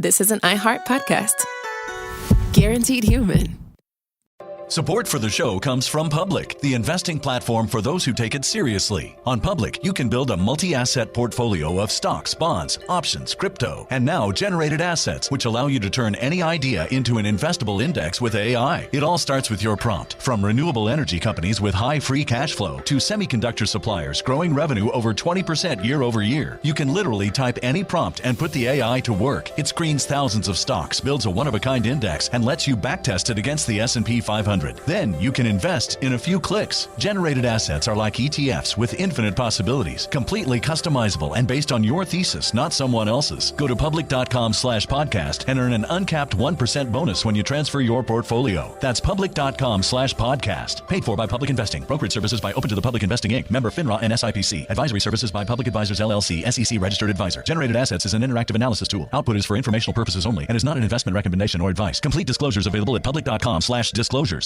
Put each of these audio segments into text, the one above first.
this is an iHeart podcast. Guaranteed human. Support for the show comes from Public, the investing platform for those who take it seriously. On Public, you can build a multi-asset portfolio of stocks, bonds, options, crypto, and now generated assets, which allow you to turn any idea into an investable index with AI. It all starts with your prompt. From renewable energy companies with high free cash flow to semiconductor suppliers growing revenue over 20% year over year, you can literally type any prompt and put the AI to work. It screens thousands of stocks, builds a one-of-a-kind index, and lets you backtest it against the S&P 500. Then you can invest in a few clicks. Generated assets are like ETFs with infinite possibilities, completely customizable and based on your thesis, not someone else's. Go to public.com/podcast and earn an uncapped 1% bonus when you transfer your portfolio. That's public.com/podcast. Paid for by Public Investing. Brokerage services by Open to the Public Investing Inc. Member FINRA and SIPC. Advisory services by Public Advisors LLC, SEC registered advisor. Generated assets is an interactive analysis tool. Output is for informational purposes only and is not an investment recommendation or advice. Complete disclosures available at public.com/disclosures.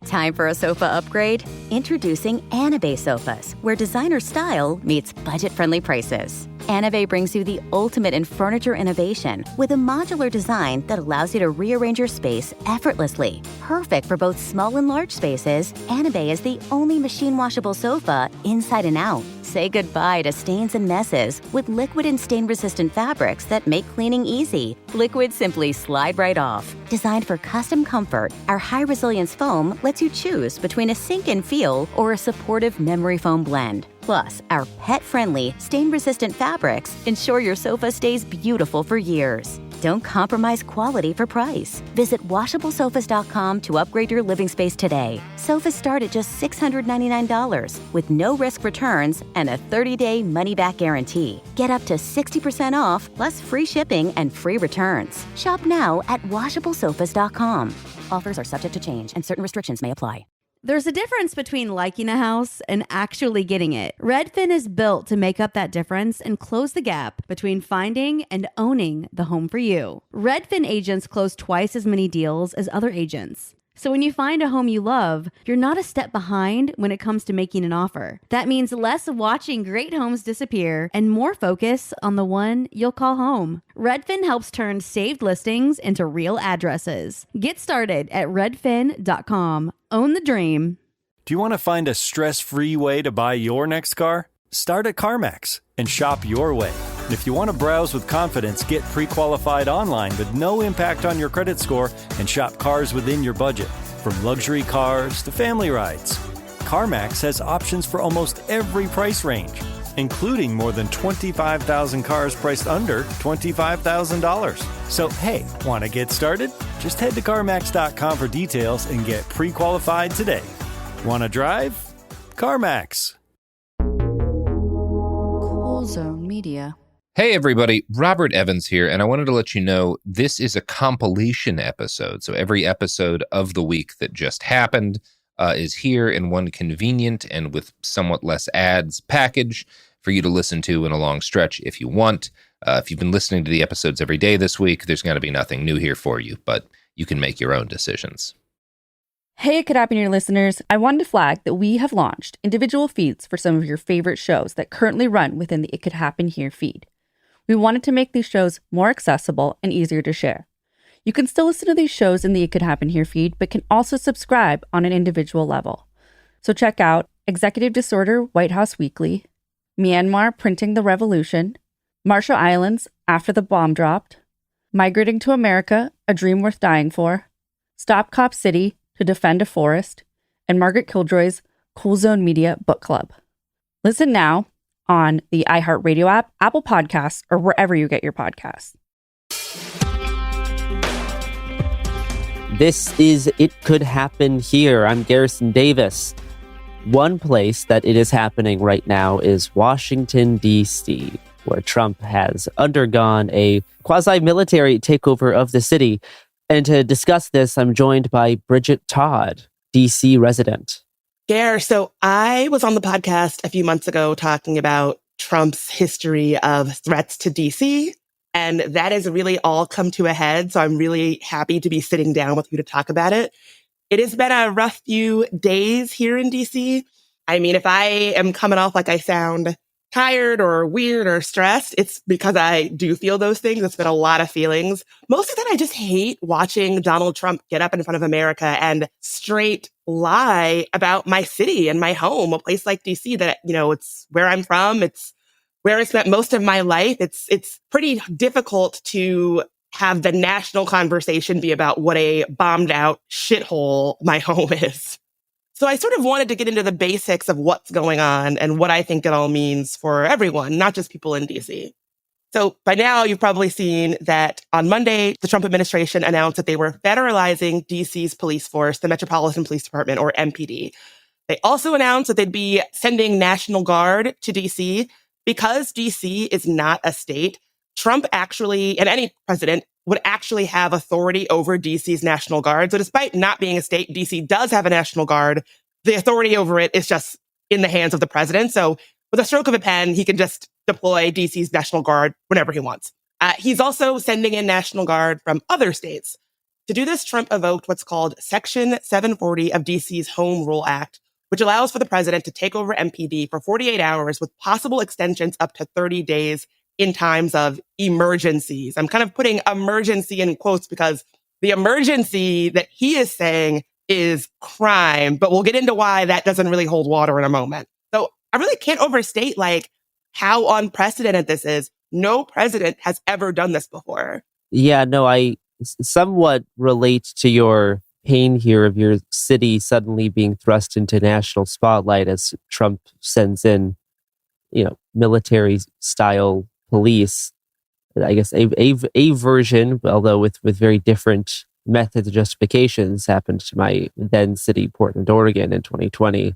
Time for a sofa upgrade? Introducing Anabay Sofas, where designer style meets budget-friendly prices. Anabay brings you the ultimate in furniture innovation with a modular design that allows you to rearrange your space effortlessly. Perfect for both small and large spaces, Anabay is the only machine-washable sofa inside and out. Say goodbye to stains and messes with liquid and stain-resistant fabrics that make cleaning easy. Liquids simply slide right off. Designed for custom comfort, our high-resilience foam lets you choose between a sink-in feel or a supportive memory foam blend. Plus, our pet-friendly, stain-resistant fabrics ensure your sofa stays beautiful for years. Don't compromise quality for price. Visit washablesofas.com to upgrade your living space today. Sofas start at just $699 with no-risk returns and a 30-day money-back guarantee. Get up to 60% off, plus free shipping and free returns. Shop now at washablesofas.com. Offers are subject to change and certain restrictions may apply. There's a difference between liking a house and actually getting it. Redfin is built to make up that difference and close the gap between finding and owning the home for you. Redfin agents close twice as many deals as other agents. So when you find a home you love, you're not a step behind when it comes to making an offer. That means less watching great homes disappear and more focus on the one you'll call home. Redfin helps turn saved listings into real addresses. Get started at redfin.com. Own the dream. Do you want to find a stress-free way to buy your next car? Start at CarMax and shop your way. And if you want to browse with confidence, get pre-qualified online with no impact on your credit score and shop cars within your budget. From luxury cars to family rides, CarMax has options for almost every price range, including more than 25,000 cars priced under $25,000. So, hey, want to get started? Just head to CarMax.com for details and get pre-qualified today. Want to drive? CarMax. Cool Zone Media. Hey everybody, Robert Evans here, and I wanted to let you know this is a compilation episode. So every episode of the week that just happened is here in one convenient and with somewhat less ads package for you to listen to in a long stretch if you want. If you've been listening to the episodes every day this week, there's going to be nothing new here for you, but you can make your own decisions. Hey, It Could Happen Here listeners. I wanted to flag that we have launched individual feeds for some of your favorite shows that currently run within the It Could Happen Here feed. We wanted to make these shows more accessible and easier to share. You can still listen to these shows in the It Could Happen Here feed, but can also subscribe on an individual level. So check out Executive Disorder, White House Weekly, Myanmar Printing the Revolution, Marshall Islands After the Bomb Dropped, Migrating to America, A Dream Worth Dying For, Stop Cop City, To Defend a Forest, and Margaret Killjoy's Cool Zone Media Book Club. Listen now on the iHeartRadio app, Apple Podcasts, or wherever you get your podcasts. This is It Could Happen Here. I'm Garrison Davis. One place that it is happening right now is Washington, D.C., where Trump has undergone a quasi-military takeover of the city. And to discuss this, I'm joined by Bridget Todd, D.C. resident. Gare, so I was on the podcast a few months ago talking about Trump's history of threats to DC, and that has really all come to a head. So I'm really happy to be sitting down with you to talk about it. It has been a rough few days here in DC. I mean, if I am coming off like I sound tired or weird or stressed, it's because I do feel those things. It's been a lot of feelings. Most of that, I just hate watching Donald Trump get up in front of America and straight lie about my city and my home, a place like DC that, it's where I'm from. It's where I spent most of my life. It's pretty difficult to have the national conversation be about what a bombed out shithole my home is. So I sort of wanted to get into the basics of what's going on and what I think it all means for everyone, not just people in DC. So by now, you've probably seen that on Monday, the Trump administration announced that they were federalizing DC's police force, the Metropolitan Police Department, or MPD. They also announced that they'd be sending National Guard to DC. Because DC is not a state, Trump actually, and any president, would actually have authority over DC's National Guard. So despite not being a state, DC does have a National Guard. The authority over it is just in the hands of the president. So with a stroke of a pen, he can just deploy DC's National Guard whenever he wants. He's also sending in National Guard from other states. To do this, Trump evoked what's called Section 740 of DC's Home Rule Act, which allows for the president to take over MPD for 48 hours with possible extensions up to 30 days in times of emergencies. I'm kind of putting emergency in quotes because the emergency that he is saying is crime, but we'll get into why that doesn't really hold water in a moment. So I really can't overstate how unprecedented this is. No president has ever done this before. Yeah, no, I somewhat relate to your pain here of your city suddenly being thrust into national spotlight as Trump sends in, military style police. I guess a version, although with very different methods of justifications, happened to my then city, Portland, Oregon in 2020, which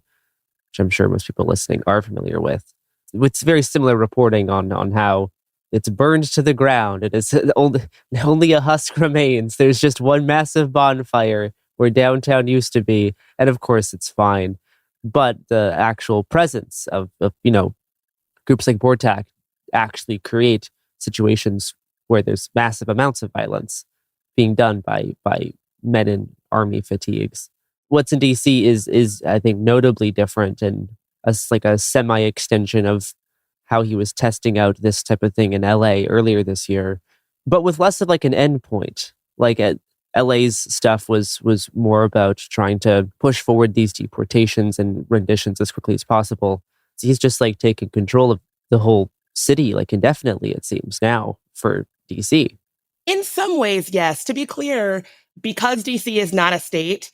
I'm sure most people listening are familiar with. It's very similar reporting on how it's burned to the ground. It is only a husk remains. There's just one massive bonfire where downtown used to be. And of course, it's fine. But the actual presence of groups like Bortak actually create situations where there's massive amounts of violence being done by men in army fatigues. What's in DC is I think notably different and a semi-extension of how he was testing out this type of thing in LA earlier this year, but with less of an end point. LA's stuff was more about trying to push forward these deportations and renditions as quickly as possible. So he's just taking control of the whole city indefinitely, it seems now for DC. In some ways, yes. To be clear, because DC is not a state,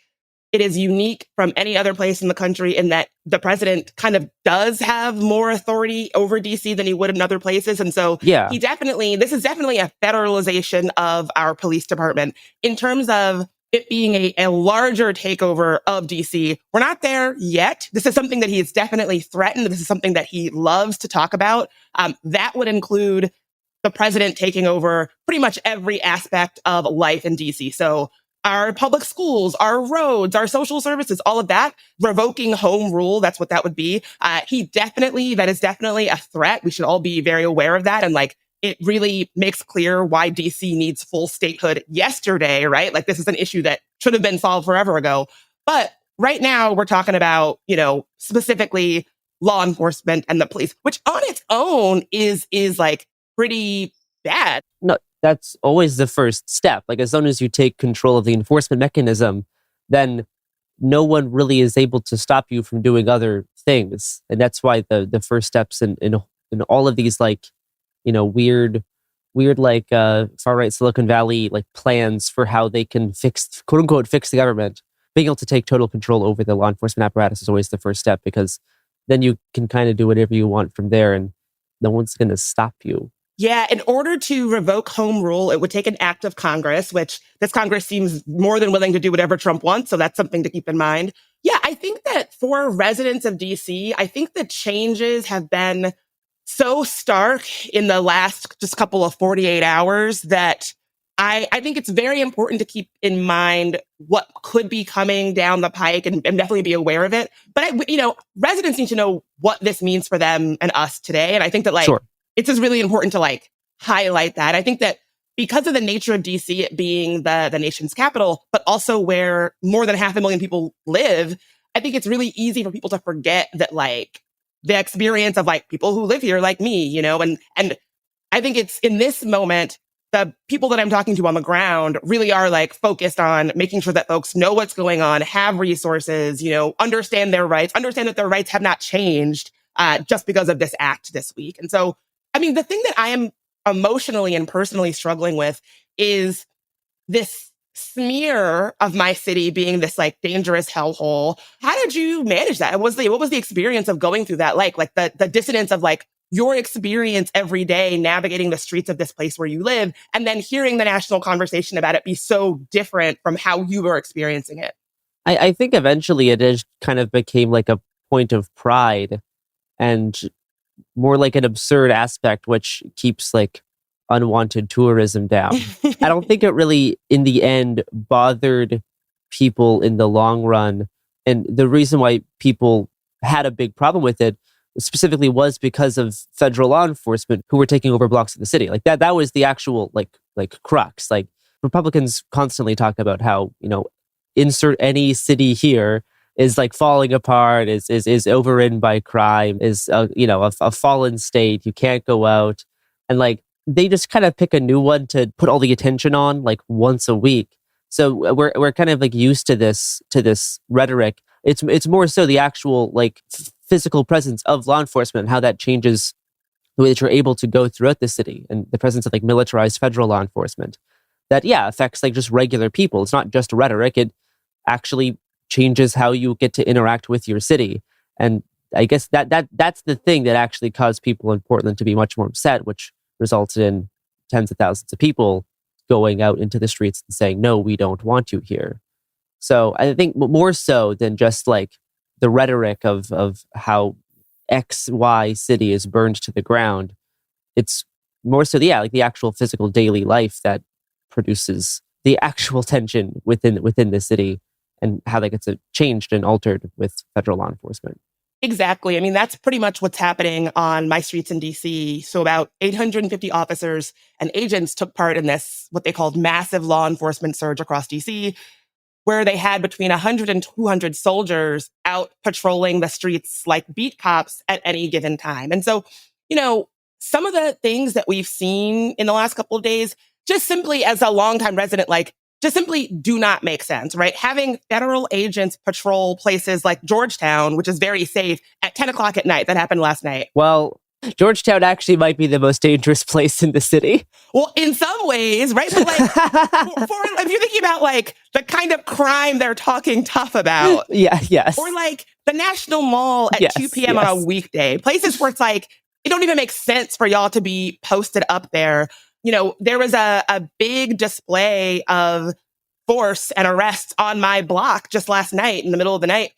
it is unique from any other place in the country in that the president kind of does have more authority over DC than he would in other places. And so yeah, this is definitely a federalization of our police department in terms of it being a larger takeover of DC. We're not there yet. This is something that he has definitely threatened. This is something that he loves to talk about. That would include the president taking over pretty much every aspect of life in DC. So our public schools, our roads, our social services, all of that, revoking home rule, that's what that would be. That is definitely a threat. We should all be very aware of that. And it really makes clear why DC needs full statehood yesterday, right? This is an issue that should have been solved forever ago. But right now we're talking about, specifically law enforcement and the police, which on its own is pretty bad. No, that's always the first step. As soon as you take control of the enforcement mechanism, then no one really is able to stop you from doing other things. And that's why the first steps in all of these weird far-right Silicon Valley plans for how they can quote unquote fix the government, being able to take total control over the law enforcement apparatus is always the first step, because then you can kind of do whatever you want from there and no one's going to stop you. Yeah, in order to revoke home rule, it would take an act of Congress, which this Congress seems more than willing to do whatever Trump wants. So that's something to keep in mind. Yeah, I think that for residents of DC, I think the changes have been so stark in the last just couple of 48 hours that I think it's very important to keep in mind what could be coming down the pike and definitely be aware of it. But, residents need to know what this means for them and us today. And I think that Sure. It's just really important to highlight that. I think that because of the nature of DC, it being the nation's capital, but also where more than 500,000 people live, I think it's really easy for people to forget that the experience of like people who live here like me, you know, and I think it's in this moment, the people that I'm talking to on the ground really are like focused on making sure that folks know what's going on, have resources, you know, understand their rights, understand that their rights have not changed just because of this act this week. And so, I mean, the thing that I am emotionally and personally struggling with is this smear of my city being this like dangerous hellhole. How did you manage that? What was the experience of going through that? Like the dissonance of like your experience every day navigating the streets of this place where you live, and then hearing the national conversation about it be so different from how you were experiencing it. I think eventually it just kind of became like a point of pride and more like an absurd aspect, which keeps like unwanted tourism down. I don't think it really, in the end, bothered people in the long run. And the reason why people had a big problem with it specifically was because of federal law enforcement who were taking over blocks of the city. Like that was the actual like crux. Like Republicans constantly talk about how, you know, insert any city here is like falling apart, is overridden by crime, is you know, a fallen state. You can't go out, and like they just kind of pick a new one to put all the attention on like once a week. So we're kind of like used to this rhetoric. It's more so the actual like physical presence of law enforcement and how that changes the way that you're able to go throughout the city, and the presence of like militarized federal law enforcement that affects like just regular people. It's not just rhetoric. It actually changes how you get to interact with your city. And I guess that's the thing that actually caused people in Portland to be much more upset, which resulted in tens of thousands of people going out into the streets and saying, no, we don't want you here. So I think more so than just like the rhetoric of how XY city is burned to the ground, it's more so like the actual physical daily life that produces the actual tension within the city, and how that gets changed and altered with federal law enforcement. Exactly. I mean, that's pretty much what's happening on my streets in DC. So about 850 officers and agents took part in this, what they called massive law enforcement surge across DC, where they had between 100 and 200 soldiers out patrolling the streets like beat cops at any given time. And so, you know, some of the things that we've seen in the last couple of days, just simply as a longtime resident, like, just simply do not make sense, right? Having federal agents patrol places like Georgetown, which is very safe, at 10 o'clock at night. That happened last night. Well, Georgetown actually might be the most dangerous place in the city. Well, in some ways, right? But like, if you're thinking about like the kind of crime they're talking tough about. Yes. Or like the National Mall at 2 p.m. on a weekday. Places where it's like, it don't even make sense for y'all to be posted up there. You know, there was a big display of force and arrests on my block just last night in the middle of the night,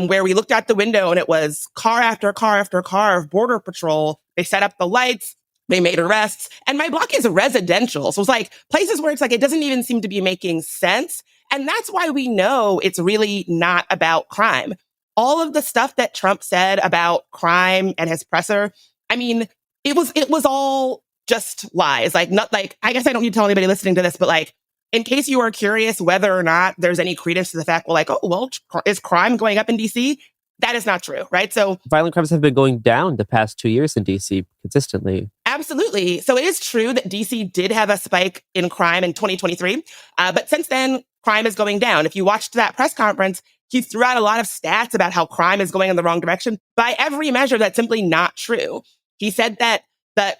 where we looked out the window and it was car after car after car of Border Patrol. They set up the lights, they made arrests, and my block is residential. So it's like places where it's like, it doesn't even seem to be making sense. And that's why we know it's really not about crime. All of the stuff that Trump said about crime and his presser, I mean, it was all just lies. Like, not like, I guess I don't need to tell anybody listening to this, but like, in case you are curious whether or not there's any credence to the fact, well, like, oh, well, is crime going up in DC? That is not true, right? So violent crimes have been going down the past 2 years in DC consistently. Absolutely. So it is true that DC did have a spike in crime in 2023. But since then, crime is going down. If you watched that press conference, he threw out a lot of stats about how crime is going in the wrong direction. By every measure, that's simply not true. He said that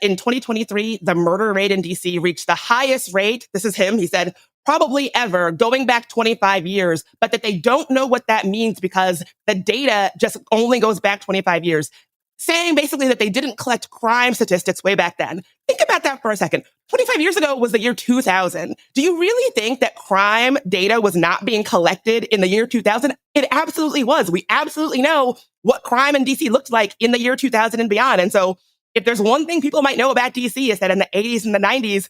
in 2023, the murder rate in DC reached the highest rate. This is him. He said, probably ever, going back 25 years, but that they don't know what that means because the data just only goes back 25 years, saying basically that they didn't collect crime statistics way back then. Think about that for a second. 25 years ago was the year 2000. Do you really think that crime data was not being collected in the year 2000? It absolutely was. We absolutely know what crime in DC looked like in the year 2000 and beyond. And so if there's one thing people might know about DC is that in the 80s and the 90s,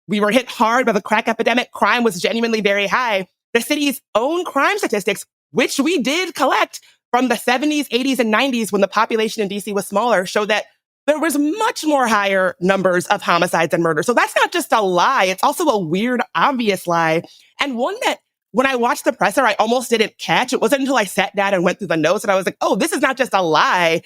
we were hit hard by the crack epidemic. Crime was genuinely very high. The city's own crime statistics, which we did collect from the 70s, 80s, and 90s when the population in DC was smaller, showed that there was much more higher numbers of homicides and murder. So that's not just a lie. It's also a weird, obvious lie. And one that when I watched the presser, I almost didn't catch. It wasn't until I sat down and went through the notes and I was like, oh, this is not just a lie.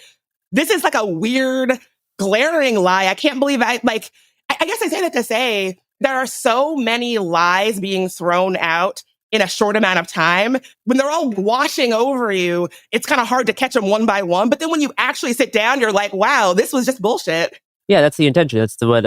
this is like a weird, glaring lie. I can't believe I guess I say that to say there are so many lies being thrown out in a short amount of time. When they're all washing over you, it's kind of hard to catch them one by one. But then when you actually sit down, you're like, wow, this was just bullshit. Yeah, that's the intention. That's what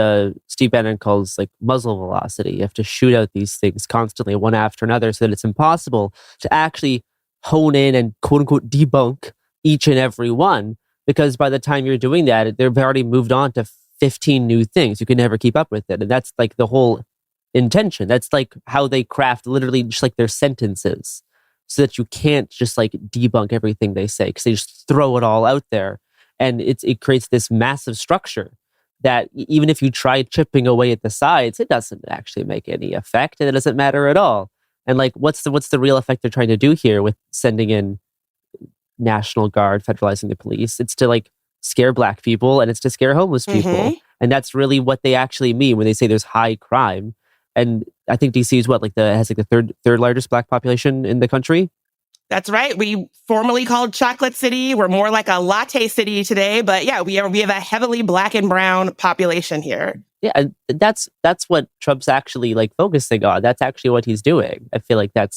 Steve Bannon calls like muzzle velocity. You have to shoot out these things constantly, one after another, so that it's impossible to actually hone in and quote unquote debunk each and every one. Because by the time you're doing that, they've already moved on to 15 new things. You can never keep up with it. And that's like the whole intention. That's like how they craft literally just like their sentences, so that you can't just like debunk everything they say, because they just throw it all out there. And it creates this massive structure that even if you try chipping away at the sides, it doesn't actually make any effect, and it doesn't matter at all. And like, what's the real effect they're trying to do here with sending in National Guard, federalizing the police? It's to like scare Black people, and it's to scare homeless people. And that's really what they actually mean when they say there's high crime. And I think DC is has the third largest Black population in the country. That's right. We formerly called Chocolate City. We're more like a latte city today, but yeah, we have a heavily Black and brown population here. Yeah, that's what Trump's actually like focusing on. That's actually what he's doing. I feel like that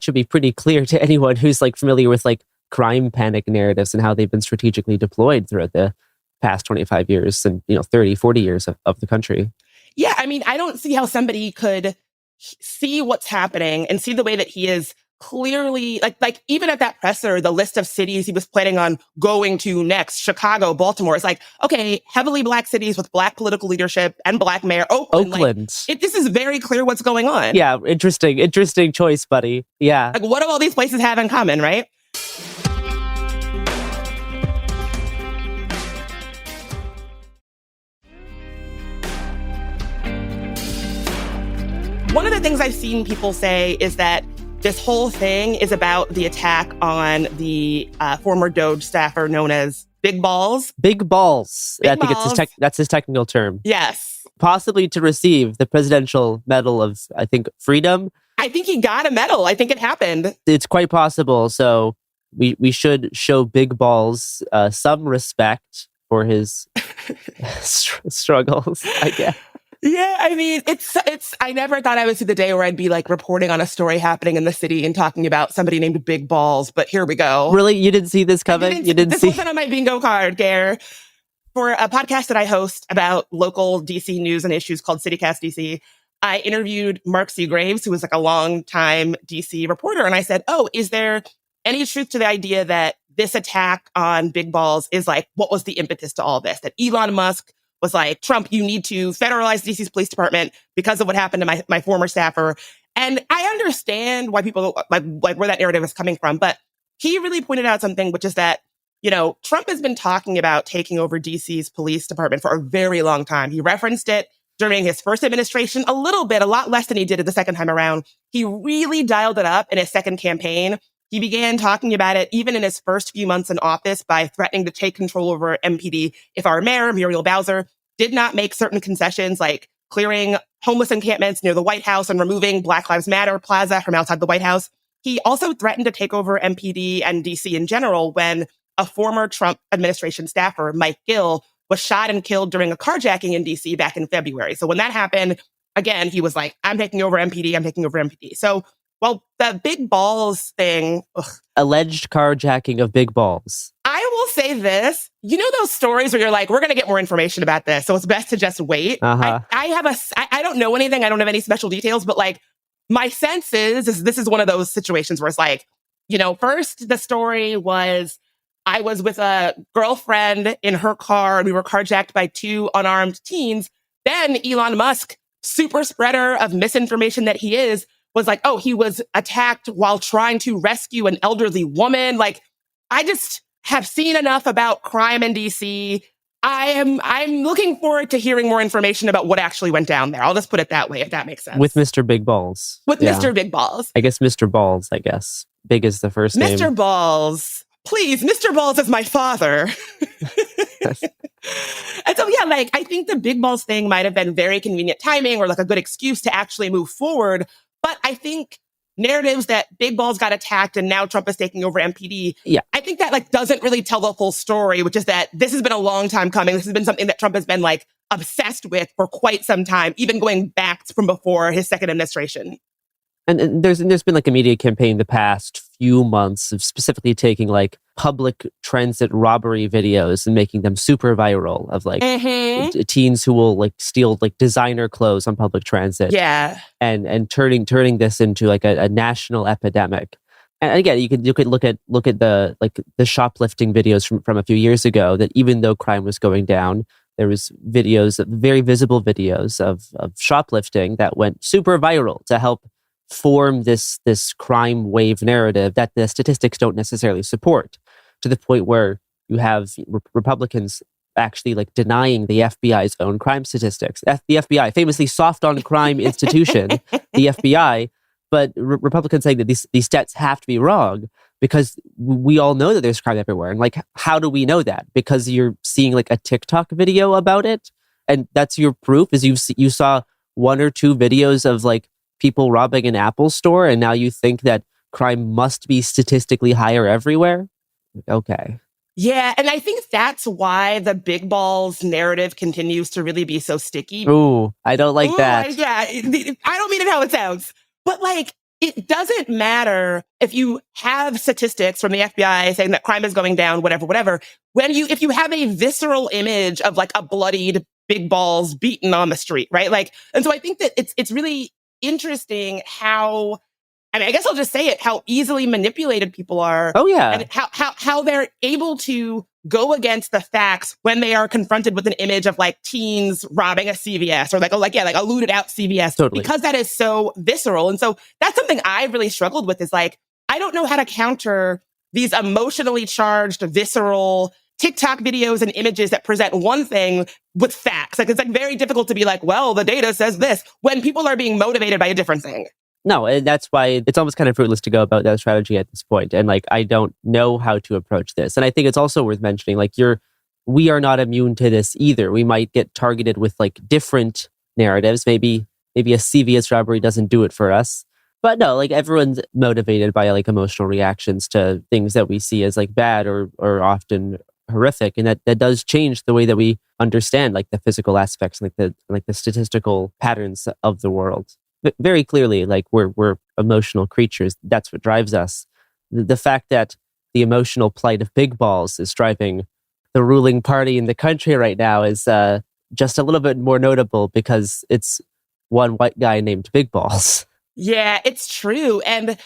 should be pretty clear to anyone who's like familiar with like crime panic narratives and how they've been strategically deployed throughout the past 25 years and 30, 40 years of the country. Yeah, I mean, I don't see how somebody could see what's happening and see the way that he is clearly, like even at that presser, the list of cities he was planning on going to next, Chicago, Baltimore, it's like, okay, heavily Black cities with Black political leadership and Black mayor. Oakland. This is very clear what's going on. Yeah, interesting choice, buddy. Yeah. Like, what do all these places have in common, right? One of the things I've seen people say is that this whole thing is about the attack on the former Doge staffer known as Big Balls. Big Balls. I think that's his technical term. Yes. Possibly to receive the Presidential Medal of, I think, Freedom. I think he got a medal. I think it happened. It's quite possible. So we should show Big Balls some respect for his struggles, I guess. Yeah, I mean, it's. I never thought I would see the day where I'd be like reporting on a story happening in the city and talking about somebody named Big Balls, but here we go. Really? You didn't see this coming? This wasn't on my bingo card, Gare. For a podcast that I host about local DC news and issues called CityCast DC, I interviewed Mark Seagraves, who was like a long-time DC reporter, and I said, oh, is there any truth to the idea that this attack on Big Balls is like, what was the impetus to all this? That Elon Musk was like, Trump, you need to federalize DC's police department because of what happened to my former staffer. And I understand why people, like where that narrative is coming from. But he really pointed out something, which is that, Trump has been talking about taking over DC's police department for a very long time. He referenced it during his first administration a little bit, a lot less than he did the second time around. He really dialed it up in his second campaign. He began talking about it even in his first few months in office by threatening to take control over MPD if our mayor, Muriel Bowser, did not make certain concessions like clearing homeless encampments near the White House and removing Black Lives Matter Plaza from outside the White House. He also threatened to take over MPD and DC in general when a former Trump administration staffer, Mike Gill, was shot and killed during a carjacking in DC back in February. So when that happened, again, he was like, I'm taking over MPD. So well, the Big Balls thing. Alleged carjacking of Big Balls. I will say this. You know those stories where you're like, we're going to get more information about this, so it's best to just wait. Uh-huh. I don't know anything. I don't have any special details, but like my sense is this is one of those situations where it's like, first the story was I was with a girlfriend in her car and we were carjacked by two unarmed teens. Then Elon Musk, super spreader of misinformation that he is, was like, oh, he was attacked while trying to rescue an elderly woman. Like, I just have seen enough about crime in DC. I'm looking forward to hearing more information about what actually went down there. I'll just put it that way, if that makes sense. With Mr. Big Balls. Mr. Big Balls. I guess Mr. Balls, Big is the first name. Mr. Balls. Please, Mr. Balls is my father. And so, yeah, I think the Big Balls thing might have been very convenient timing or like a good excuse to actually move forward. But I think narratives that Big Balls got attacked and now Trump is taking over MPD. Yeah. I think that like doesn't really tell the full story, which is that this has been a long time coming. This has been something that Trump has been like obsessed with for quite some time, even going back from before his second administration. And there's been like a media campaign the past few months of specifically taking like public transit robbery videos and making them super viral of like teens who will like steal like designer clothes on public transit. Yeah. And turning this into like a national epidemic. And again, you could look at the like the shoplifting videos from a few years ago, that even though crime was going down, there was videos, very visible videos of shoplifting that went super viral to help form this crime wave narrative that the statistics don't necessarily support, to the point where you have Republicans actually like denying the FBI's own crime statistics. The FBI, famously soft on crime institution, the FBI, but Republicans saying that these stats have to be wrong because we all know that there's crime everywhere. And like, how do we know that? Because you're seeing like a TikTok video about it, and that's your proof, is you saw one or two videos of like people robbing an Apple store, and now you think that crime must be statistically higher everywhere? Okay. Yeah, and I think that's why the Big Balls narrative continues to really be so sticky. Ooh, I don't like that. Yeah, I don't mean it how it sounds. But like, it doesn't matter if you have statistics from the FBI saying that crime is going down, whatever. If you have a visceral image of like a bloodied Big Balls beaten on the street, right? Like, and so I think that it's really interesting how, I mean, I guess I'll just say it, how easily manipulated people are. Oh, yeah. And how they're able to go against the facts when they are confronted with an image of like teens robbing a CVS or like a looted out CVS. Totally. Because that is so visceral. And so that's something I've really struggled with, is like, I don't know how to counter these emotionally charged, visceral TikTok videos and images that present one thing with facts. Like, it's like very difficult to be like, well, the data says this, when people are being motivated by a different thing. No, and that's why it's almost kind of fruitless to go about that strategy at this point. And like, I don't know how to approach this. And I think it's also worth mentioning, like, we are not immune to this either. We might get targeted with like different narratives. Maybe a CVS robbery doesn't do it for us. But no, like, everyone's motivated by like emotional reactions to things that we see as like bad or often horrific. And that does change the way that we understand like the physical aspects, like the statistical patterns of the world. But very clearly, like, we're emotional creatures. That's what drives us. The fact that the emotional plight of Big Balls is driving the ruling party in the country right now is just a little bit more notable because it's one white guy named Big Balls. Yeah, it's true. And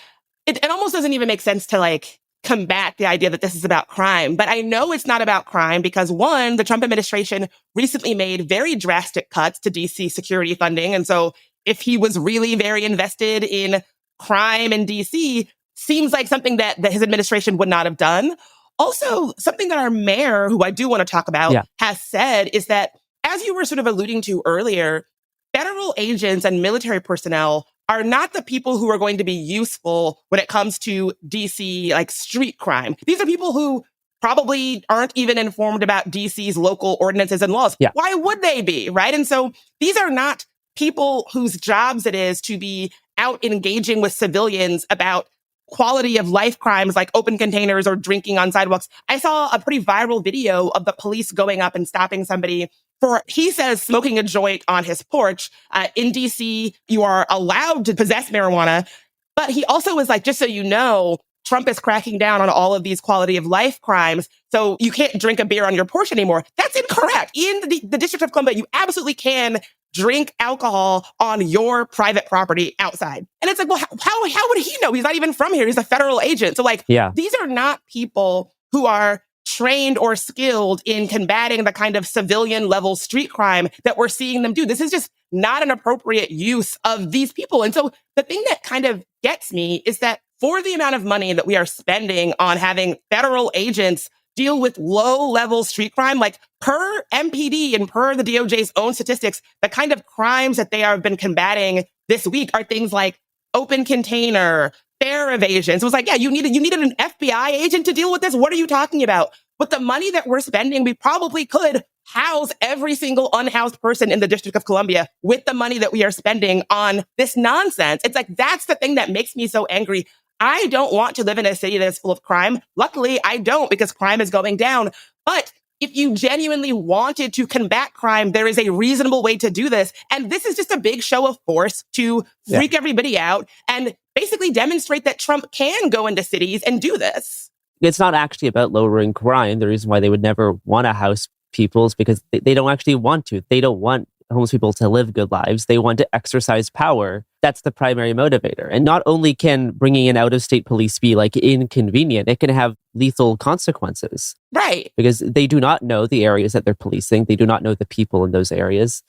it almost doesn't even make sense to like combat the idea that this is about crime. But I know it's not about crime because, one, the Trump administration recently made very drastic cuts to DC security funding. And so if he was really very invested in crime in DC, seems like something that his administration would not have done. Also, something that our mayor, who I do want to talk about, has said is that, as you were sort of alluding to earlier, federal agents and military personnel are not the people who are going to be useful when it comes to DC, like, street crime. These are people who probably aren't even informed about DC's local ordinances and laws. Yeah. Why would they be, right? And so these are not people whose jobs it is to be out engaging with civilians about quality of life crimes like open containers or drinking on sidewalks. I saw a pretty viral video of the police going up and stopping somebody for, he says, smoking a joint on his porch. In DC, you are allowed to possess marijuana. But he also was like, just so you know, Trump is cracking down on all of these quality of life crimes, so you can't drink a beer on your porch anymore. That's incorrect. In the District of Columbia, you absolutely can drink alcohol on your private property outside. And it's like, well, how would he know? He's not even from here. He's a federal agent. So like, these are not people who are trained or skilled in combating the kind of civilian level street crime that we're seeing them do. This is just not an appropriate use of these people. And so the thing that kind of gets me is that for the amount of money that we are spending on having federal agents deal with low-level street crime, like per MPD and per the DOJ's own statistics, the kind of crimes that they have been combating this week are things like open container, fare evasion. So it's like, yeah, you needed an FBI agent to deal with this? What are you talking about? With the money that we're spending, we probably could house every single unhoused person in the District of Columbia with the money that we are spending on this nonsense. It's like, that's the thing that makes me so angry. I don't want to live in a city that is full of crime. Luckily, I don't, because crime is going down. But if you genuinely wanted to combat crime, there is a reasonable way to do this. And this is just a big show of force to freak everybody out and basically demonstrate that Trump can go into cities and do this. It's not actually about lowering crime. The reason why they would never want to house people is because they don't actually want to. They don't want homeless people to live good lives. They want to exercise power. That's the primary motivator. And not only can bringing in out-of-state police be like inconvenient, it can have lethal consequences. Right. Because they do not know the areas that they're policing. They do not know the people in those areas.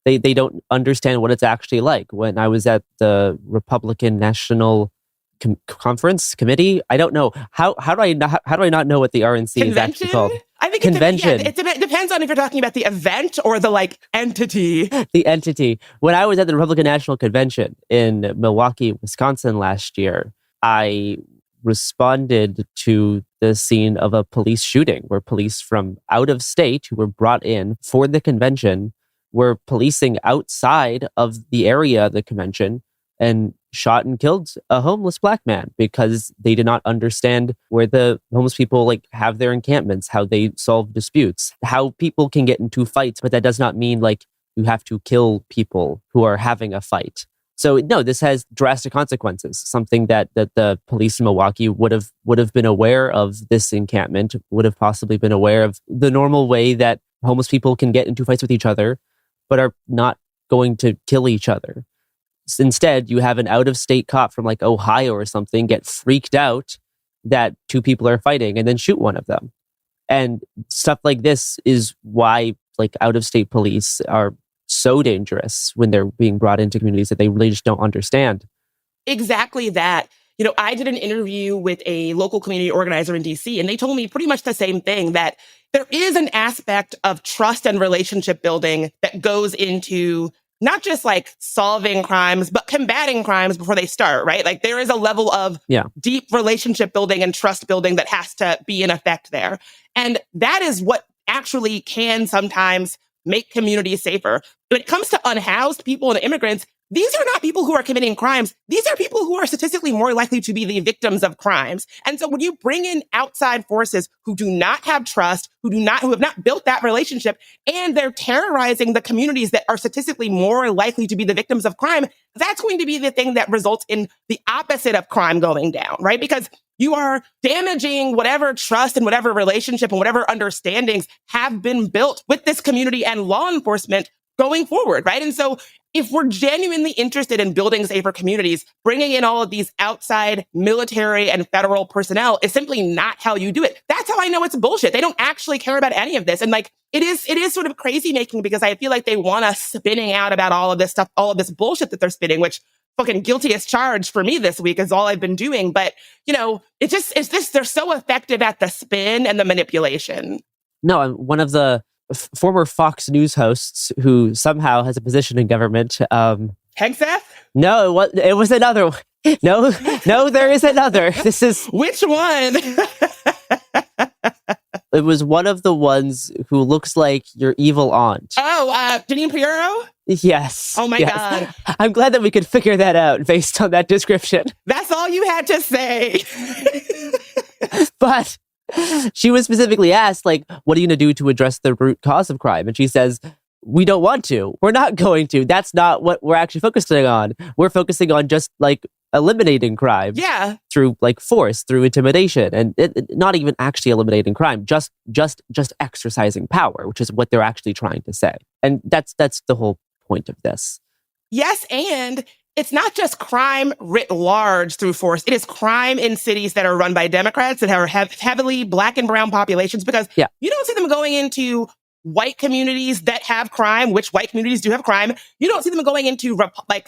They don't understand what it's actually like. When I was at the Republican National Conference Committee, I don't know. How do I not know what the RNC is actually called? I think Convention. It depends on if you're talking about the event or the entity. The entity. When I was at the Republican National Convention in Milwaukee, Wisconsin last year, I responded to the scene of a police shooting where police from out of state who were brought in for the convention were policing outside of the area of the convention and shot and killed a homeless black man because they did not understand where the homeless people have their encampments, how they solve disputes, how people can get into fights, but that does not mean you have to kill people who are having a fight. So no, this has drastic consequences. Something that the police in Milwaukee would have been aware of this encampment, would have possibly been aware of the normal way that homeless people can get into fights with each other, but are not going to kill each other. Instead, you have an out-of-state cop from Ohio or something get freaked out that two people are fighting and then shoot one of them. And stuff like this is why out-of-state police are so dangerous when they're being brought into communities that they really just don't understand. Exactly that. I did an interview with a local community organizer in DC, and they told me pretty much the same thing, that there is an aspect of trust and relationship building that goes into not just solving crimes, but combating crimes before they start, right? There is a level of deep relationship building and trust building that has to be in effect there. And that is what actually can sometimes make communities safer. When it comes to unhoused people and immigrants, these are not people who are committing crimes. These are people who are statistically more likely to be the victims of crimes. And so when you bring in outside forces who do not have trust, who have not built that relationship, and they're terrorizing the communities that are statistically more likely to be the victims of crime, that's going to be the thing that results in the opposite of crime going down, right? Because you are damaging whatever trust and whatever relationship and whatever understandings have been built with this community and law enforcement going forward, right? And so if we're genuinely interested in building safer communities, bringing in all of these outside military and federal personnel is simply not how you do it. That's how I know it's bullshit. They don't actually care about any of this. And it is sort of crazy making, because I feel like they want us spinning out about all of this stuff, all of this bullshit that they're spinning, which fucking guilty as charged for me this week is all I've been doing. But, they're so effective at the spin and the manipulation. No, I'm one of the former Fox News hosts who somehow has a position in government. Hegseth? No, it was another one. No, there is another. This is... Which one? It was one of the ones who looks like your evil aunt. Oh, Janine Pirro? Yes. Oh my God. I'm glad that we could figure that out based on that description. That's all you had to say. But she was specifically asked, what are you going to do to address the root cause of crime? And she says, we don't want to. We're not going to. That's not what we're actually focusing on. We're focusing on just eliminating crime. Yeah. Through force, through intimidation, and not even actually eliminating crime, just exercising power, which is what they're actually trying to say. And that's the whole point of this. Yes, and it's not just crime writ large through force. It is crime in cities that are run by Democrats that have heavily Black and brown populations, because you don't see them going into white communities that have crime, which white communities do have crime. You don't see them going into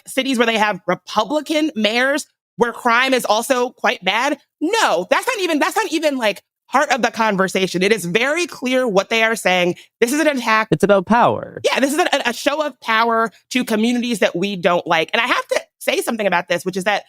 cities where they have Republican mayors where crime is also quite bad. No, that's not even part of the conversation. It is very clear what they are saying. This is an attack. It's about power. Yeah, this is a show of power to communities that we don't like. And I have to say something about this, which is that,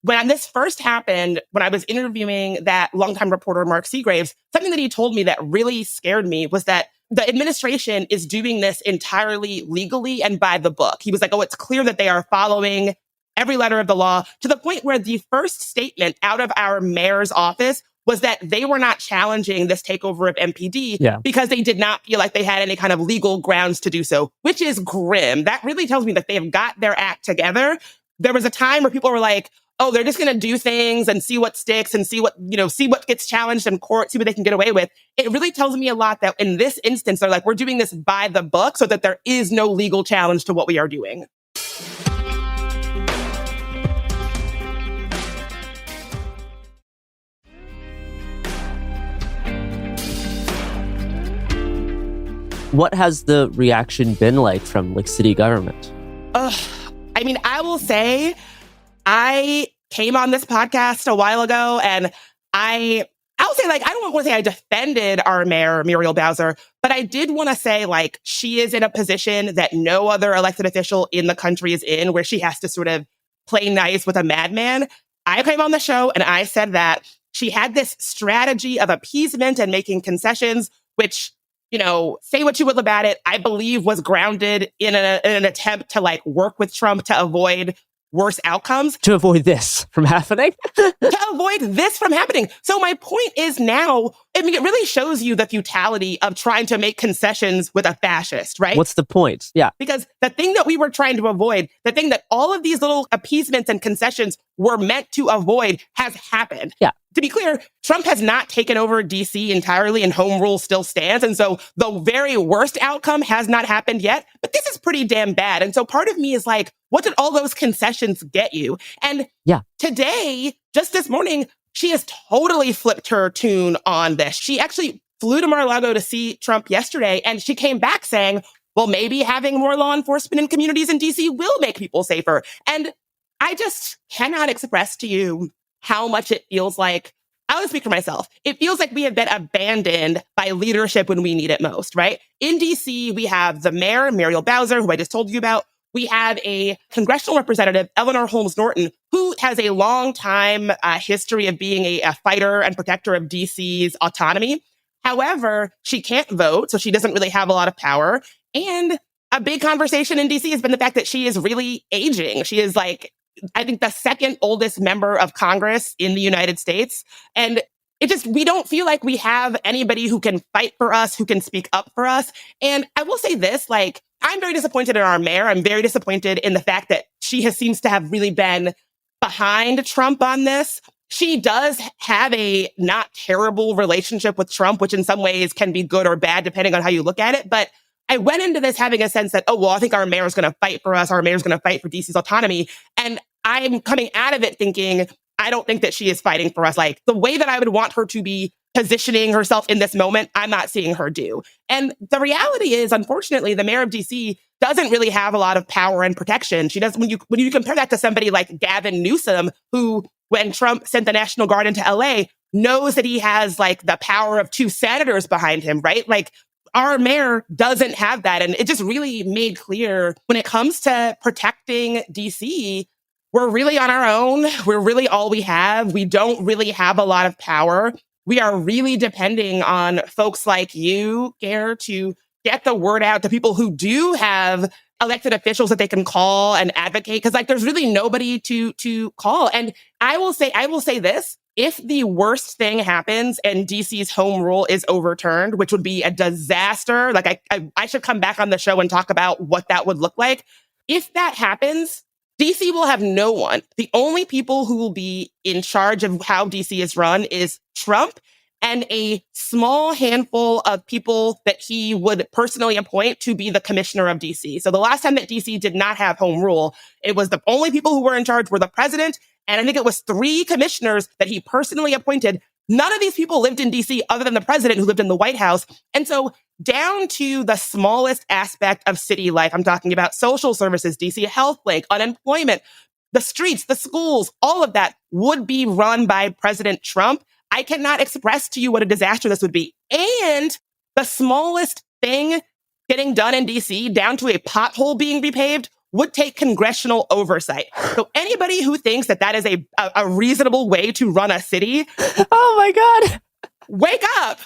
when this first happened, when I was interviewing that longtime reporter, Mark Seagraves, something that he told me that really scared me was that the administration is doing this entirely legally and by the book. He was like, oh, it's clear that they are following every letter of the law, to the point where the first statement out of our mayor's office was that they were not challenging this takeover of MPD because they did not feel like they had any kind of legal grounds to do so, which is grim. That really tells me that they've got their act together. There was a time where people were like, oh, they're just going to do things and see what sticks and see what gets challenged in court, see what they can get away with. It really tells me a lot that in this instance, they're like, we're doing this by the book so that there is no legal challenge to what we are doing. What has the reaction been like from city government? I mean, I will say I came on this podcast a while ago, and I'll say, I don't want to say I defended our mayor, Muriel Bowser, but I did want to say, she is in a position that no other elected official in the country is in, where she has to sort of play nice with a madman. I came on the show and I said that she had this strategy of appeasement and making concessions, which, say what you will about it, I believe was grounded in an attempt to work with Trump to avoid worse outcomes. To avoid this from happening? To avoid this from happening. So my point is now, it really shows you the futility of trying to make concessions with a fascist, right? What's the point? Yeah. Because the thing that we were trying to avoid, the thing that all of these little appeasements and concessions were meant to avoid has happened. Yeah. To be clear, Trump has not taken over DC entirely, and home rule still stands. And so the very worst outcome has not happened yet, but this is pretty damn bad. And so part of me is like, what did all those concessions get you? And today, just this morning, she has totally flipped her tune on this. She actually flew to Mar-a-Lago to see Trump yesterday, and she came back saying, well, maybe having more law enforcement in communities in DC will make people safer. And I just cannot express to you how much it feels like, I'll speak for myself, it feels like we have been abandoned by leadership when we need it most, right? In DC, we have the mayor, Muriel Bowser, who I just told you about. We have a congressional representative, Eleanor Holmes Norton, who has a long time history of being a fighter and protector of DC's autonomy. However, she can't vote, so she doesn't really have a lot of power. And a big conversation in DC has been the fact that she is really aging. She is I think the second oldest member of Congress in the United States. And we don't feel like we have anybody who can fight for us, who can speak up for us. And I will say this, I'm very disappointed in our mayor. I'm very disappointed in the fact that she seems to have really been behind Trump on this. She does have a not terrible relationship with Trump, which in some ways can be good or bad, depending on how you look at it. But I went into this having a sense that, I think our mayor is going to fight for us. Our mayor is going to fight for DC's autonomy. And I'm coming out of it thinking, I don't think that she is fighting for us. The way that I would want her to be positioning herself in this moment, I'm not seeing her do. And the reality is, unfortunately, the mayor of DC doesn't really have a lot of power and protection. She does, when you compare that to somebody like Gavin Newsom, who, when Trump sent the National Guard into LA, knows that he has the power of 2 senators behind him, right? Our mayor doesn't have that. And it just really made clear when it comes to protecting DC, we're really on our own. We're really all we have. We don't really have a lot of power. We are really depending on folks like you, Gare, to get the word out to people who do have elected officials that they can call and advocate. Because there's really nobody to call. And I will say this. If the worst thing happens and DC's home rule is overturned, which would be a disaster, I should come back on the show and talk about what that would look like. If that happens, DC will have no one. The only people who will be in charge of how DC is run is Trump and a small handful of people that he would personally appoint to be the commissioner of DC. So the last time that DC did not have home rule, it was the only people who were in charge were the president. And I think it was 3 commissioners that he personally appointed. None of these people lived in DC other than the president, who lived in the White House. And so down to the smallest aspect of city life, I'm talking about social services, DC Health Link, unemployment, the streets, the schools, all of that would be run by President Trump. I cannot express to you what a disaster this would be. And the smallest thing getting done in DC, down to a pothole being repaved, would take congressional oversight. So anybody who thinks that is a reasonable way to run a city, oh my God, wake up.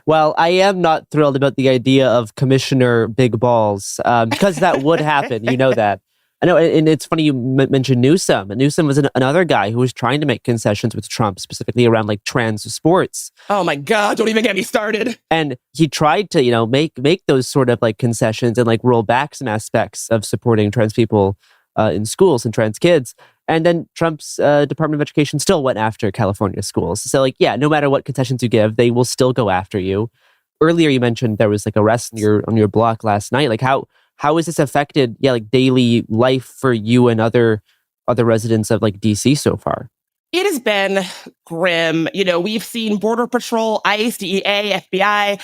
Well, I am not thrilled about the idea of Commissioner Big Balls, because that would happen. You know that. I know, and it's funny you mentioned Newsom. And Newsom was another guy who was trying to make concessions with Trump, specifically around like trans sports. Oh my God, don't even get me started. And he tried to, make those sort of like concessions and like roll back some aspects of supporting trans people in schools and trans kids. And then Trump's Department of Education still went after California schools. So like, yeah, no matter what concessions you give, they will still go after you. Earlier, you mentioned there was like arrests on your block last night. Like how has this affected, like daily life for you and other residents of like DC so far? It has been grim. We've seen Border Patrol, ICE, DEA, FBI,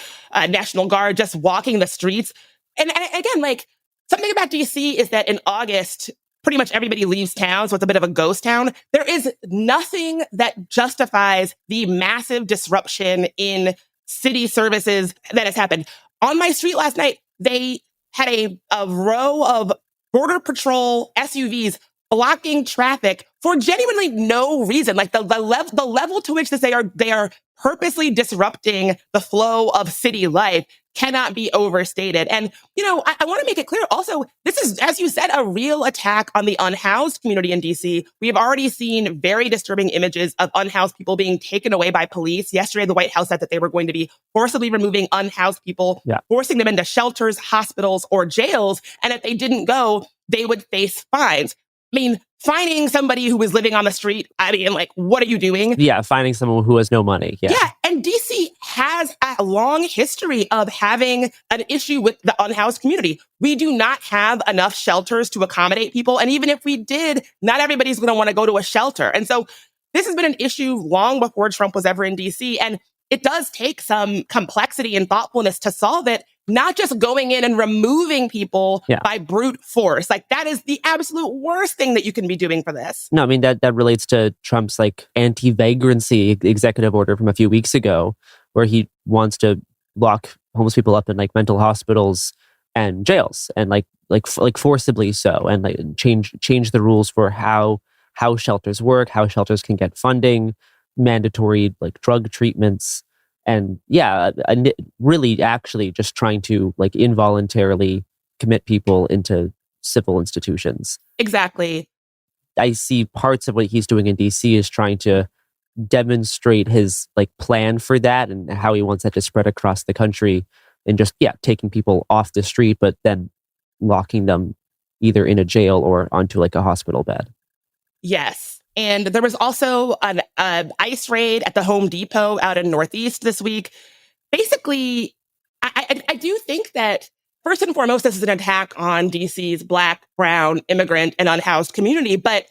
National Guard just walking the streets. And again, like something about DC is that in August, pretty much everybody leaves town, so it's a bit of a ghost town. There is nothing that justifies the massive disruption in city services that has happened. On my street last night, they had a row of Border Patrol SUVs blocking traffic for genuinely no reason. Like the level to which they are purposely disrupting the flow of city life cannot be overstated. And, I want to make it clear also, this is, as you said, a real attack on the unhoused community in DC. We have already seen very disturbing images of unhoused people being taken away by police. Yesterday, the White House said that they were going to be forcibly removing unhoused people, forcing them into shelters, hospitals, or jails. And if they didn't go, they would face fines. I mean, finding somebody who was living on the street, what are you doing? Yeah, finding someone who has no money. Yeah, and DC has a long history of having an issue with the unhoused community. We do not have enough shelters to accommodate people. And even if we did, not everybody's going to want to go to a shelter. And so this has been an issue long before Trump was ever in DC. And it does take some complexity and thoughtfulness to solve it, not just going in and removing people by brute force. Like that is the absolute worst thing that you can be doing for this. No, I mean, that relates to Trump's like anti-vagrancy executive order from a few weeks ago, where he wants to lock homeless people up in like mental hospitals and jails, and like forcibly so, and like change the rules for how shelters work, how shelters can get funding, mandatory like drug treatments. And really actually just trying to like involuntarily commit people into civil institutions. Exactly. I see parts of what he's doing in DC is trying to demonstrate his like plan for that and how he wants that to spread across the country, and just taking people off the street, but then locking them either in a jail or onto like a hospital bed. Yes. And there was also an ICE raid at the Home Depot out in Northeast this week. Basically, I do think that first and foremost, this is an attack on DC's Black, brown, immigrant, and unhoused community. But,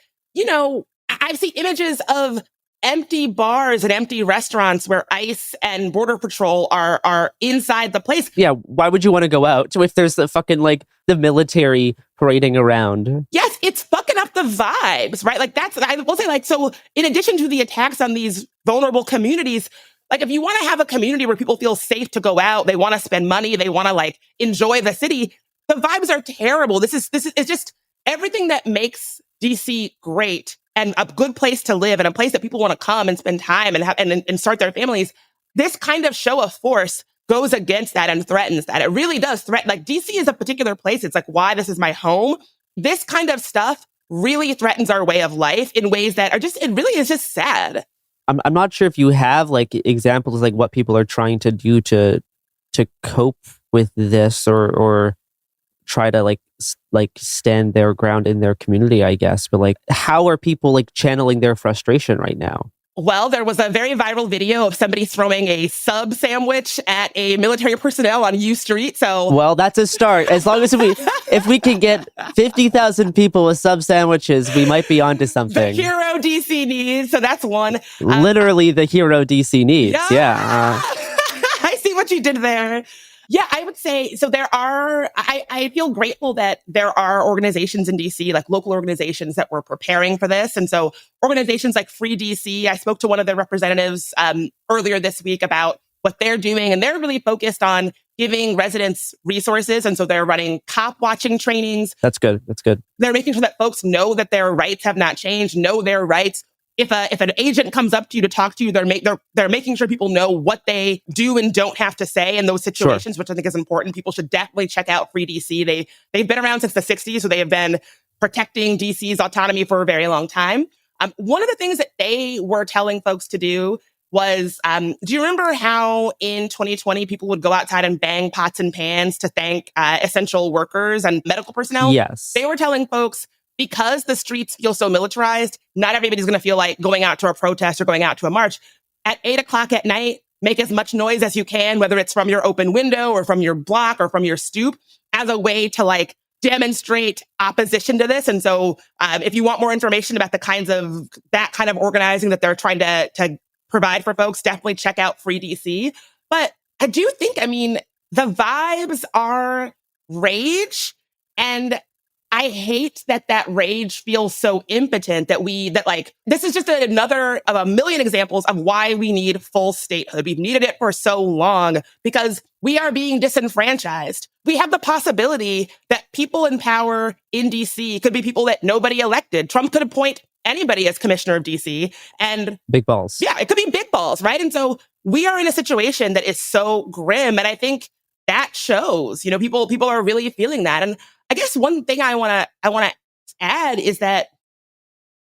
I've seen images of empty bars and empty restaurants where ICE and Border Patrol are inside the place. Yeah, why would you want to go out if there's the fucking like the military parading around? Yes, it's fucking up the vibes, right? Like I will say, like, so in addition to the attacks on these vulnerable communities, like if you want to have a community where people feel safe to go out, they want to spend money, they want to like enjoy the city, the vibes are terrible. This is it's just everything that makes DC great and a good place to live and a place that people want to come and spend time and start their families. This kind of show of force goes against that and threatens that. It really does threaten. Like DC is a particular place. It's like why this is my home. This kind of stuff really threatens our way of life in ways that are it really is just sad. I'm not sure if you have like examples like what people are trying to do to cope with this or try to like stand their ground in their community, I guess. But like, how are people like channeling their frustration right now? Well, there was a very viral video of somebody throwing a sub sandwich at a military personnel on U Street. So, well, that's a start. As long as if we can get 50,000 people with sub sandwiches, we might be onto something. The hero DC needs. So that's one. Literally the hero DC needs. Yeah. I see what you did there. Yeah, I would say, so I feel grateful that there are organizations in DC, like local organizations that were preparing for this. And so organizations like Free DC, I spoke to one of their representatives earlier this week about what they're doing. And they're really focused on giving residents resources. And so they're running cop watching trainings. That's good. They're making sure that folks know that their rights have not changed, know their rights. if an agent comes up to you to talk to you, they're making sure people know what they do and don't have to say in those situations, which I think is important. People should definitely check out Free DC. They've been around since the 60s, so they have been protecting DC's autonomy for a very long time. One of the things that they were telling folks to do was, do you remember how in 2020 people would go outside and bang pots and pans to thank essential workers and medical personnel? Yes. They were telling folks, because the streets feel so militarized, not everybody's going to feel like going out to a protest or going out to a march. At 8 o'clock at night, make as much noise as you can, whether it's from your open window or from your block or from your stoop, as a way to like demonstrate opposition to this. And so if you want more information about that kind of organizing that they're trying to provide for folks, definitely check out Free DC. But I do think, the vibes are rage, and I hate that rage feels so impotent that this is just another of a million examples of why we need full statehood. We've needed it for so long because we are being disenfranchised. We have the possibility that people in power in DC could be people that nobody elected. Trump could appoint anybody as commissioner of DC, and big balls. Yeah, it could be big balls, right? And so we are in a situation that is so grim, and I think that shows. People are really feeling that. And I guess one thing I want to add is that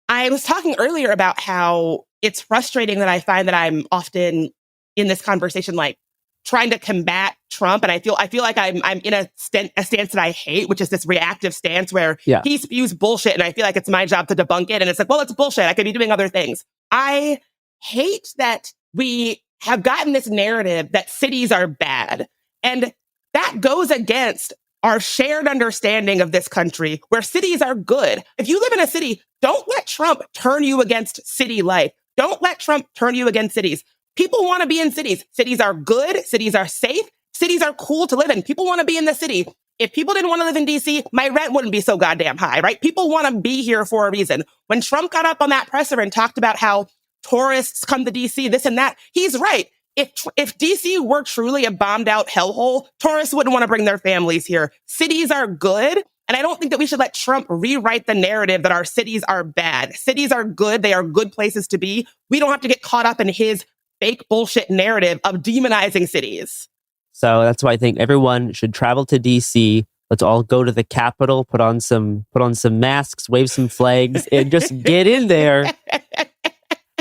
I was talking earlier about how it's frustrating that I find that I'm often in this conversation like trying to combat Trump, and I feel like I'm in a stance that I hate, which is this reactive stance where he spews bullshit, and I feel like it's my job to debunk it. And it's like, well, it's bullshit. I could be doing other things. I hate that we have gotten this narrative that cities are bad, and that goes against our shared understanding of this country, where cities are good. If you live in a city, don't let Trump turn you against city life. Don't let Trump turn you against cities. People want to be in cities. Cities are good. Cities are safe. Cities are cool to live in. People want to be in the city. If people didn't want to live in DC, my rent wouldn't be so goddamn high, right? People want to be here for a reason. When Trump got up on that presser and talked about how tourists come to DC, this and that, he's right. If DC were truly a bombed out hellhole, tourists wouldn't want to bring their families here. Cities are good. And I don't think that we should let Trump rewrite the narrative that our cities are bad. Cities are good. They are good places to be. We don't have to get caught up in his fake bullshit narrative of demonizing cities. So that's why I think everyone should travel to DC. Let's all go to the Capitol, put on some masks, wave some flags, and just get in there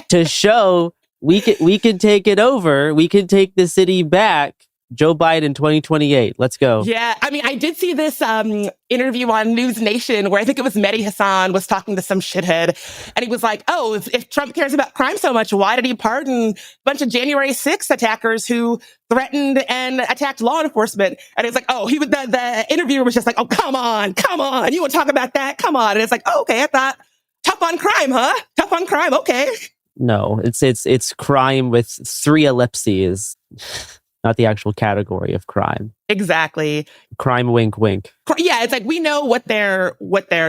to show we can take it over. We can take the city back. Joe Biden 2028. Let's go. Yeah, I did see this interview on News Nation where I think it was Mehdi Hasan was talking to some shithead, and he was like, "Oh, if Trump cares about crime so much, why did he pardon a bunch of January 6th attackers who threatened and attacked law enforcement?" And it's like, "Oh, the interviewer was just like, oh, come on, you want to talk about that? Come on." And it's like, oh, okay, I thought tough on crime, huh? Tough on crime, okay. No, it's crime with 3 ellipses. Not the actual category of crime. Exactly. Crime, wink, wink. Yeah, it's like we know what they're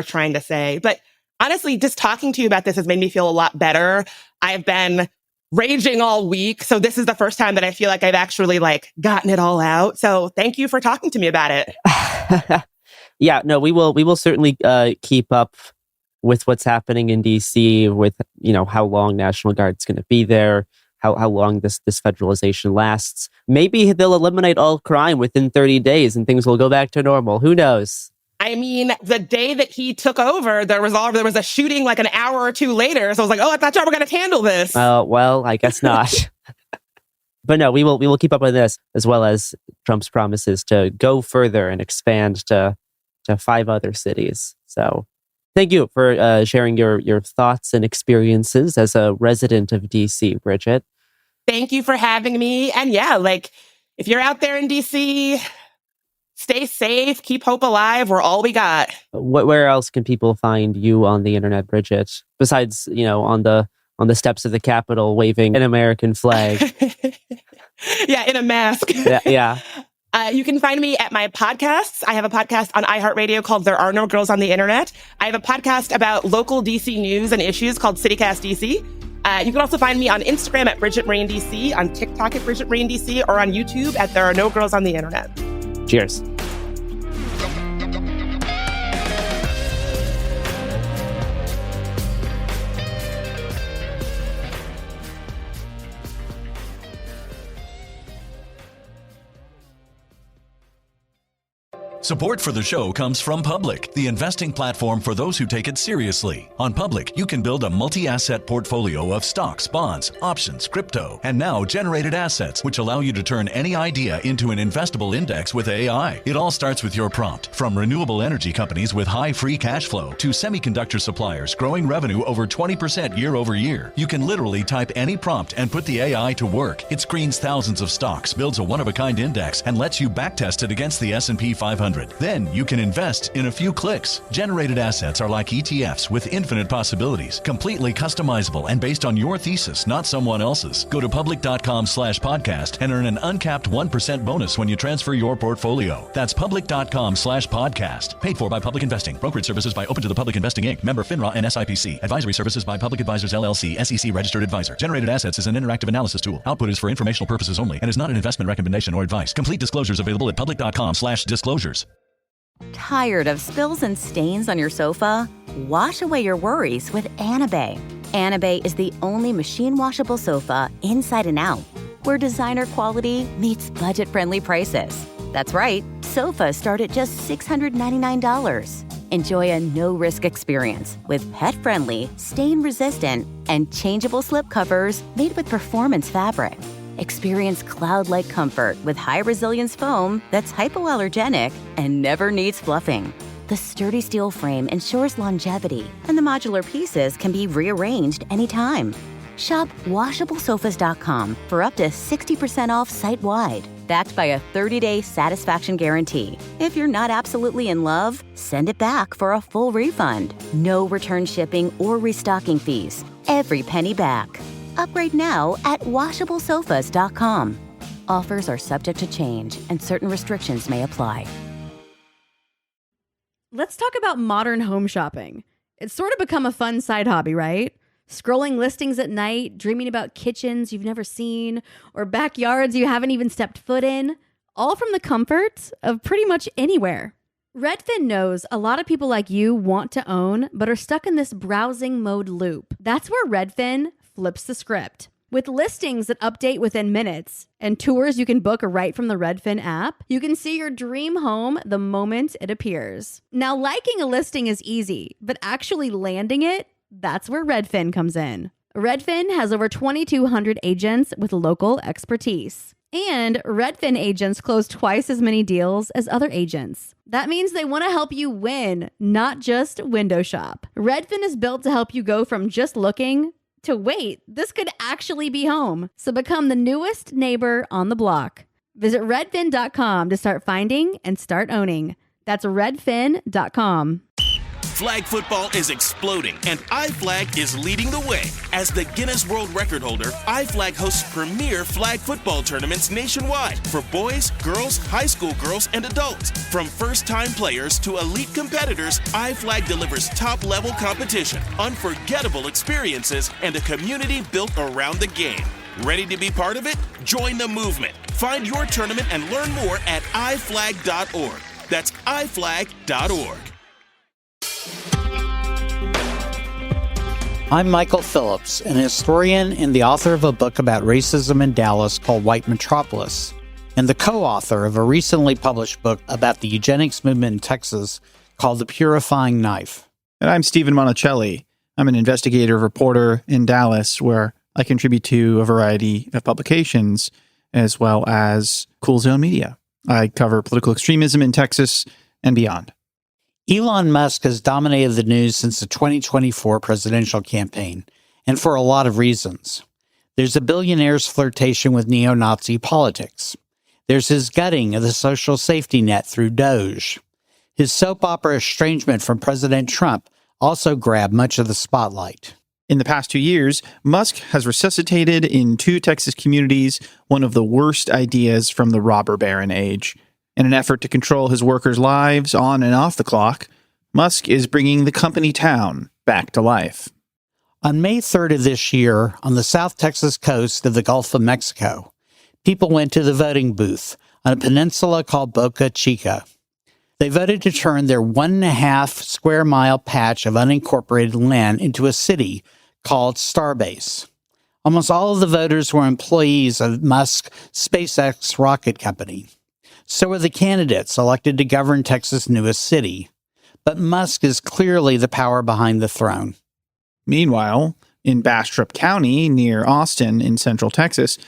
trying to say. But honestly, just talking to you about this has made me feel a lot better. I've been raging all week, so this is the first time that I feel like I've actually gotten it all out. So thank you for talking to me about it. Yeah, no, we will certainly keep up with what's happening in DC, with how long National Guard's going to be there. How long this federalization lasts. Maybe they'll eliminate all crime within 30 days and things will go back to normal. Who knows? The day that he took over, there was a shooting an hour or two later. So I was like, oh, I thought y'all were going to handle this. Well, I guess not. But no, we will keep up with this, as well as Trump's promises to go further and expand to 5 other cities. So thank you for sharing your thoughts and experiences as a resident of DC, Bridget. Thank you for having me. And yeah, if you're out there in DC, stay safe, keep hope alive. We're all we got. Where else can people find you on the internet, Bridget? Besides, on the steps of the Capitol waving an American flag. Yeah, in a mask. Yeah. You can find me at my podcasts. I have a podcast on iHeartRadio called There Are No Girls on the Internet. I have a podcast about local DC news and issues called CityCast DC. You can also find me on Instagram at Bridget Rain DC, on TikTok at Bridget Rain DC, or on YouTube at There Are No Girls on the Internet. Cheers. Support for the show comes from Public, the investing platform for those who take it seriously. On Public, you can build a multi-asset portfolio of stocks, bonds, options, crypto, and now generated assets, which allow you to turn any idea into an investable index with AI. It all starts with your prompt. From renewable energy companies with high free cash flow to semiconductor suppliers growing revenue over 20% year over year, you can literally type any prompt and put the AI to work. It screens thousands of stocks, builds a one-of-a-kind index, and lets you backtest it against the S&P 500. Then you can invest in a few clicks. Generated assets are like ETFs with infinite possibilities, completely customizable and based on your thesis, not someone else's. Go to public.com/podcast and earn an uncapped 1% bonus when you transfer your portfolio. That's public.com/podcast. Paid for by Public Investing. Brokerage services by Open to the Public Investing Inc. Member FINRA and SIPC. Advisory services by Public Advisors LLC, SEC registered advisor. Generated assets is an interactive analysis tool. Output is for informational purposes only and is not an investment recommendation or advice. Complete disclosures available at public.com/disclosures. Tired of spills and stains on your sofa? Wash away your worries with Anabay. Anabay is the only machine washable sofa inside and out, where designer quality meets budget-friendly prices. That's right, sofas start at just $699. Enjoy a no-risk experience with pet-friendly, stain-resistant, and changeable slip covers made with performance fabric. Experience cloud-like comfort with high-resilience foam that's hypoallergenic and never needs fluffing. The sturdy steel frame ensures longevity, and the modular pieces can be rearranged anytime. Shop WashableSofas.com for up to 60% off site-wide, backed by a 30-day satisfaction guarantee. If you're not absolutely in love, send it back for a full refund. No return shipping or restocking fees. Every penny back. Upgrade now at WashableSofas.com. Offers are subject to change, and certain restrictions may apply. Let's talk about modern home shopping. It's sort of become a fun side hobby, right? Scrolling listings at night, dreaming about kitchens you've never seen, or backyards you haven't even stepped foot in, all from the comfort of pretty much anywhere. Redfin knows a lot of people like you want to own, but are stuck in this browsing mode loop. That's where Redfin flips the script. With listings that update within minutes and tours you can book right from the Redfin app, you can see your dream home the moment it appears. Now, liking a listing is easy, but actually landing it, that's where Redfin comes in. Redfin has over 2,200 agents with local expertise. And Redfin agents close twice as many deals as other agents. That means they want to help you win, not just window shop. Redfin is built to help you go from just looking to wait, this could actually be home. So become the newest neighbor on the block. Visit redfin.com to start finding and start owning. That's redfin.com. Flag football is exploding, and iFlag is leading the way. As the Guinness World Record holder, iFlag hosts premier flag football tournaments nationwide for boys, girls, high school girls, and adults. From first-time players to elite competitors, iFlag delivers top-level competition, unforgettable experiences, and a community built around the game. Ready to be part of it? Join the movement. Find your tournament and learn more at iflag.org. That's iflag.org. I'm Michael Phillips, an historian and the author of a book about racism in Dallas called White Metropolis, and the co-author of a recently published book about the eugenics movement in Texas called The Purifying Knife. And I'm Stephen Monacelli. I'm an investigative reporter in Dallas, where I contribute to a variety of publications, as well as Cool Zone Media. I cover political extremism in Texas and beyond. Elon Musk has dominated the news since the 2024 presidential campaign, and for a lot of reasons. There's a billionaire's flirtation with neo-Nazi politics. There's his gutting of the social safety net through Doge. His soap opera estrangement from President Trump also grabbed much of the spotlight. In the past 2 years, Musk has resuscitated in 2 Texas communities one of the worst ideas from the robber baron age. In an effort to control his workers' lives on and off the clock, Musk is bringing the company town back to life. On May 3rd of this year, on the South Texas coast of the Gulf of Mexico, people went to the voting booth on a peninsula called Boca Chica. They voted to turn their 1.5 square mile patch of unincorporated land into a city called Starbase. Almost all of the voters were employees of Musk's SpaceX rocket company. So are the candidates elected to govern Texas' newest city. But Musk is clearly the power behind the throne. Meanwhile, in Bastrop County, near Austin in central Texas,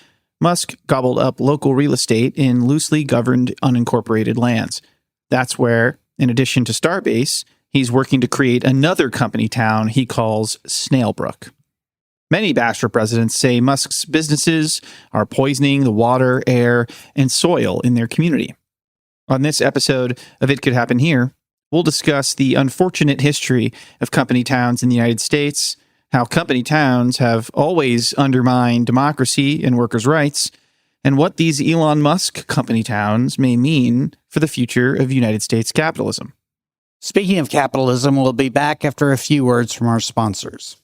Musk gobbled up local real estate in loosely governed unincorporated lands. That's where, in addition to Starbase, he's working to create another company town he calls Snailbrook. Many Bastrop residents say Musk's businesses are poisoning the water, air, and soil in their community. On this episode of It Could Happen Here, we'll discuss the unfortunate history of company towns in the United States, how company towns have always undermined democracy and workers' rights, and what these Elon Musk company towns may mean for the future of United States capitalism. Speaking of capitalism, we'll be back after a few words from our sponsors.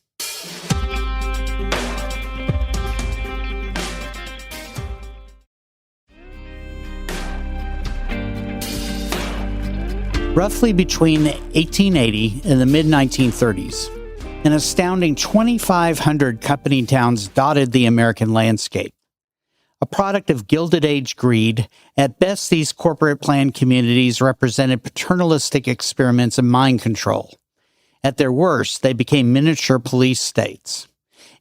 Roughly between 1880 and the mid-1930s, an astounding 2,500 company towns dotted the American landscape. A product of Gilded Age greed, at best these corporate planned communities represented paternalistic experiments in mind control. At their worst, they became miniature police states.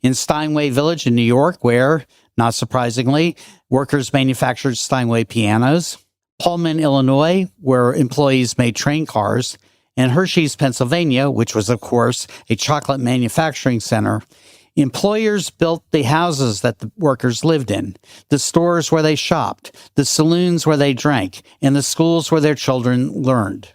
In Steinway Village in New York, where, not surprisingly, workers manufactured Steinway pianos, Pullman, Illinois, where employees made train cars, and Hershey's, Pennsylvania, which was, of course, a chocolate manufacturing center, employers built the houses that the workers lived in, the stores where they shopped, the saloons where they drank, and the schools where their children learned.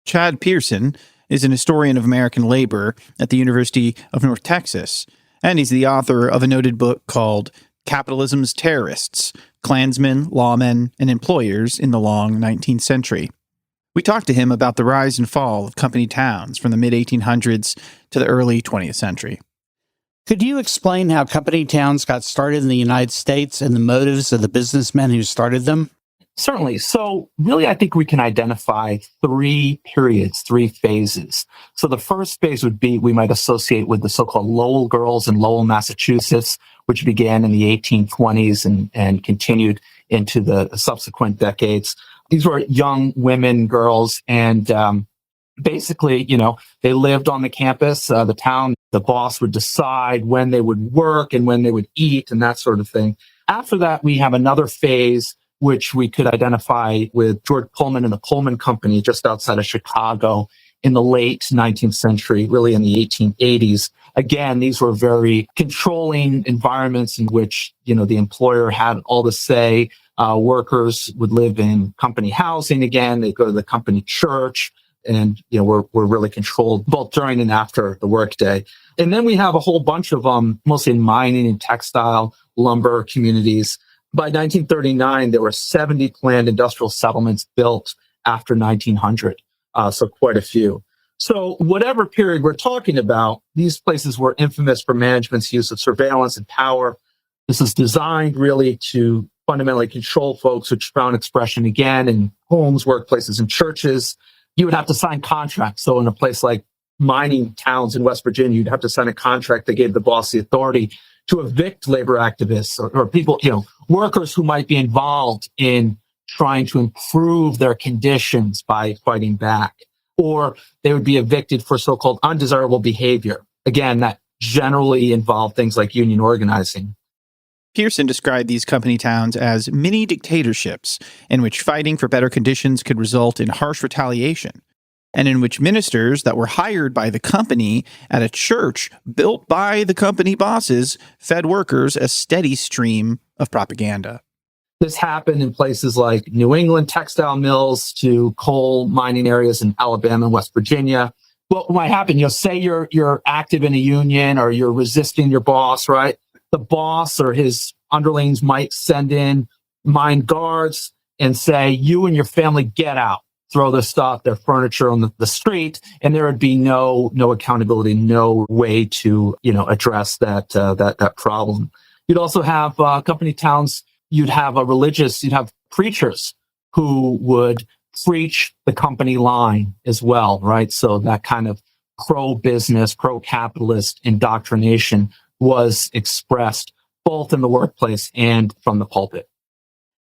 Chad Pearson is an historian of American labor at the University of North Texas, and he's the author of a noted book called Capitalism's Terrorists, Klansmen, Lawmen, and Employers in the Long 19th Century. We talked to him about the rise and fall of company towns from the mid-1800s to the early 20th century. Could you explain how company towns got started in the United States and the motives of the businessmen who started them? Certainly. So really, I think we can identify three periods, three phases. So the first phase would be we might associate with the so-called Lowell girls in Lowell, Massachusetts, which began in the 1820s and continued into the subsequent decades. These were young women, girls, and basically, they lived on the campus, the town. The boss would decide when they would work and when they would eat and that sort of thing. After that, we have another phase which we could identify with George Pullman and the Pullman Company just outside of Chicago in the late 19th century, really in the 1880s. Again, these were very controlling environments in which, the employer had all the say. Workers would live in company housing again. They'd go to the company church and, we're really controlled both during and after the workday. And then we have a whole bunch of mostly in mining and textile, lumber communities. By 1939, there were 70 planned industrial settlements built after 1900, so quite a few. So whatever period we're talking about, these places were infamous for management's use of surveillance and power. This is designed really to fundamentally control folks, which found expression again in homes, workplaces, and churches. You would have to sign contracts. So in a place like mining towns in West Virginia, you'd have to sign a contract that gave the boss the authority to evict labor activists or people, workers who might be involved in trying to improve their conditions by fighting back. Or they would be evicted for so-called undesirable behavior. Again, that generally involved things like union organizing. Pearson described these company towns as mini dictatorships in which fighting for better conditions could result in harsh retaliation, and in which ministers that were hired by the company at a church built by the company bosses fed workers a steady stream of propaganda. This happened in places like New England textile mills to coal mining areas in Alabama and West Virginia. What might happen, say you're active in a union or you're resisting your boss, right? The boss or his underlings might send in mine guards and say, you and your family get out. Throw their stuff, their furniture on the street, and there would be no accountability, no way to address that problem. You'd also have company towns. You'd have you'd have preachers who would preach the company line as well, right? So that kind of pro-business, pro-capitalist indoctrination was expressed both in the workplace and from the pulpit.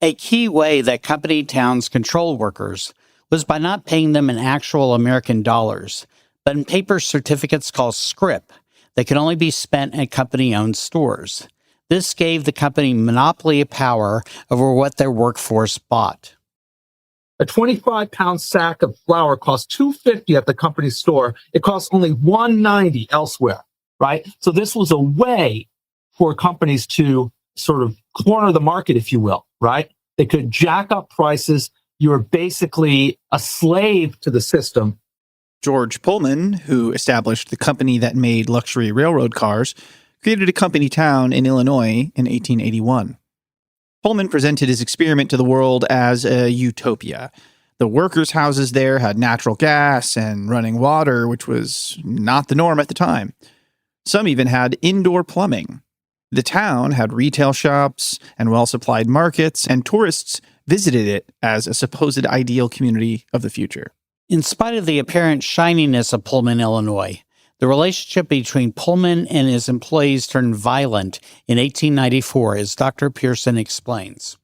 A key way that company towns controlled workers was by not paying them in actual American dollars, but in paper certificates called scrip that could only be spent at company-owned stores. This gave the company monopoly power over what their workforce bought. A 25-pound sack of flour costs $2.50 at the company store. It costs only $1.90 elsewhere, right? So this was a way for companies to sort of corner the market, if you will, right? They could jack up prices. You were basically a slave to the system. George Pullman, who established the company that made luxury railroad cars, created a company town in Illinois in 1881. Pullman presented his experiment to the world as a utopia. The workers' houses there had natural gas and running water, which was not the norm at the time. Some even had indoor plumbing. The town had retail shops and well-supplied markets, and tourists visited it as a supposed ideal community of the future. In spite of the apparent shininess of Pullman, Illinois, the relationship between Pullman and his employees turned violent in 1894, as Dr. Pearson explains.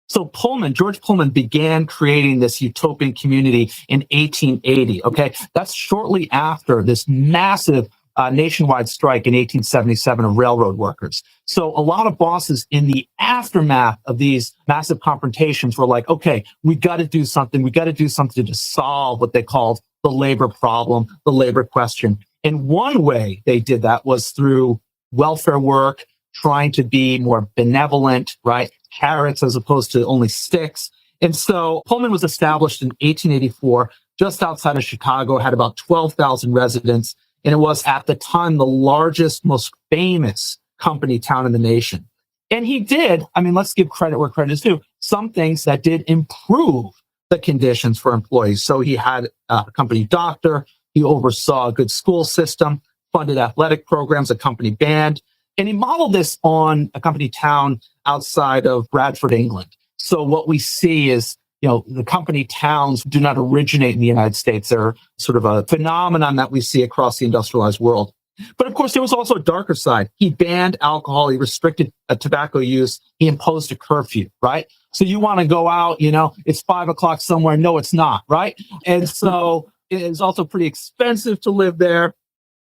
So George Pullman began creating this utopian community in 1880, okay? That's shortly after this massive nationwide strike in 1877 of railroad workers. So a lot of bosses in the aftermath of these massive confrontations were like, okay, we got to do something. We got to do something to solve what they called the labor problem, the labor question. And one way they did that was through welfare work, trying to be more benevolent, right? Carrots as opposed to only sticks. And so Pullman was established in 1884, just outside of Chicago, had about 12,000 residents. And it was at the time the largest, most famous company town in the nation. And he did, let's give credit where credit is due, some things that did improve the conditions for employees. So he had a company doctor. He oversaw a good school system, funded athletic programs, a company band, and he modeled this on a company town outside of Bradford, England. So what we see is, the company towns do not originate in the United States. They're sort of a phenomenon that we see across the industrialized world. But of course, there was also a darker side. He banned alcohol. He restricted tobacco use. He imposed a curfew, right? So you want to go out, it's 5 o'clock somewhere. No, it's not, right? And so it is also pretty expensive to live there.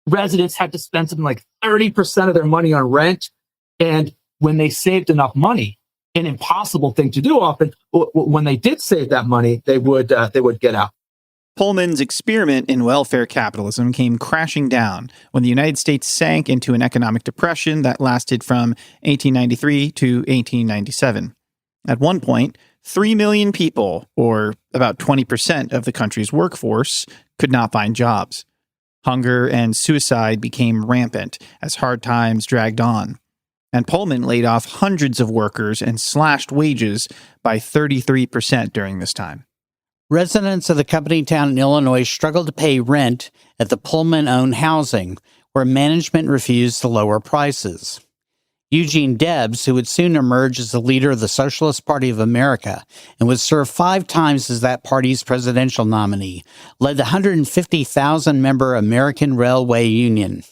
Residents had to spend something like 30% of their money on rent. And when they saved enough money, an impossible thing to do often, when they did save that money, they would get out. Pullman's experiment in welfare capitalism came crashing down when the United States sank into an economic depression that lasted from 1893 to 1897. At one point, 3 million people, or about 20% of the country's workforce, could not find jobs. Hunger and suicide became rampant as hard times dragged on. And Pullman laid off hundreds of workers and slashed wages by 33% during this time. Residents of the company town in Illinois struggled to pay rent at the Pullman-owned housing, where management refused to lower prices. Eugene Debs, who would soon emerge as the leader of the Socialist Party of America and would serve 5 times as that party's presidential nominee, led the 150,000-member American Railway Union.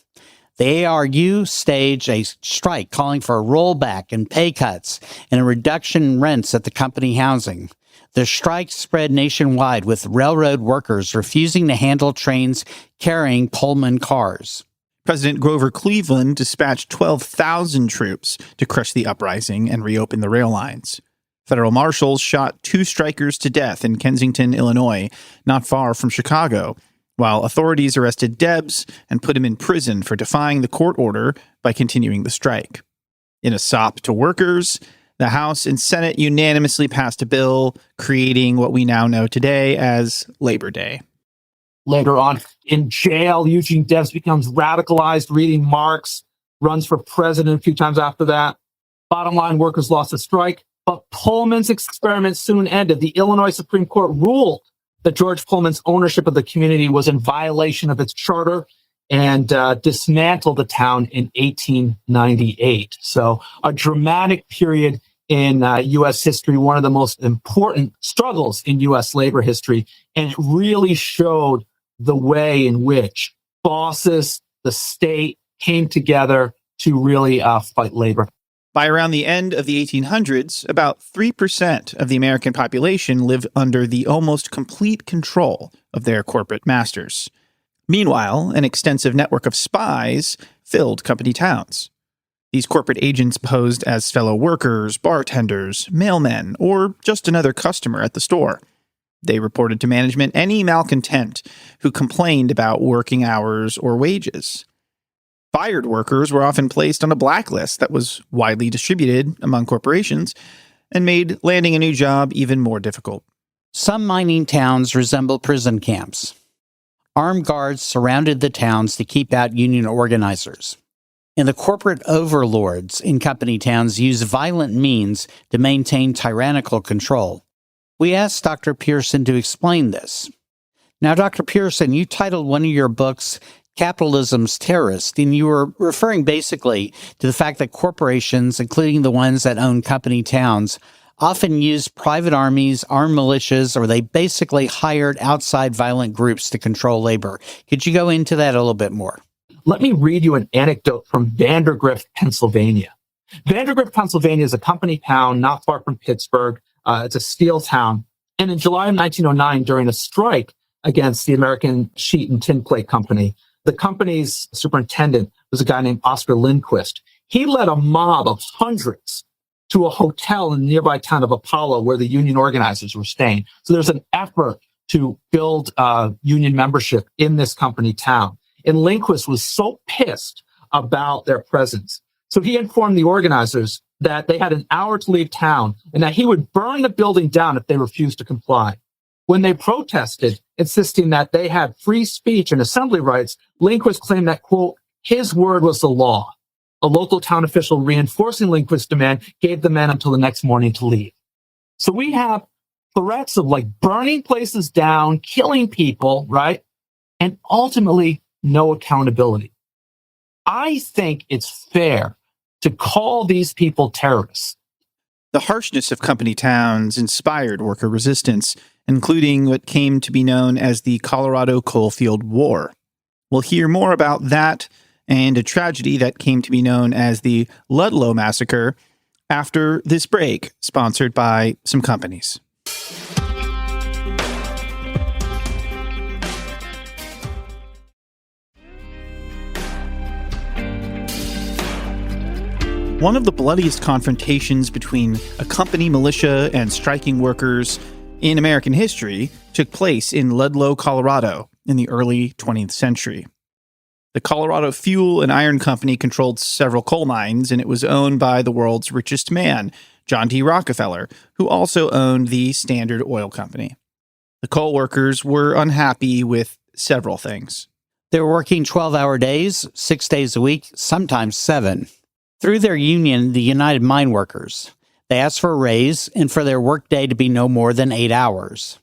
The ARU staged a strike calling for a rollback in pay cuts and a reduction in rents at the company housing. The strike spread nationwide, with railroad workers refusing to handle trains carrying Pullman cars. President Grover Cleveland dispatched 12,000 troops to crush the uprising and reopen the rail lines. Federal marshals shot 2 strikers to death in Kensington, Illinois, not far from Chicago, while authorities arrested Debs and put him in prison for defying the court order by continuing the strike. In a sop to workers, the House and Senate unanimously passed a bill creating what we now know today as Labor Day. Later on, in jail, Eugene Debs becomes radicalized, reading Marx, runs for president a few times after that. Bottom line, workers lost the strike, but Pullman's experiment soon ended. The Illinois Supreme Court ruled that George Pullman's ownership of the community was in violation of its charter and dismantled the town in 1898. So a dramatic period in U.S. history, one of the most important struggles in U.S. labor history. And it really showed the way in which bosses, the state, came together to really fight labor. By around the end of the 1800s, about 3% of the American population lived under the almost complete control of their corporate masters. Meanwhile, an extensive network of spies filled company towns. These corporate agents posed as fellow workers, bartenders, mailmen, or just another customer at the store. They reported to management any malcontent who complained about working hours or wages. Fired workers were often placed on a blacklist that was widely distributed among corporations and made landing a new job even more difficult. Some mining towns resemble prison camps. Armed guards surrounded the towns to keep out union organizers. And the corporate overlords in company towns used violent means to maintain tyrannical control. We asked Dr. Pearson to explain this. Now, Dr. Pearson, you titled one of your books Capitalism's Terrorist, and you were referring basically to the fact that corporations, including the ones that own company towns, often use private armies, armed militias, or they basically hired outside violent groups to control labor. Could you go into that a little bit more? Let me read you an anecdote from Vandergrift, Pennsylvania. Vandergrift, Pennsylvania is a company town not far from Pittsburgh. It's a steel town. And in July of 1909, during a strike against the American Sheet and Tin Plate Company, the company's superintendent was a guy named Oscar Lindquist. He led a mob of hundreds to a hotel in the nearby town of Apollo where the union organizers were staying. So there's an effort to build union membership in this company town. And Lindquist was so pissed about their presence. So he informed the organizers that they had an hour to leave town and that he would burn the building down if they refused to comply. When they protested, insisting that they had free speech and assembly rights, Lindquist claimed that, quote, his word was the law. A local town official reinforcing Lindquist's demand gave the men until the next morning to leave. So we have threats of like burning places down, killing people, right? And ultimately, no accountability. I think it's fair to call these people terrorists. The harshness of company towns inspired worker resistance, including what came to be known as the Colorado Coalfield War. We'll hear more about that and a tragedy that came to be known as the Ludlow Massacre after this break, sponsored by some companies. One of the bloodiest confrontations between a company militia and striking workers in American history took place in Ludlow, Colorado in the early 20th century. The Colorado Fuel and Iron Company controlled several coal mines, and it was owned by the world's richest man, John D. Rockefeller, who also owned the Standard Oil Company. The coal workers were unhappy with several things. They were working 12-hour days, 6 days a week, sometimes 7. Through their union, the United Mine Workers, they asked for a raise and for their workday to be no more than 8 hours.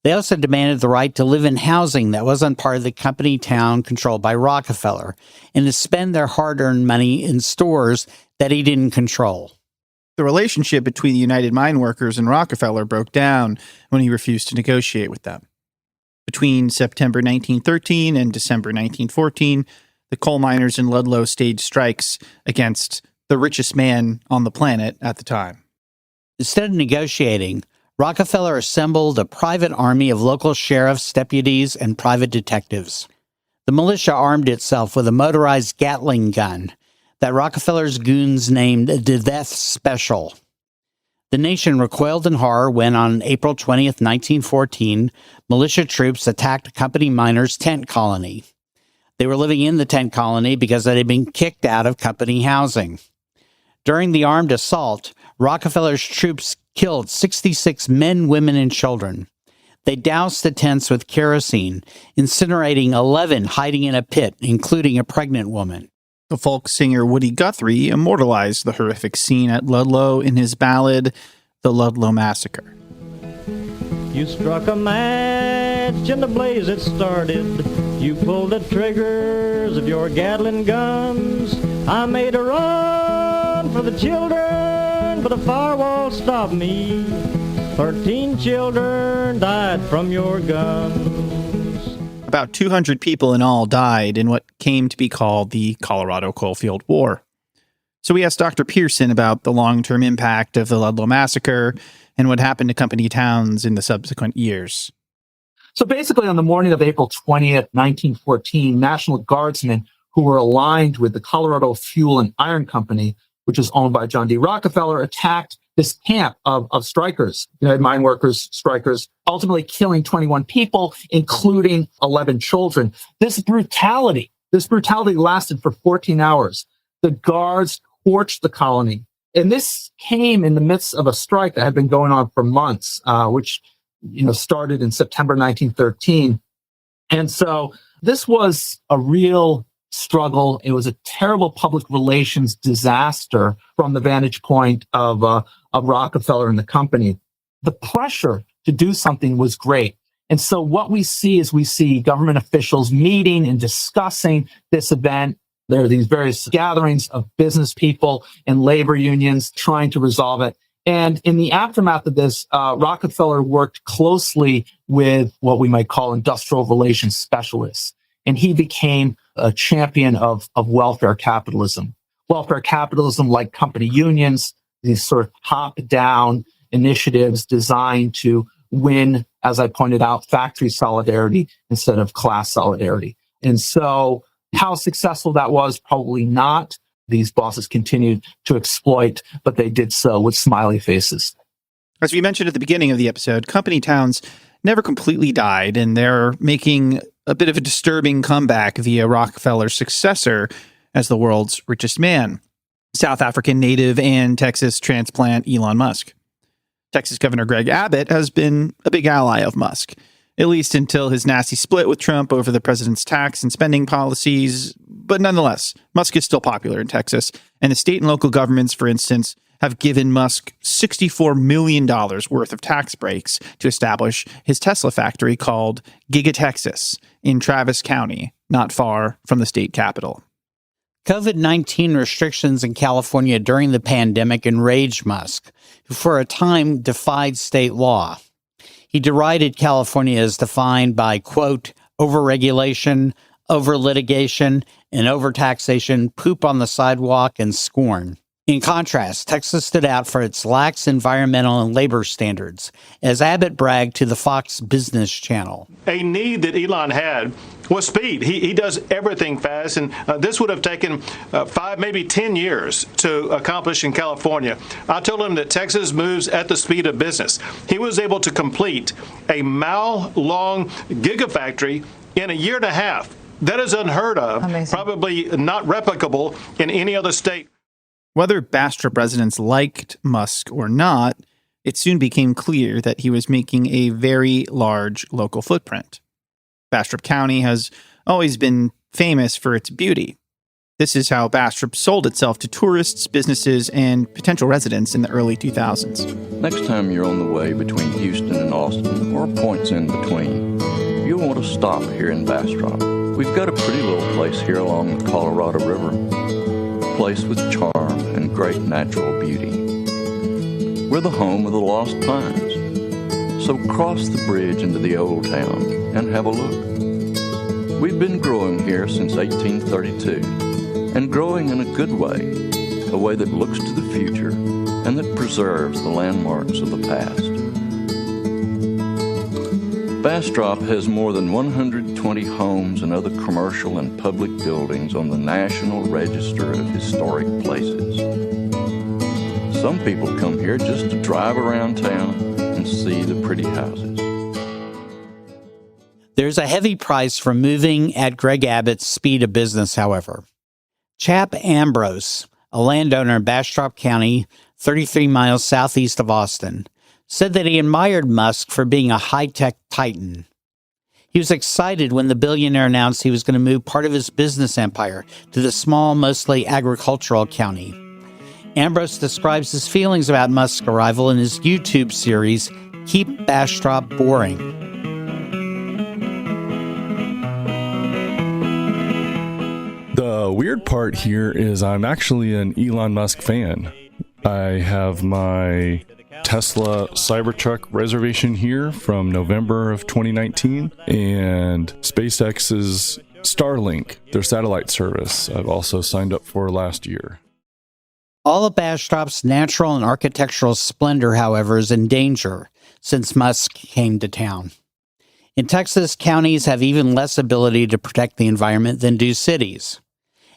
They also demanded the right to live in housing that wasn't part of the company town controlled by Rockefeller and to spend their hard-earned money in stores that he didn't control. The relationship between the United Mine Workers and Rockefeller broke down when he refused to negotiate with them. Between September 1913 and December 1914, the coal miners in Ludlow staged strikes against the richest man on the planet at the time. Instead of negotiating, Rockefeller assembled a private army of local sheriffs, deputies, and private detectives. The militia armed itself with a motorized Gatling gun that Rockefeller's goons named the Death Special. The nation recoiled in horror when, on April 20th, 1914, militia troops attacked a company miners' tent colony. They were living in the tent colony because they had been kicked out of company housing. During the armed assault, Rockefeller's troops killed 66 men, women, and children. They doused the tents with kerosene, incinerating 11 hiding in a pit, including a pregnant woman. The folk singer Woody Guthrie immortalized the horrific scene at Ludlow in his ballad, The Ludlow Massacre. You struck a match and the blaze it started. You pulled the triggers of your Gatling guns. I made a run for the children, but a firewall stopped me. 13 children died from your guns. About 200 people in all died in what came to be called the Colorado Coalfield War. So we asked Dr. Pearson about the long-term impact of the Ludlow massacre and what happened to company towns in the subsequent years. So basically, on the morning of April 20th, 1914, National Guardsmen who were aligned with the Colorado Fuel and Iron Company, which is owned by John D. Rockefeller, attacked this camp of strikers, United Mine Workers, strikers, ultimately killing 21 people, including 11 children. This brutality lasted for 14 hours. The guards torched the colony. And this came in the midst of a strike that had been going on for months, which started in September 1913. And so this was a real struggle. It was a terrible public relations disaster from the vantage point of Rockefeller and the company. The pressure to do something was great. And so what we see government officials meeting and discussing this event. There are these various gatherings of business people and labor unions trying to resolve it. And in the aftermath of this, Rockefeller worked closely with what we might call industrial relations specialists. And he became a champion of welfare capitalism. Welfare capitalism, like company unions, these sort of top-down initiatives designed to win, as I pointed out, factory solidarity instead of class solidarity. And so how successful that was, probably not. These bosses continued to exploit, but they did so with smiley faces. As we mentioned at the beginning of the episode, company towns never completely died, and they're making a bit of a disturbing comeback via Rockefeller's successor as the world's richest man, South African native and Texas transplant Elon Musk. Texas Governor Greg Abbott has been a big ally of Musk, at least until his nasty split with Trump over the president's tax and spending policies. But nonetheless, Musk is still popular in Texas, and the state and local governments, for instance, have given Musk $64 million worth of tax breaks to establish his Tesla factory called Giga Texas in Travis County, not far from the state capital. COVID-19 restrictions in California during the pandemic enraged Musk, who for a time defied state law. He derided California as defined by, quote, overregulation, over-litigation, and over-taxation, poop on the sidewalk, and scorn. In contrast, Texas stood out for its lax environmental and labor standards, as Abbott bragged to the Fox Business Channel. A need that Elon had was speed. He does everything fast, and this would have taken 5, maybe 10 years to accomplish in California. I told him that Texas moves at the speed of business. He was able to complete a mile-long gigafactory in a year and a half. That is unheard of, Amazing. Probably not replicable in any other state. Whether Bastrop residents liked Musk or not, it soon became clear that he was making a very large local footprint. Bastrop County has always been famous for its beauty. This is how Bastrop sold itself to tourists, businesses, and potential residents in the early 2000s. Next time you're on the way between Houston and Austin, or points in between, you'll want to stop here in Bastrop. We've got a pretty little place here along the Colorado River. A place with charm and great natural beauty. We're the home of the Lost Pines. So cross the bridge into the old town and have a look. We've been growing here since 1832, and growing in a good way, a way that looks to the future and that preserves the landmarks of the past. Bastrop has more than 120 homes and other commercial and public buildings on the National Register of Historic Places. Some people come here just to drive around town and see the pretty houses. There's a heavy price for moving at Greg Abbott's speed of business, however. Chap Ambrose, a landowner in Bastrop County, 33 miles southeast of Austin, said that he admired Musk for being a high-tech titan. He was excited when the billionaire announced he was going to move part of his business empire to the small, mostly agricultural county. Ambrose describes his feelings about Musk's arrival in his YouTube series, Keep Bastrop Boring. The weird part here is I'm actually an Elon Musk fan. I have my Tesla Cybertruck reservation here from November of 2019, and SpaceX's Starlink, their satellite service, I've also signed up for last year. All of Bastrop's natural and architectural splendor, however, is in danger since Musk came to town. In Texas, counties have even less ability to protect the environment than do cities.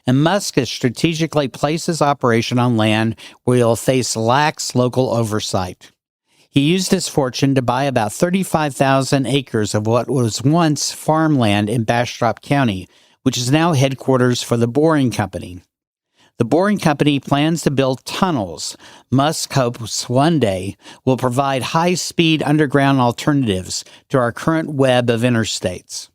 And Musk has strategically placed his operation on land where he'll face lax local oversight. He used his fortune to buy about 35,000 acres of what was once farmland in Bastrop County, which is now headquarters for the Boring Company. The Boring Company plans to build tunnels Musk hopes one day will provide high-speed underground alternatives to our current web of interstates.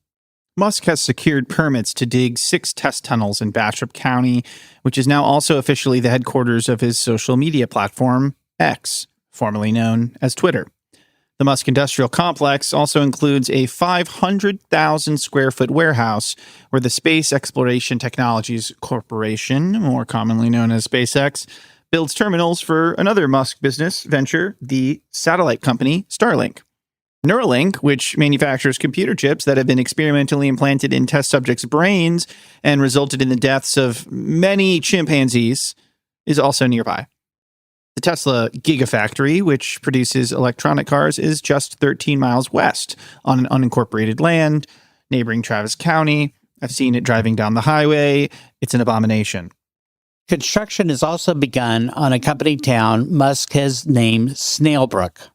Musk has secured permits to dig 6 test tunnels in Bastrop County, which is now also officially the headquarters of his social media platform, X, formerly known as Twitter. The Musk Industrial Complex also includes a 500,000 square foot warehouse where the Space Exploration Technologies Corporation, more commonly known as SpaceX, builds terminals for another Musk business venture, the satellite company Starlink. Neuralink, which manufactures computer chips that have been experimentally implanted in test subjects' brains and resulted in the deaths of many chimpanzees, is also nearby. The Tesla Gigafactory, which produces electronic cars, is just 13 miles west on an unincorporated land neighboring Travis County. I've seen it driving down the highway. It's an abomination. Construction has also begun on a company town Musk has named Snailbrook.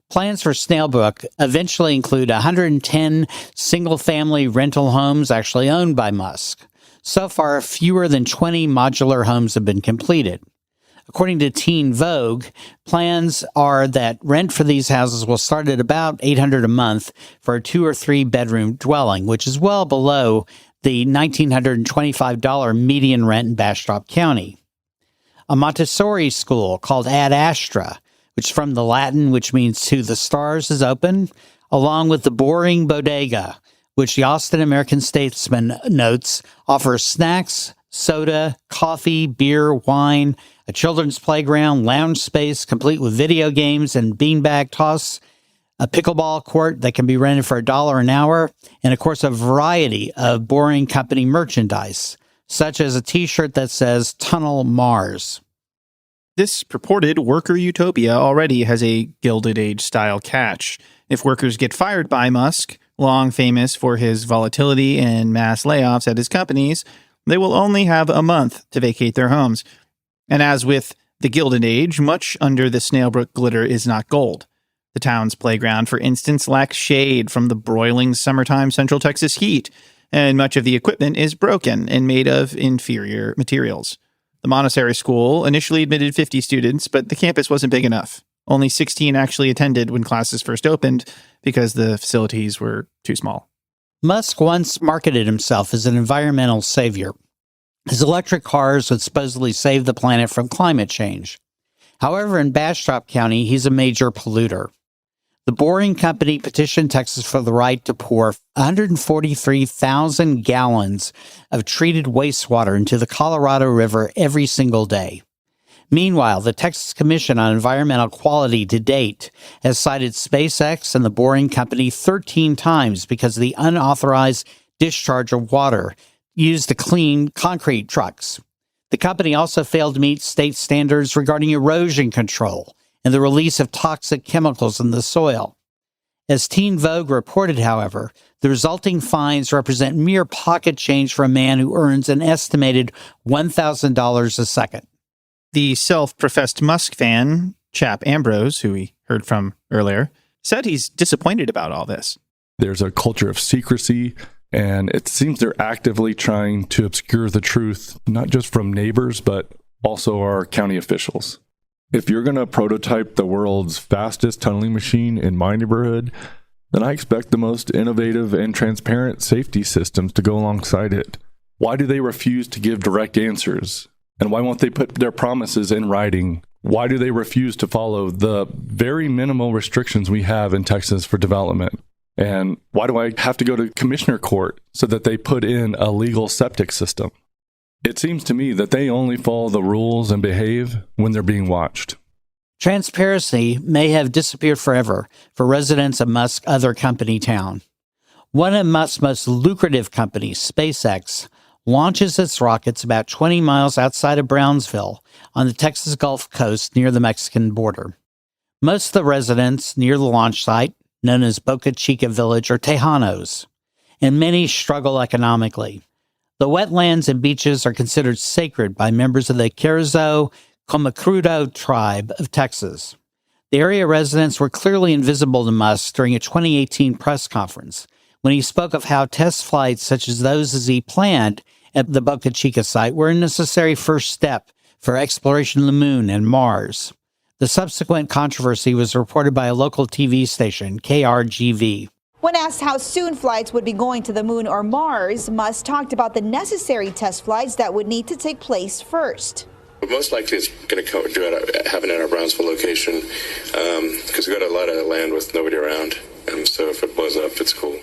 Plans for Snailbrook eventually include 110 single-family rental homes actually owned by Musk. So far, fewer than 20 modular homes have been completed. According to Teen Vogue, plans are that rent for these houses will start at about $800 a month for a 2 or 3 bedroom dwelling, which is well below the $1,925 median rent in Bastrop County. A Montessori school called Ad Astra, which from the Latin, which means to the stars, is open, along with the Boring Bodega, which the Austin American-Statesman notes offers snacks, soda, coffee, beer, wine, a children's playground, lounge space complete with video games and beanbag toss, a pickleball court that can be rented for $1 an hour, and of course a variety of Boring Company merchandise, such as a t-shirt that says Tunnel Mars. This purported worker utopia already has a Gilded Age style catch. If workers get fired by Musk, long famous for his volatility and mass layoffs at his companies, they will only have a month to vacate their homes. And as with the Gilded Age, much under the Snailbrook glitter is not gold. The town's playground, for instance, lacks shade from the broiling summertime Central Texas heat, and much of the equipment is broken and made of inferior materials. The Monacelli school initially admitted 50 students, but the campus wasn't big enough. Only 16 actually attended when classes first opened because the facilities were too small. Musk once marketed himself as an environmental savior. His electric cars would supposedly save the planet from climate change. However, in Bastrop County, he's a major polluter. The Boring Company petitioned Texas for the right to pour 143,000 gallons of treated wastewater into the Colorado River every single day. Meanwhile, the Texas Commission on Environmental Quality to date has cited SpaceX and the Boring Company 13 times because of the unauthorized discharge of water used to clean concrete trucks. The company also failed to meet state standards regarding erosion control and the release of toxic chemicals in the soil. As Teen Vogue reported, however, the resulting fines represent mere pocket change for a man who earns an estimated $1,000 a second. The self-professed Musk fan, Chap Ambrose, who we heard from earlier, said he's disappointed about all this. There's a culture of secrecy, and it seems they're actively trying to obscure the truth, not just from neighbors, but also our county officials. If you're going to prototype the world's fastest tunneling machine in my neighborhood, then I expect the most innovative and transparent safety systems to go alongside it. Why do they refuse to give direct answers? And why won't they put their promises in writing? Why do they refuse to follow the very minimal restrictions we have in Texas for development? And why do I have to go to commissioner court so that they put in a legal septic system? It seems to me that they only follow the rules and behave when they're being watched. Transparency may have disappeared forever for residents of Musk's other company town. One of Musk's most lucrative companies, SpaceX, launches its rockets about 20 miles outside of Brownsville on the Texas Gulf Coast near the Mexican border. Most of the residents near the launch site, known as Boca Chica Village, are Tejanos, and many struggle economically. The wetlands and beaches are considered sacred by members of the Carrizo Comecrudo tribe of Texas. The area residents were clearly invisible to Musk during a 2018 press conference when he spoke of how test flights such as those as he planned at the Boca Chica site were a necessary first step for exploration of the moon and Mars. The subsequent controversy was reported by a local TV station, KRGV. When asked how soon flights would be going to the moon or Mars, Musk talked about the necessary test flights that would need to take place first. Most likely it's going to happen at our Brownsville location because we've got a lot of land with nobody around. So if it blows up, it's cool.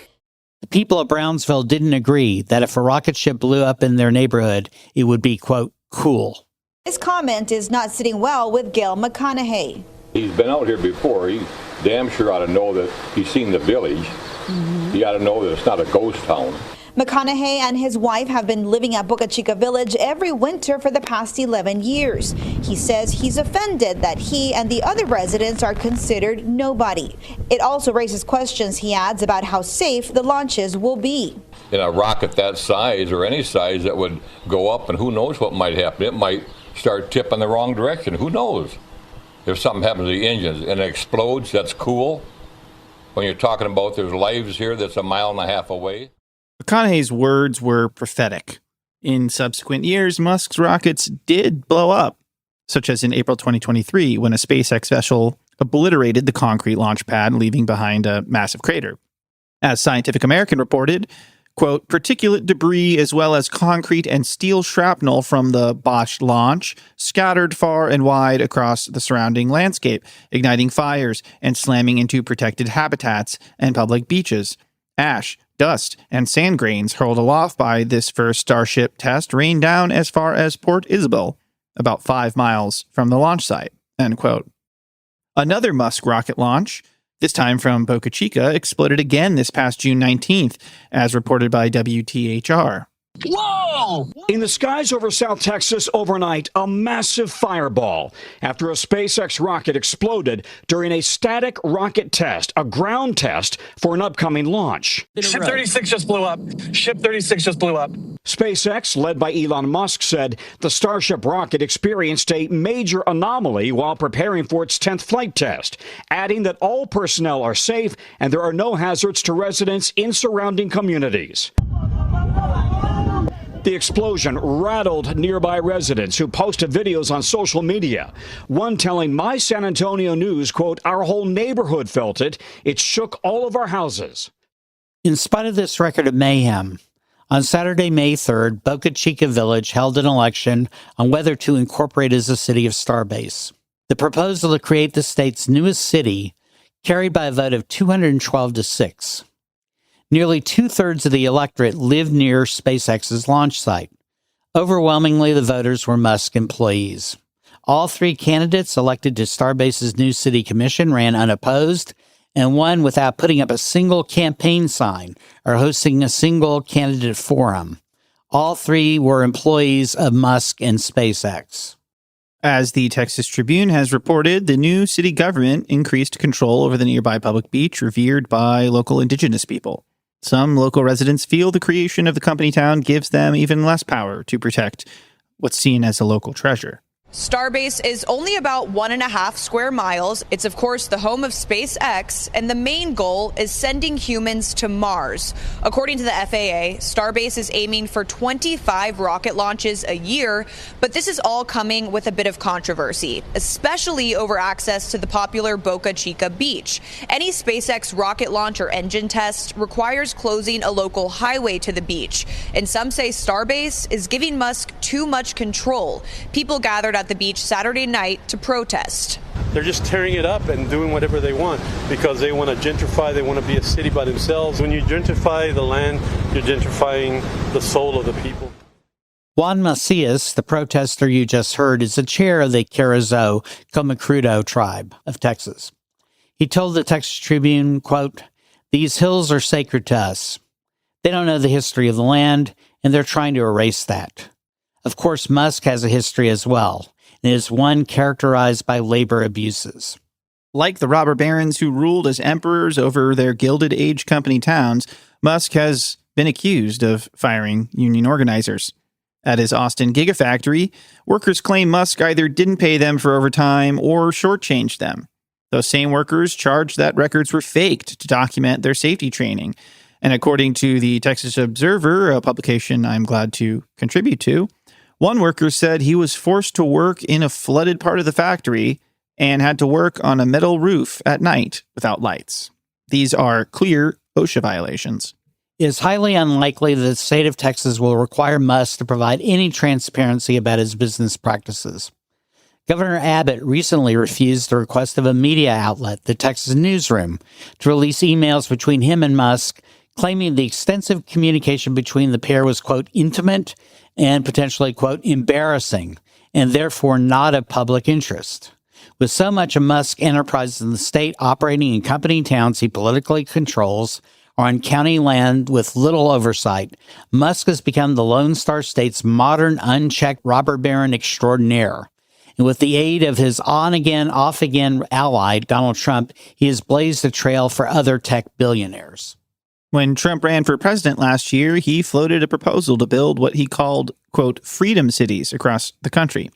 The people of Brownsville didn't agree that if a rocket ship blew up in their neighborhood, it would be, quote, cool. This comment is not sitting well with Gail McConaughey. He's been out here before. He damn sure ought to know that he's seen the village. He ought to know that it's not a ghost town. McConaughey and his wife have been living at Boca Chica Village every winter for the past 11 years. He says he's offended that he and the other residents are considered nobody. It also raises questions, he adds, about how safe the launches will be. In a rocket that size or any size that would go up, and who knows what might happen. It might start tipping the wrong direction. Who knows? If something happens to the engines and it explodes, that's cool. When you're talking about there's lives here that's 1.5 miles away. McConaughey's words were prophetic. In subsequent years, Musk's rockets did blow up, such as in April 2023 when a SpaceX vessel obliterated the concrete launch pad, leaving behind a massive crater. As Scientific American reported, quote, particulate debris as well as concrete and steel shrapnel from the botched launch scattered far and wide across the surrounding landscape, igniting fires and slamming into protected habitats and public beaches. Ash, dust, and sand grains hurled aloft by this first Starship test rained down as far as Port Isabel, about 5 miles from the launch site, end quote. Another Musk rocket launch, this time from Boca Chica, exploded again this past June 19th, as reported by WTHR. Whoa! In the skies over South Texas overnight, a massive fireball after a SpaceX rocket exploded during a static rocket test, a ground test for an upcoming launch. Ship 36 just blew up. Ship 36 just blew up. SpaceX, led by Elon Musk, said the Starship rocket experienced a major anomaly while preparing for its 10th flight test, adding that all personnel are safe and there are no hazards to residents in surrounding communities. The explosion rattled nearby residents who posted videos on social media. One telling My San Antonio News, quote, our whole neighborhood felt it. It shook all of our houses. In spite of this record of mayhem, on Saturday, May 3rd, Boca Chica Village held an election on whether to incorporate as a city of Starbase. The proposal to create the state's newest city carried by a vote of 212-6. Nearly 2/3 of the electorate lived near SpaceX's launch site. Overwhelmingly, the voters were Musk employees. All 3 candidates elected to Starbase's new city commission ran unopposed and won without putting up a single campaign sign or hosting a single candidate forum. All 3 were employees of Musk and SpaceX. As the Texas Tribune has reported, the new city government increased control over the nearby public beach revered by local indigenous people. Some local residents feel the creation of the company town gives them even less power to protect what's seen as a local treasure. Starbase is only about 1.5 square miles. It's, of course, the home of SpaceX, and the main goal is sending humans to Mars. According to the FAA, Starbase is aiming for 25 rocket launches a year, but this is all coming with a bit of controversy, especially over access to the popular Boca Chica beach. Any SpaceX rocket launch or engine test requires closing a local highway to the beach, and some say Starbase is giving Musk too much control. People gathered at the beach Saturday night to protest. They're just tearing it up and doing whatever they want because they want to gentrify. They want to be a city by themselves. When you gentrify the land, you're gentrifying the soul of the people. Juan Macias, the protester you just heard, is the chair of the Carrizo Comecrudo tribe of Texas. He told the Texas Tribune, quote, these hills are sacred to us. They don't know the history of the land, and they're trying to erase that. Of course, Musk has a history as well, and is one characterized by labor abuses. Like the robber barons who ruled as emperors over their Gilded Age company towns, Musk has been accused of firing union organizers. At his Austin Gigafactory, workers claim Musk either didn't pay them for overtime or shortchanged them. Those same workers charged that records were faked to document their safety training. And according to the Texas Observer, a publication I'm glad to contribute to, one worker said he was forced to work in a flooded part of the factory and had to work on a metal roof at night without lights. These are clear OSHA violations. It is highly unlikely that the state of Texas will require Musk to provide any transparency about his business practices. Governor Abbott recently refused the request of a media outlet, the Texas Newsroom, to release emails between him and Musk, claiming the extensive communication between the pair was, quote, intimate and potentially, quote, embarrassing, and therefore not of public interest. With so much of Musk's enterprises in the state operating in company towns he politically controls, or on county land with little oversight, Musk has become the Lone Star State's modern, unchecked robber baron extraordinaire. And with the aid of his on-again, off-again ally, Donald Trump, he has blazed a trail for other tech billionaires. When Trump ran for president last year, he floated a proposal to build what he called, quote, freedom cities across the country.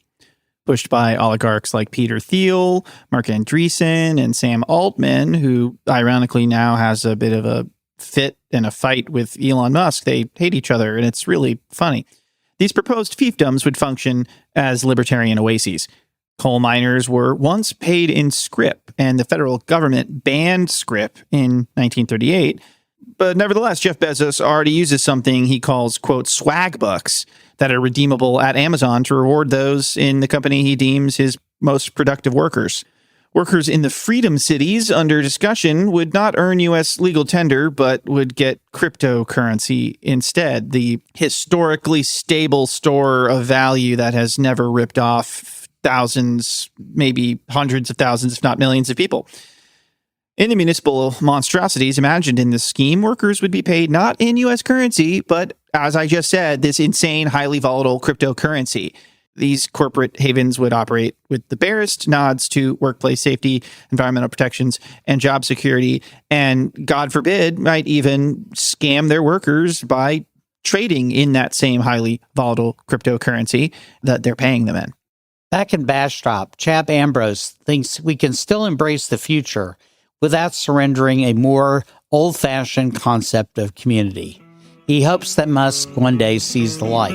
Pushed by oligarchs like Peter Thiel, Mark Andreessen, and Sam Altman, who ironically now has a bit of a fit and a fight with Elon Musk. They hate each other, and it's really funny. These proposed fiefdoms would function as libertarian oases. Coal miners were once paid in scrip, and the federal government banned scrip in 1938. But nevertheless, Jeff Bezos already uses something he calls, quote, swag bucks that are redeemable at Amazon to reward those in the company he deems his most productive workers. Workers in the freedom cities under discussion would not earn U.S. legal tender, but would get cryptocurrency instead, the historically stable store of value that has never ripped off thousands, maybe hundreds of thousands, if not millions of people. In the municipal monstrosities imagined in this scheme, workers would be paid not in U.S. currency, but, as I just said, this insane, highly volatile cryptocurrency. These corporate havens would operate with the barest nods to workplace safety, environmental protections, and job security, and, God forbid, might even scam their workers by trading in that same highly volatile cryptocurrency that they're paying them in. Back in Bastrop, Chap Ambrose thinks we can still embrace the future without surrendering a more old-fashioned concept of community. He hopes that Musk one day sees the light.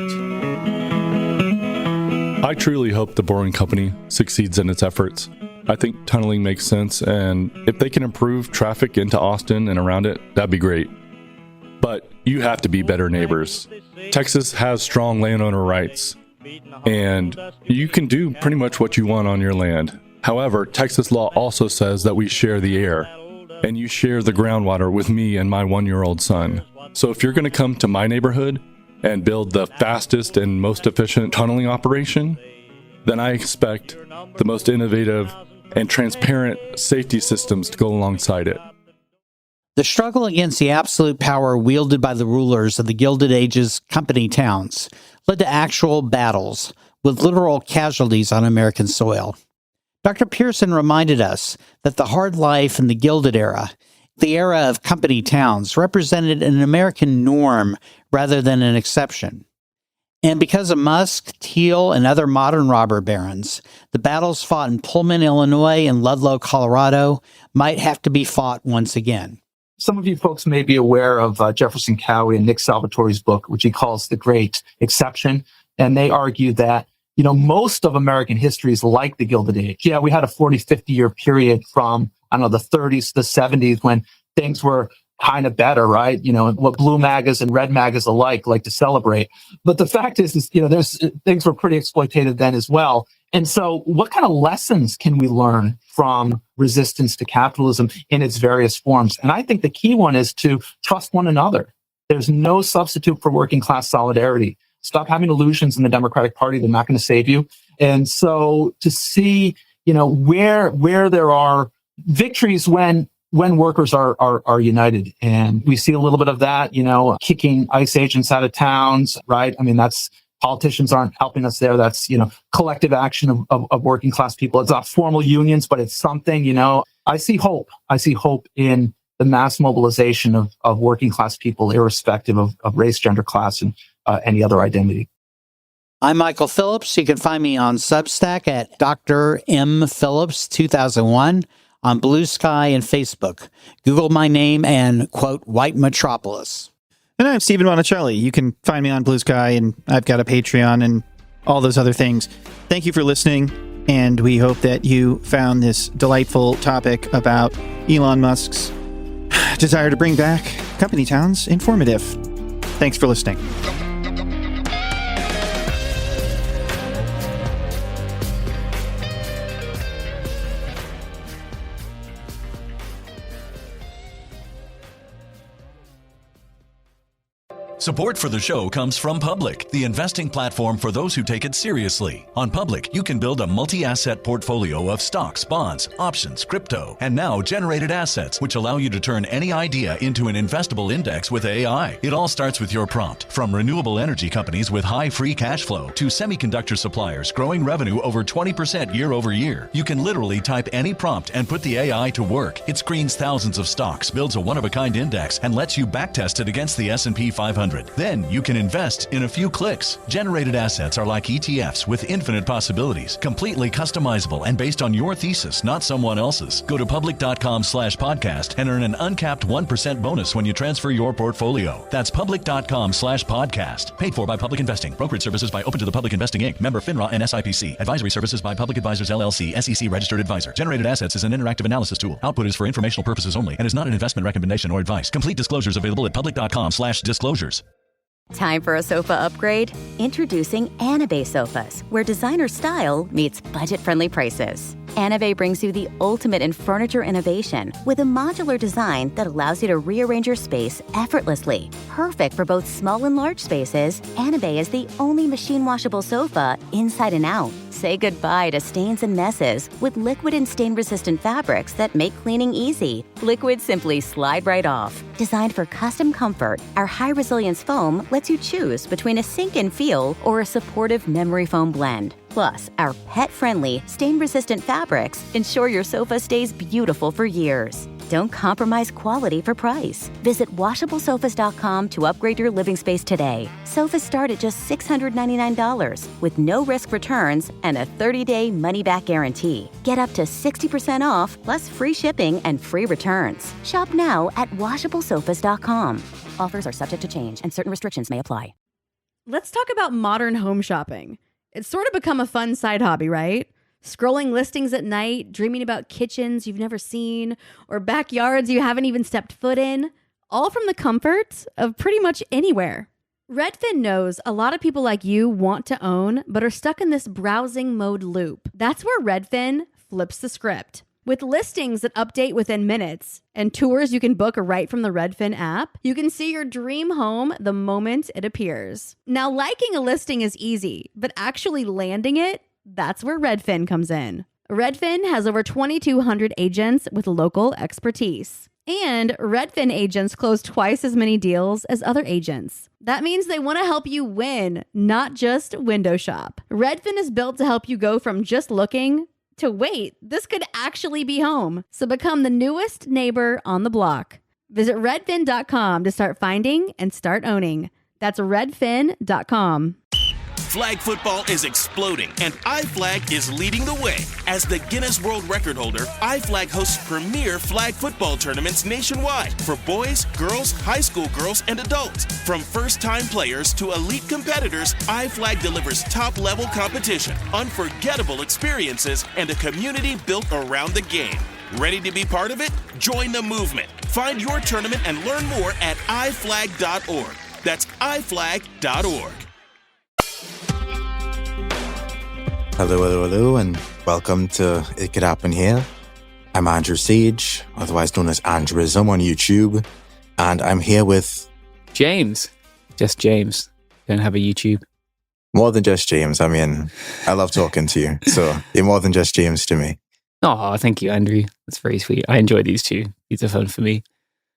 I truly hope the Boring Company succeeds in its efforts. I think tunneling makes sense, and if they can improve traffic into Austin and around it, that'd be great. But you have to be better neighbors. Texas has strong landowner rights, and you can do pretty much what you want on your land. However, Texas law also says that we share the air, and you share the groundwater with me and my 1-year-old son. So if you're going to come to my neighborhood and build the fastest and most efficient tunneling operation, then I expect the most innovative and transparent safety systems to go alongside it. The struggle against the absolute power wielded by the rulers of the Gilded Age's company towns led to actual battles with literal casualties on American soil. Dr. Pearson reminded us that the hard life in the Gilded era, the era of company towns, represented an American norm rather than an exception. And because of Musk, Thiel, and other modern robber barons, the battles fought in Pullman, Illinois, and Ludlow, Colorado, might have to be fought once again. Some of you folks may be aware of Jefferson Cowie and Nick Salvatore's book, which he calls The Great Exception. And they argue that, most of American history is like the Gilded Age. Yeah, we had a 40, 50-year period from, the 30s to the 70s when things were kind of better, right? What blue magas and red magas alike like to celebrate. But the fact is things were pretty exploitative then as well. And so what kind of lessons can we learn from resistance to capitalism in its various forms? And I think the key one is to trust one another. There's no substitute for working class solidarity. Stop having illusions in the Democratic Party. They're not going to save you. And so to see, where there are victories when when workers are united. And we see a little bit of that, kicking ICE agents out of towns, right? I mean, politicians aren't helping us there. That's, collective action of working class people. It's not formal unions, but it's something, I see hope. I see hope in the mass mobilization of working class people, irrespective of race, gender, class, and any other identity. I'm Michael Phillips. You can find me on Substack at Dr. M. Phillips 2001, on Blue Sky and Facebook. Google my name and, quote, White Metropolis. And I'm Stephen Monacelli. You can find me on Blue Sky, and I've got a Patreon and all those other things. Thank you for listening, and we hope that you found this delightful topic about Elon Musk's desire to bring back company towns informative. Thanks for listening. Support for the show comes from Public, the investing platform for those who take it seriously. On Public, you can build a multi-asset portfolio of stocks, bonds, options, crypto, and now generated assets, which allow you to turn any idea into an investable index with AI. It all starts with your prompt. From renewable energy companies with high free cash flow to semiconductor suppliers growing revenue over 20% year over year, you can literally type any prompt and put the AI to work. It screens thousands of stocks, builds a one-of-a-kind index, and lets you backtest it against the S&P 500. Then you can invest in a few clicks. Generated assets are like ETFs with infinite possibilities, completely customizable and based on your thesis, not someone else's. Go to public.com/podcast and earn an uncapped 1% bonus when you transfer your portfolio. That's public.com/podcast. Paid for by Public Investing. Brokerage services by Open to the Public Investing Inc. Member FINRA and SIPC. Advisory services by Public Advisors LLC, SEC registered advisor. Generated assets is an interactive analysis tool. Output is for informational purposes only and is not an investment recommendation or advice. Complete disclosures available at public.com/disclosures. Time for a sofa upgrade? Introducing Anabay Sofas, where designer style meets budget-friendly prices. Anabay brings you the ultimate in furniture innovation with a modular design that allows you to rearrange your space effortlessly. Perfect for both small and large spaces, Anabay is the only machine-washable sofa inside and out. Say goodbye to stains and messes with liquid and stain-resistant fabrics that make cleaning easy. Liquids simply slide right off. Designed for custom comfort, our high-resilience foam lets you choose between a sink-in feel or a supportive memory foam blend. Plus, our pet-friendly, stain-resistant fabrics ensure your sofa stays beautiful for years. Don't compromise quality for price. Visit washablesofas.com to upgrade your living space today. Sofas start at just $699 with no risk returns and a 30-day money-back guarantee. Get up to 60% off plus free shipping and free returns. Shop now at washablesofas.com. Offers are subject to change and certain restrictions may apply. Let's talk about modern home shopping. It's sort of become a fun side hobby, right? Scrolling listings at night, dreaming about kitchens you've never seen, or backyards you haven't even stepped foot in, all from the comfort of pretty much anywhere. Redfin knows a lot of people like you want to own, but are stuck in this browsing mode loop. That's where Redfin flips the script. With listings that update within minutes and tours you can book right from the Redfin app, you can see your dream home the moment it appears. Now, liking a listing is easy, but actually landing it, that's where Redfin comes in. Redfin has over 2,200 agents with local expertise. And Redfin agents close twice as many deals as other agents. That means they want to help you win, not just window shop. Redfin is built to help you go from just looking to wait, this could actually be home. So become the newest neighbor on the block. Visit redfin.com to start finding and start owning. That's redfin.com. Flag football is exploding, and iFlag is leading the way. As the Guinness World Record holder, iFlag hosts premier flag football tournaments nationwide for boys, girls, high school girls, and adults. From first-time players to elite competitors, iFlag delivers top-level competition, unforgettable experiences, and a community built around the game. Ready to be part of it? Join the movement. Find your tournament and learn more at iflag.org. That's iflag.org. Hello, and welcome to It Could Happen Here. I'm Andrew Sage, otherwise known as Andrism on YouTube, and I'm here with... James. Just James. Don't have a YouTube. More than just James. I mean, I love talking to you, so you're more than just James to me. Oh, thank you, Andrew. That's very sweet. I enjoy these two. These are fun for me.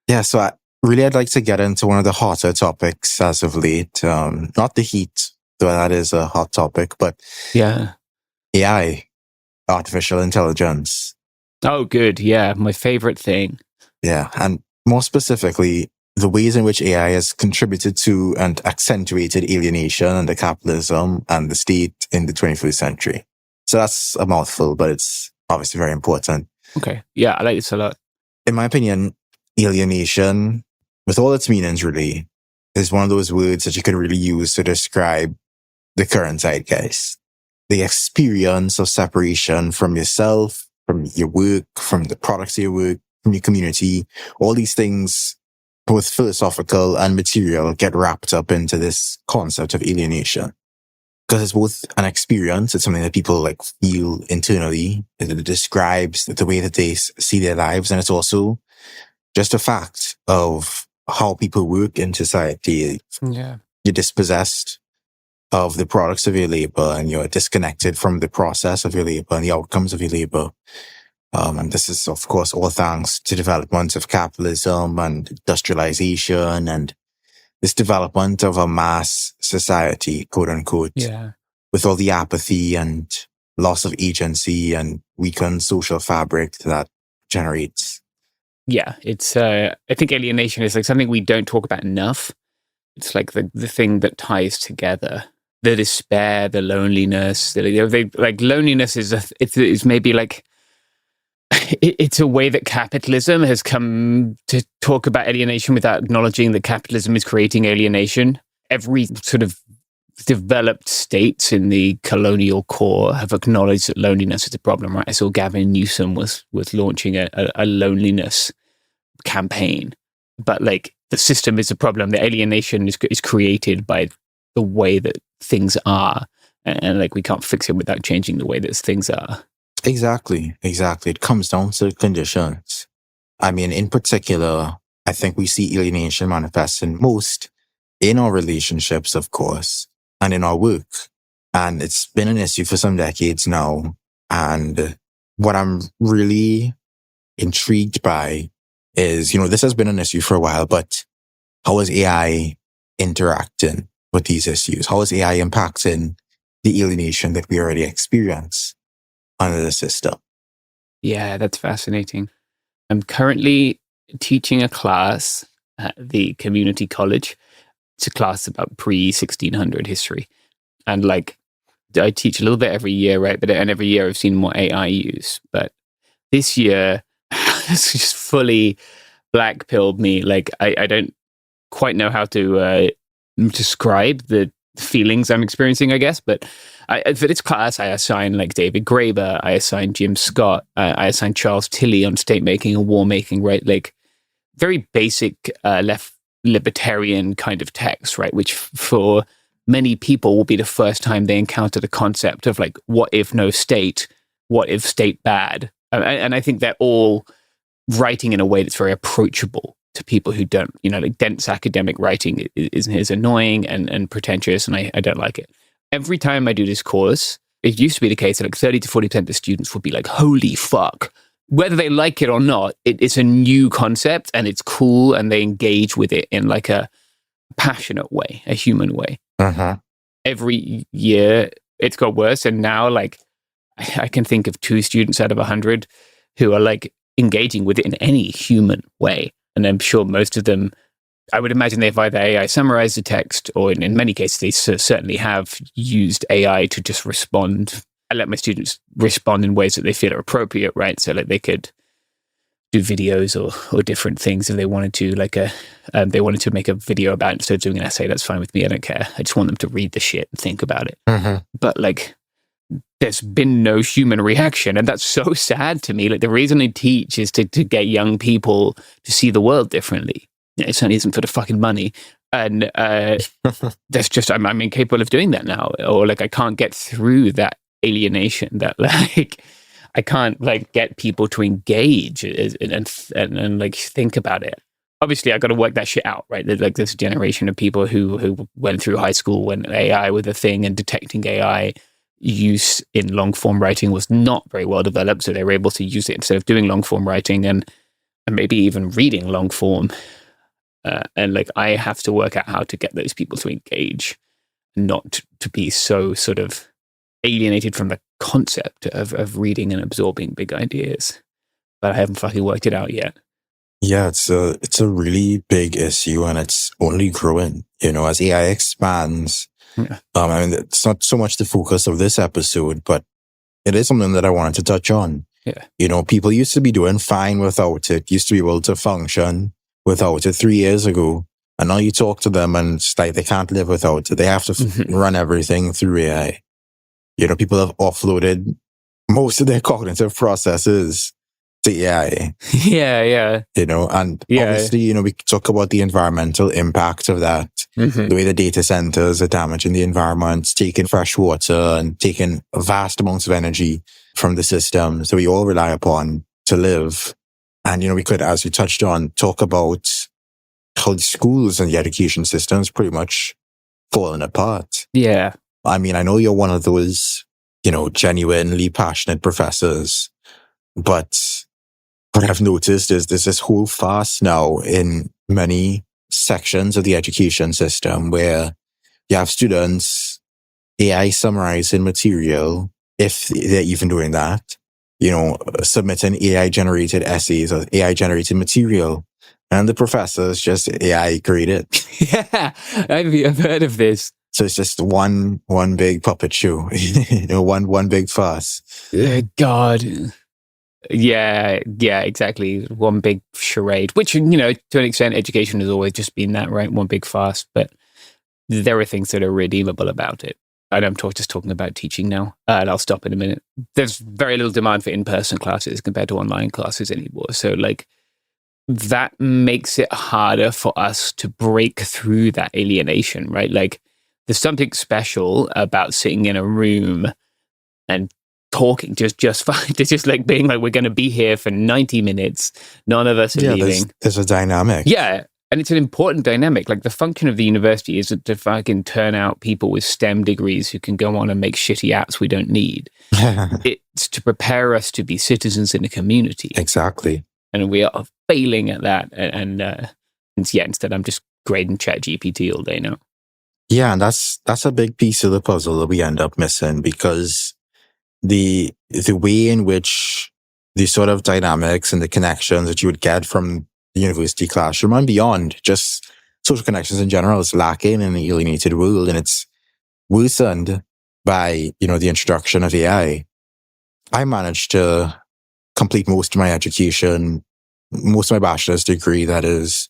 Yeah, so I'd like to get into one of the hotter topics as of late. Not the heat, though that is a hot topic, but yeah, AI, artificial intelligence. Oh, good. Yeah, my favorite thing. Yeah, and more specifically, the ways in which AI has contributed to and accentuated alienation under capitalism and the state in the 21st century. So that's a mouthful, but it's obviously very important. Okay. Yeah, I like this a lot. In my opinion, alienation, with all its meanings really, is one of those words that you can really use to describe the current zeitgeist. The experience of separation from yourself, from your work, from the products of your work, from your community, all these things, both philosophical and material, get wrapped up into this concept of alienation. Because it's both an experience, it's something that people like feel internally, it describes the way that they see their lives, and it's also just a fact of how people work in society. Yeah. You're dispossessed of the products of your labor, and you're disconnected from the process of your labor and the outcomes of your labor. And this is, of course, all thanks to development of capitalism and industrialization and this development of a mass society, quote unquote, with all the apathy and loss of agency and weakened social fabric that generates. Yeah, it's, I think alienation is like something we don't talk about enough. It's like the thing that ties together the despair, the loneliness. Like loneliness is maybe like, it's a way that capitalism has come to talk about alienation without acknowledging that capitalism is creating alienation. Every sort of developed states in the colonial core have acknowledged that loneliness is a problem, right? I saw Gavin Newsom was launching a loneliness campaign. But like the system is a problem. The alienation is created by the way that things are. And like we can't fix it without changing the way that things are. Exactly. It comes down to conditions. I mean, in particular, I think we see alienation manifesting most in our relationships, of course, and in our work. And it's been an issue for some decades now. And what I'm really intrigued by is, this has been an issue for a while, but how is AI interacting with these issues? How is AI impacting the alienation that we already experience under the system? Yeah, that's fascinating. I'm currently teaching a class at the community college. It's a class about pre-1600 history. And like, I teach a little bit every year, right? And every year I've seen more AI use. But this year, it's just fully black-pilled me. Like, I don't quite know how to describe the feelings I'm experiencing, I guess. But for this class, I assign like David Graeber, I assign Jim Scott, I assign Charles Tilley on state making and war making, right? Like very basic left libertarian kind of text, right? Which for many people will be the first time they encounter the concept of like, what if no state? What if state bad? And I think they're all writing in a way that's very approachable to people who don't, like dense academic writing is annoying and pretentious, and I don't like it. Every time I do this course, it used to be the case that like 30 to 40% of the students would be like, holy fuck. Whether they like it or not, it's a new concept and it's cool, and they engage with it in like a passionate way, a human way. Uh-huh. Every year it's got worse, and now like I can think of 2 students out of 100 who are like engaging with it in any human way. And I'm sure most of them, I would imagine they've either AI summarized the text, or in many cases, they certainly have used AI to just respond. I let my students respond in ways that they feel are appropriate, right? So like they could do videos or different things if they wanted to, like they wanted to make a video about it instead of doing an essay. That's fine with me. I don't care. I just want them to read the shit and think about it. Mm-hmm. But like, there's been no human reaction, and that's so sad to me. Like the reason I teach is to get young people to see the world differently. It certainly isn't for the fucking money, and that's just I'm incapable of doing that now. Or like I can't get through that alienation. That like I can't like get people to engage and like think about it. Obviously, I got to work that shit out, right? There's like this generation of people who went through high school when AI was a thing and detecting AI use in long form writing was not very well developed. So they were able to use it instead of doing long form writing and maybe even reading long form. And like, I have to work out how to get those people to engage, not to be so sort of alienated from the concept of reading and absorbing big ideas. But I haven't fucking worked it out yet. Yeah, it's a really big issue, and it's only growing. You know, as AI expands. Yeah. I mean, it's not so much the focus of this episode, but it is something that I wanted to touch on. Yeah. You know, people used to be doing fine without it. Used to be able to function without it 3 years ago, and now you talk to them, and it's like they can't live without it. They have to run everything through AI. You know, people have offloaded most of their cognitive processes to AI. Yeah. You know, and obviously, you know, we talk about the environmental impact of that, the way the data centers are damaging the environment, taking fresh water and taking vast amounts of energy from the systems that we all rely upon to live. And, you know, we could, as you touched on, talk about how the schools and the education systems pretty much falling apart. Yeah. I mean, I know you're one of those, you know, genuinely passionate professors, but what I've noticed is there's this whole farce now in many sections of the education system where you have students AI summarizing material, if they're even doing that, you know, submitting AI generated essays or AI generated material, and the professors just AI graded. Yeah, I've heard of this. So it's just one big puppet show, you know, one big farce. God. Yeah, exactly. One big charade, which, you know, to an extent, education has always just been that, right? One big farce, but there are things that are redeemable about it. And I'm just talking about teaching now, and I'll stop in a minute. There's very little demand for in-person classes compared to online classes anymore. So, like, that makes it harder for us to break through that alienation, right? Like, there's something special about sitting in a room and talking just fine. It's just like being like, we're going to be here for 90 minutes. None of us are leaving. There's a dynamic. Yeah. And it's an important dynamic. Like, the function of the university isn't to fucking turn out people with STEM degrees who can go on and make shitty apps we don't need. It's to prepare us to be citizens in a community. Exactly. And we are failing at that. And instead I'm just grading ChatGPT all day now. Yeah, and that's a big piece of the puzzle that we end up missing, because the way in which the sort of dynamics and the connections that you would get from the university classroom and beyond, just social connections in general, is lacking in the alienated world, and it's worsened by, you know, the introduction of AI. I managed to complete most of my education, most of my bachelor's degree, that is,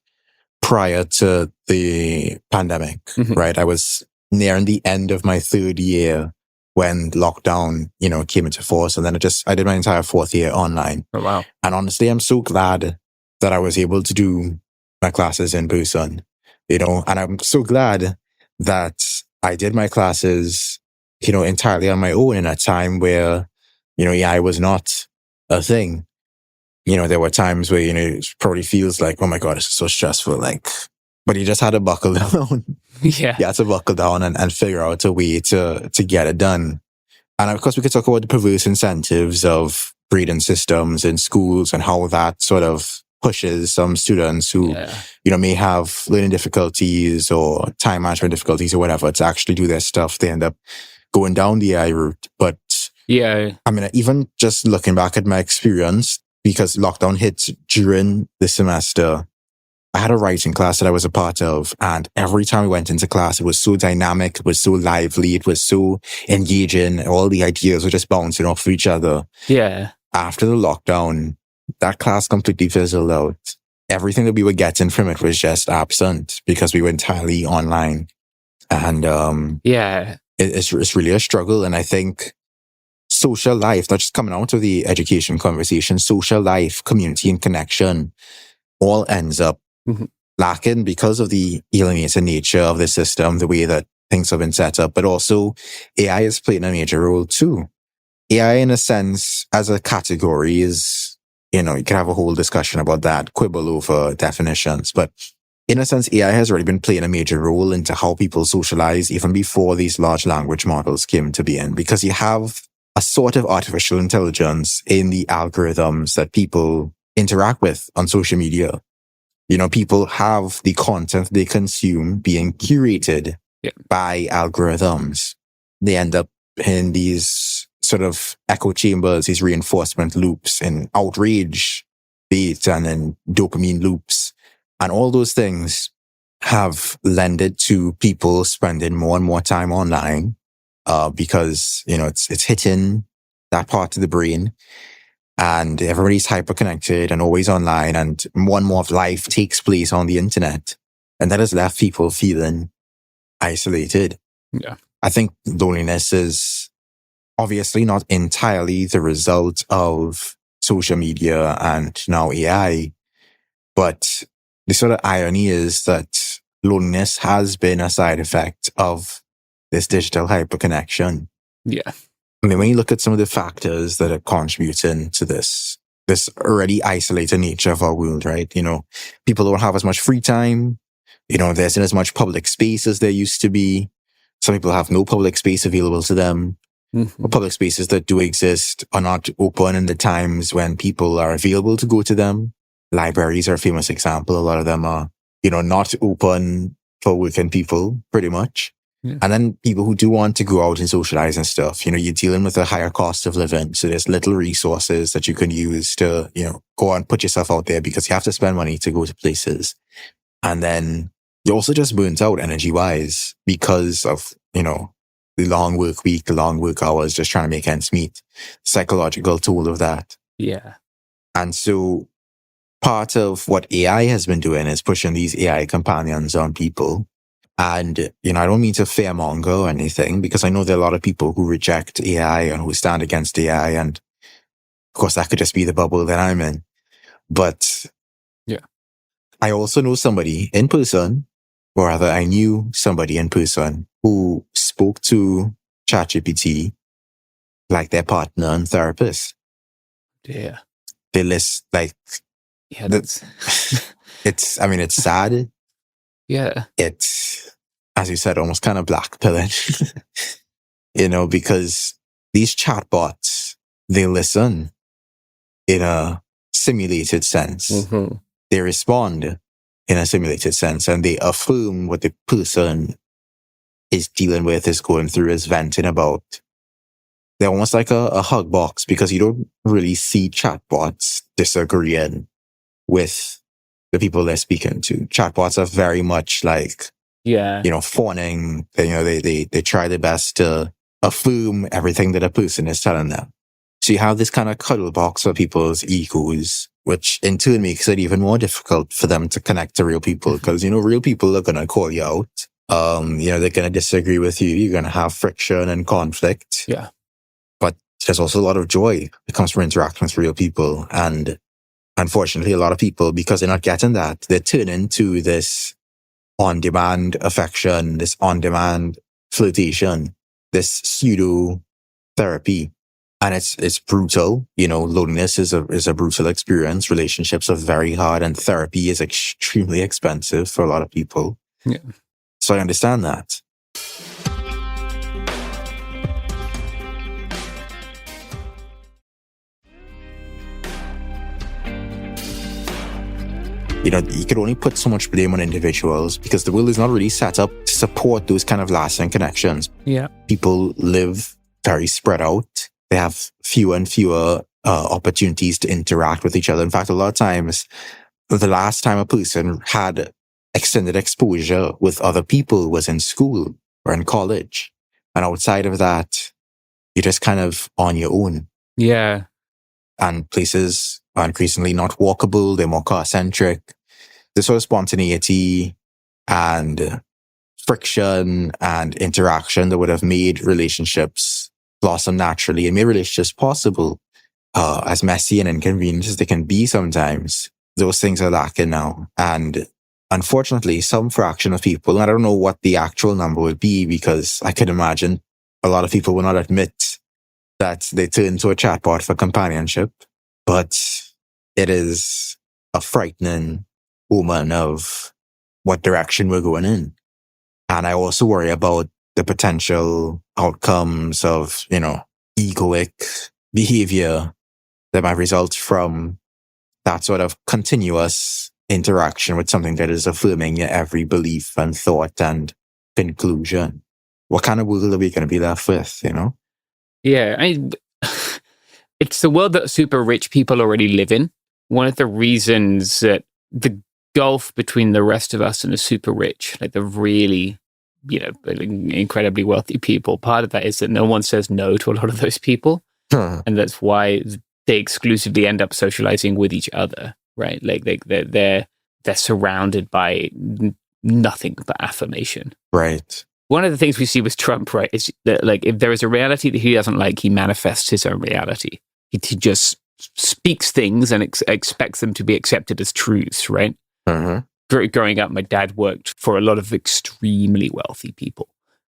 prior to the pandemic, right? I was nearing the end of my third year when lockdown, you know, came into force. And then I did my entire fourth year online. Oh, wow. And honestly, I'm so glad that I was able to do my classes in person, you know, and I'm so glad that I did my classes, you know, entirely on my own in a time where, you know, AI was not a thing. You know, there were times where, you know, it probably feels like, oh my God, it's so stressful. Like, but you just had to buckle down. Yeah. You had to buckle down and figure out a way to get it done. And of course, we could talk about the perverse incentives of grading systems in schools and how that sort of pushes some students who, you know, may have learning difficulties or time management difficulties or whatever to actually do their stuff. They end up going down the AI route. But yeah, I mean, even just looking back at my experience, because lockdown hit during the semester, I had a writing class that I was a part of, and every time we went into class, it was so dynamic, it was so lively, it was so engaging. All the ideas were just bouncing off of each other. Yeah. After the lockdown, that class completely fizzled out. Everything that we were getting from it was just absent because we were entirely online. And it's really a struggle. And I think social life, not just coming out of the education conversation, social life, community and connection all ends up lacking because of the alienated nature of the system, the way that things have been set up. But also AI is playing a major role too. AI, in a sense, as a category is, you know, you can have a whole discussion about that, quibble over definitions, but in a sense, AI has already been playing a major role into how people socialize even before these large language models came to be in, because you have a sort of artificial intelligence in the algorithms that people interact with on social media. You know, people have the content they consume being curated by algorithms. They end up in these sort of echo chambers, these reinforcement loops and outrage bait and then dopamine loops. And all those things have lended to people spending more and more time online, because, you know, it's hitting that part of the brain and everybody's hyper-connected and always online, and more and more of life takes place on the internet. And that has left people feeling isolated. Yeah. I think loneliness is obviously not entirely the result of social media and now AI, but the sort of irony is that loneliness has been a side effect of this digital hyperconnection. Yeah. I mean, when you look at some of the factors that are contributing to this already isolated nature of our world, right? You know, people don't have as much free time. You know, there isn't as much public space as there used to be. Some people have no public space available to them. Mm-hmm. Public spaces that do exist are not open in the times when people are available to go to them. Libraries are a famous example. A lot of them are, you know, not open for working people, pretty much. Yeah. And then people who do want to go out and socialize and stuff, you know, you're dealing with a higher cost of living. So there's little resources that you can use to, you know, go and put yourself out there because you have to spend money to go to places. And then you're also just burnt out energy-wise because of, you know, the long work week, the long work hours, just trying to make ends meet. Psychological toll of that. Yeah. And so part of what AI has been doing is pushing these AI companions on people. And, you know, I don't mean to fearmonger or anything, because I know there are a lot of people who reject AI and who stand against AI. And of course, that could just be the bubble that I'm in. But yeah, I also know somebody in person, or rather I knew somebody in person who spoke to ChatGPT like their partner and therapist. Yeah. They list like, yeah, that's it's sad. Yeah. It's, as you said, almost kind of blackpilling, you know, because these chatbots, they listen in a simulated sense. Mm-hmm. They respond in a simulated sense, and they affirm what the person is dealing with, is going through, is venting about. They're almost like a hug box, because you don't really see chatbots disagreeing with the people they're speaking to. Chatbots are very much like, you know, fawning. You know, they try their best to affirm everything that a person is telling them. So you have this kind of cuddle box for people's egos, which in turn makes it even more difficult for them to connect to real people, because, you know, real people are going to call you out. You know, they're going to disagree with you. You're going to have friction and conflict. Yeah. But there's also a lot of joy that comes from interacting with real people. And unfortunately, a lot of people, because they're not getting that, they're turning to this on-demand affection, this on-demand flirtation, this pseudo therapy. And it's brutal. You know, loneliness is a brutal experience. Relationships are very hard, and therapy is extremely expensive for a lot of people. Yeah. So I understand that. You know, you can only put so much blame on individuals, because the world is not really set up to support those kind of lasting connections. Yeah. People live very spread out. They have fewer and fewer opportunities to interact with each other. In fact, a lot of times, the last time a person had extended exposure with other people was in school or in college. And outside of that, you're just kind of on your own. Yeah. And places are increasingly not walkable. They're more car-centric. The sort of spontaneity and friction and interaction that would have made relationships blossom naturally and made relationships possible, as messy and inconvenient as they can be sometimes, those things are lacking now. And unfortunately, some fraction of people, and I don't know what the actual number would be, because I could imagine a lot of people will not admit that they turn to a chatbot for companionship, but it is a frightening omen of what direction we're going in. And I also worry about the potential outcomes of, egoic behavior that might result from that sort of continuous interaction with something that is affirming your every belief and thought and conclusion. What kind of world are we going to be left with, Yeah, it's the world that super rich people already live in. One of the reasons that the gulf between the rest of us and the super rich, like the really, incredibly wealthy people, part of that is that no one says no to a lot of those people. And that's why they exclusively end up socializing with each other, right? Like they're surrounded by nothing but affirmation. Right. One of the things we see with Trump, right, is that like if there is a reality that he doesn't like, he manifests his own reality. He just speaks things and expects them to be accepted as truths, right? Growing up, my dad worked for a lot of extremely wealthy people,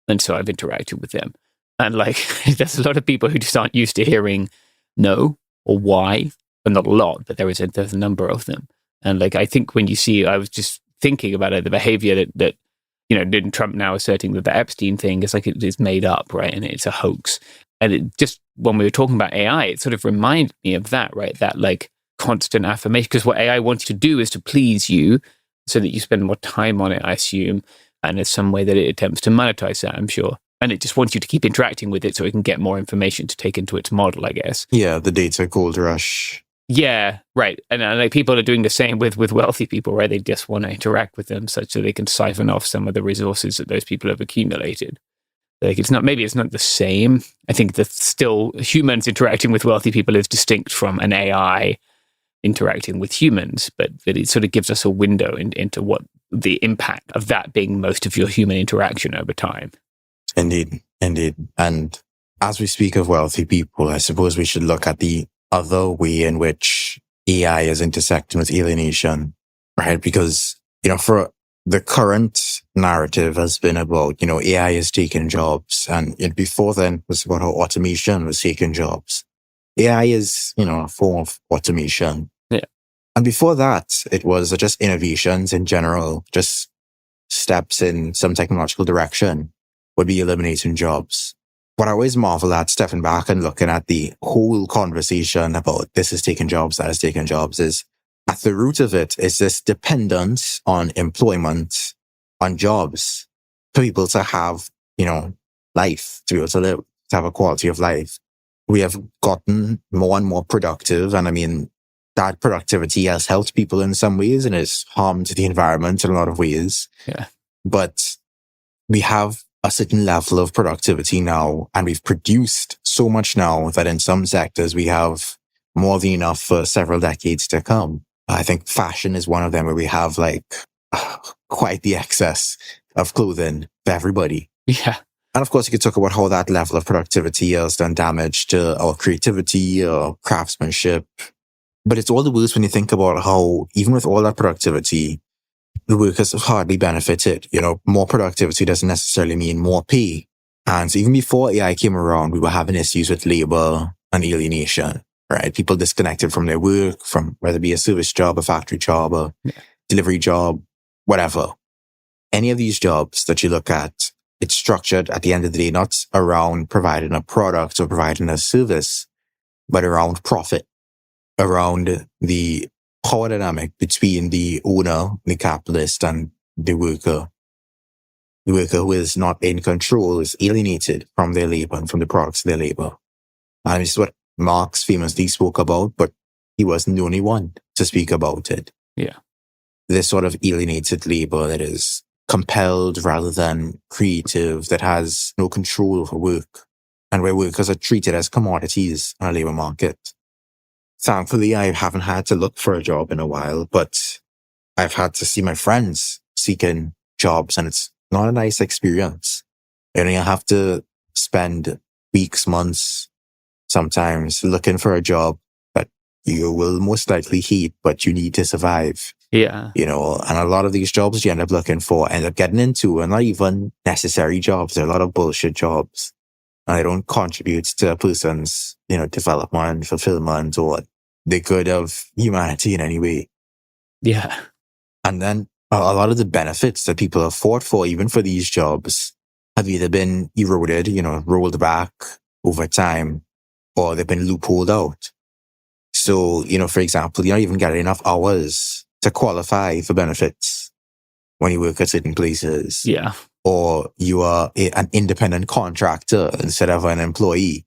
and so I've interacted with them. And like, there's a lot of people who just aren't used to hearing no or why, but not a lot, but there's a number of them. And like, I think when you see, I was just thinking about it, the behavior that didn't Trump now asserting that the Epstein thing is like it is made up, right? And it's a hoax. And it just, when we were talking about AI, it sort of reminded me of that, right? That like constant affirmation, because what AI wants to do is to please you so that you spend more time on it, I assume. And there's some way that it attempts to monetize that, I'm sure. And it just wants you to keep interacting with it so it can get more information to take into its model, I guess. Yeah, the data gold rush. Yeah, right. And like people are doing the same with wealthy people, right? They just want to interact with them such that they can siphon off some of the resources that those people have accumulated. Like it's not the same. I think that still humans interacting with wealthy people is distinct from an AI interacting with humans, but it sort of gives us a window into what the impact of that being most of your human interaction over time. Indeed. And as we speak of wealthy people, I suppose we should look at the other way in which AI is intersecting with alienation, right? Because, for the current narrative has been about, AI is taking jobs. And before then, it was about how automation was taking jobs. AI is, a form of automation. Yeah. And before that, it was just innovations in general, just steps in some technological direction would be eliminating jobs. What I always marvel at, stepping back and looking at the whole conversation about this is taking jobs, that is taking jobs, is at the root of it is this dependence on employment, on jobs, for people to have, life, to be able to live, to have a quality of life. We have gotten more and more productive. And I mean, that productivity has helped people in some ways and has harmed the environment in a lot of ways. Yeah. But we have a certain level of productivity now, and we've produced so much now that in some sectors we have more than enough for several decades to come. I think fashion is one of them where we have quite the excess of clothing for everybody. Yeah. And of course, you could talk about how that level of productivity has done damage to our creativity or craftsmanship. But it's all the worse when you think about how, even with all that productivity, the workers have hardly benefited. More productivity doesn't necessarily mean more pay. And so even before AI came around, we were having issues with labor and alienation, right? People disconnected from their work, from whether it be a service job, a factory job, a delivery job, whatever. Any of these jobs that you look at, it's structured at the end of the day, not around providing a product or providing a service, but around profit, around the power dynamic between the owner, the capitalist, and the worker. The worker who is not in control is alienated from their labor and from the products of their labor. And this is what Marx famously spoke about, but he wasn't the only one to speak about it. Yeah. This sort of alienated labor that is compelled rather than creative, that has no control over work, and where workers are treated as commodities on a labor market. Thankfully, I haven't had to look for a job in a while, but I've had to see my friends seeking jobs, and it's not a nice experience. You have to spend weeks, months, sometimes looking for a job that you will most likely hate, but you need to survive. Yeah. And a lot of these jobs you end up looking for, end up getting into, are not even necessary jobs. They're a lot of bullshit jobs. And they don't contribute to a person's, development, fulfillment, or the good of humanity in any way. Yeah. And then a lot of the benefits that people have fought for, even for these jobs, have either been eroded, rolled back over time, or they've been loopholed out. So, for example, you're not even getting enough hours to qualify for benefits when you work at certain places. Yeah. Or you are an independent contractor instead of an employee,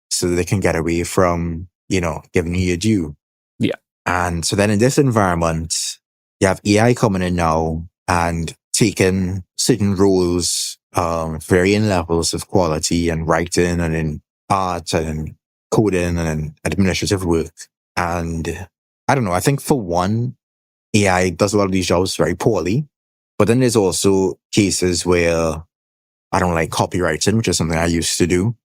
so that they can get away from, giving you your due. Yeah. And so then in this environment, you have AI coming in now and taking certain roles, varying levels of quality and writing and in art and in coding and in administrative work. And I don't know, I think for one, AI does a lot of these jobs very poorly. But then there's also cases where I don't like copywriting, which is something I used to do.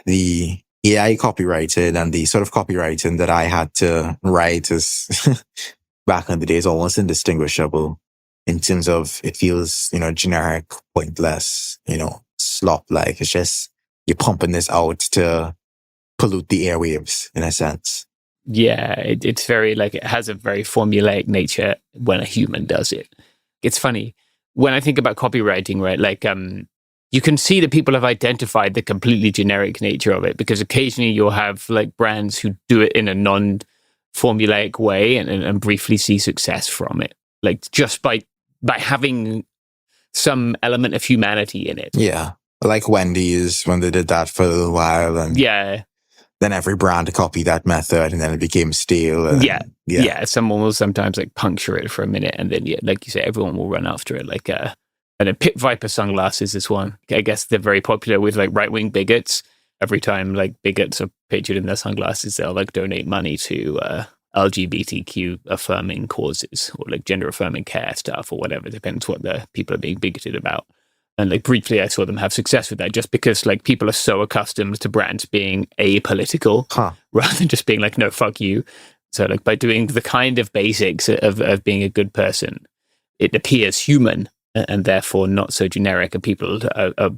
The AI copywriting and the sort of copywriting that I had to write is back in the days almost indistinguishable in terms of it feels, generic, pointless, slop-like. It's just you're pumping this out to pollute the airwaves in a sense. Yeah, it's very it has a very formulaic nature when a human does it. It's funny when I think about copywriting, right? You can see that people have identified the completely generic nature of it, because occasionally you'll have brands who do it in a non-formulaic way and briefly see success from it, just by having some element of humanity in it. Yeah, like Wendy's when they did that for a little while, and yeah. Then every brand copied that method, and then it became stale. And yeah. Someone will sometimes puncture it for a minute, and then like you say, everyone will run after it. And then Pit Viper sunglasses is one. I guess they're very popular with right-wing bigots. Every time bigots are pictured in their sunglasses, they'll donate money to LGBTQ affirming causes or gender affirming care stuff or whatever. Depends what the people are being bigoted about. And briefly, I saw them have success with that, just because people are so accustomed to brands being apolitical rather than just being no, fuck you. So by doing the kind of basics of being a good person, it appears human and therefore not so generic, and people are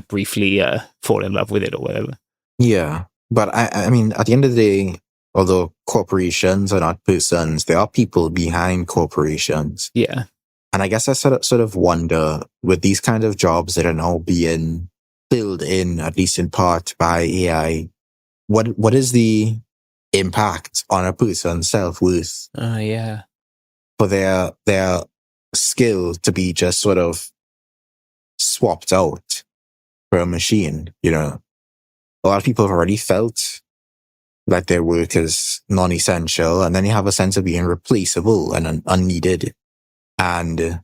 briefly fall in love with it or whatever. Yeah, but I mean, at the end of the day, although corporations are not persons, there are people behind corporations. Yeah. And I guess I sort of wonder, with these kind of jobs that are now being filled in, at least in part, by AI, what is the impact on a person's self-worth? Yeah. For their skill to be just sort of swapped out for a machine, A lot of people have already felt like their work is non-essential, and then you have a sense of being replaceable and unneeded. And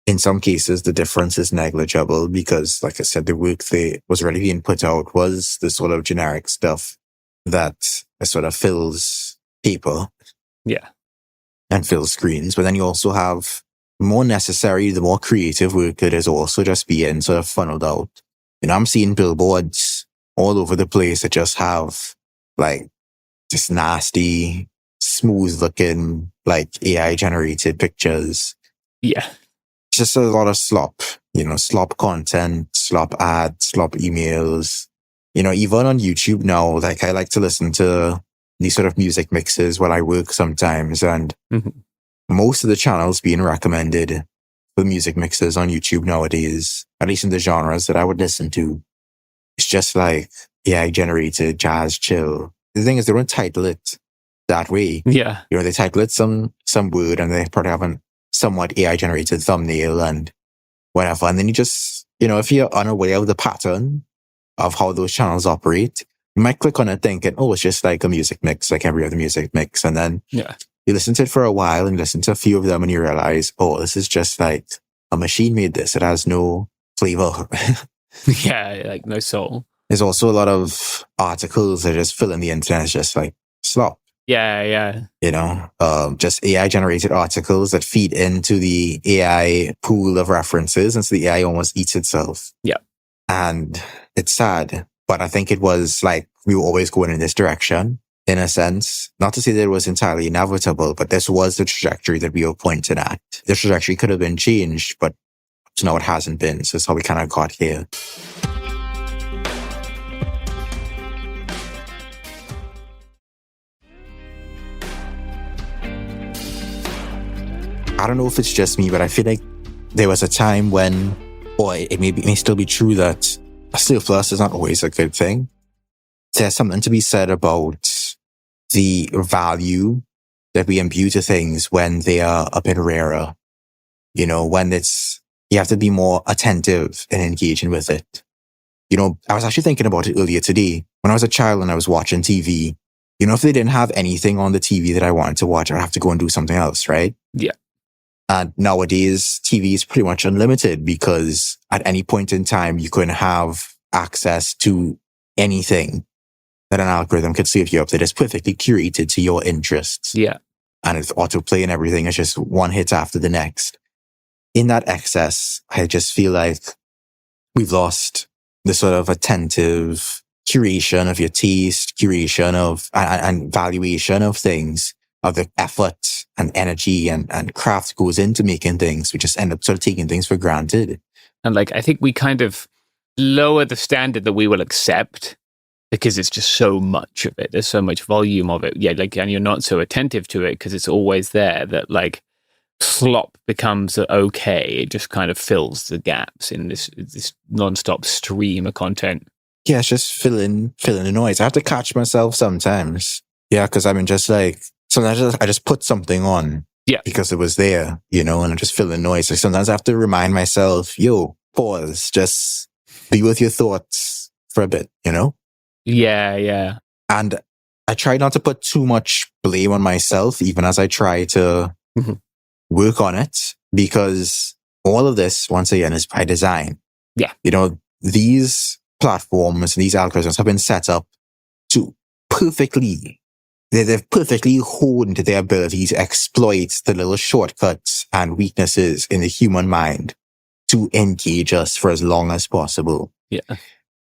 in some cases, the difference is negligible because, like I said, the work that was already being put out was the sort of generic stuff that sort of fills paper. Yeah. And fills screens. But then you also have more necessary, the more creative work that is also just being sort of funneled out. I'm seeing billboards all over the place that just have just nasty, smooth looking, AI generated pictures. Yeah. Just a lot of slop, slop content, slop ads, slop emails. Even on YouTube now, I like to listen to these sort of music mixes while I work sometimes. And most of the channels being recommended for music mixes on YouTube nowadays, at least in the genres that I would listen to, it's just AI generated jazz chill. The thing is, they don't title it that way. Yeah. They title it some word, and they probably have a somewhat AI generated thumbnail and whatever. And then you just, if you're unaware of the pattern of how those channels operate, you might click on it thinking, oh, it's just like a music mix, like every other music mix. And then you listen to it for a while and listen to a few of them and you realize, oh, this is just a machine made this. It has no flavor. Yeah, no soul. There's also a lot of articles that just fill in the internet. It's just slop. Yeah. Just AI generated articles that feed into the AI pool of references. And so the AI almost eats itself. Yeah. And it's sad, but I think it was we were always going in this direction in a sense. Not to say that it was entirely inevitable, but this was the trajectory that we were pointing at. The trajectory could have been changed, but no, it hasn't been. So it's how we kind of got here. I don't know if it's just me, but I feel like there was a time when, or it may still be true, that a surplus is not always a good thing. There's something to be said about the value that we imbue to things when they are a bit rarer. You know, when you have to be more attentive and engaging with it. You know, I was actually thinking about it earlier today. When I was a child and I was watching TV, you know, if they didn't have anything on the TV that I wanted to watch, I'd have to go and do something else, right? Yeah. And nowadays, TV is pretty much unlimited because at any point in time, you can have access to anything that an algorithm could serve you up that is perfectly curated to your interests. Yeah. And it's autoplay and everything. It's just one hit after the next. In that excess, I just feel like we've lost the sort of attentive curation of your taste, curation of and valuation of things, of the effort and energy and craft goes into making things. We just end up sort of taking things for granted. And like, I think we kind of lower the standard that we will accept because it's just so much of it. There's so much volume of it. Yeah, like, and you're not so attentive to it because it's always there, that like slop becomes okay. It just kind of fills the gaps in this non-stop stream of content. Yeah, it's just filling the noise. I have to catch myself sometimes. Yeah, because I mean, just like, sometimes I just put something on. Yeah. Because it was there, you know, and I just fill the noise. Like sometimes I have to remind myself, yo, pause, just be with your thoughts for a bit, you know? Yeah, yeah. And I try not to put too much blame on myself, even as I try to work on it, because all of this, once again, is by design. Yeah. You know, these platforms, these algorithms have been set up to they've perfectly honed their ability to exploit the little shortcuts and weaknesses in the human mind to engage us for as long as possible. Yeah.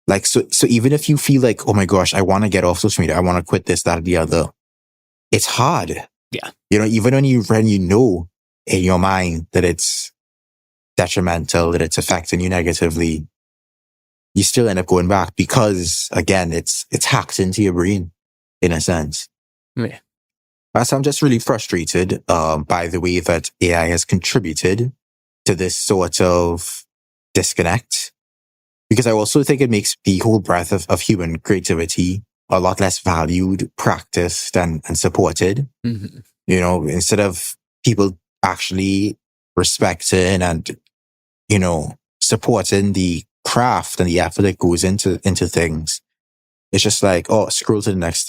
Like, so even if you feel like, oh my gosh, I want to get off social media, I want to quit this, that, or the other, it's hard. Yeah. You know, even when you know in your mind that it's detrimental, that it's affecting you negatively, you still end up going back because, again, it's hacked into your brain, in a sense. Yeah. So I'm just really frustrated by the way that AI has contributed to this sort of disconnect, because I also think it makes the whole breadth of human creativity a lot less valued, practiced, and supported. Mm-hmm. You know, instead of people actually respecting and, you know, supporting the craft and the effort that goes into things, it's just like, oh, scroll to the next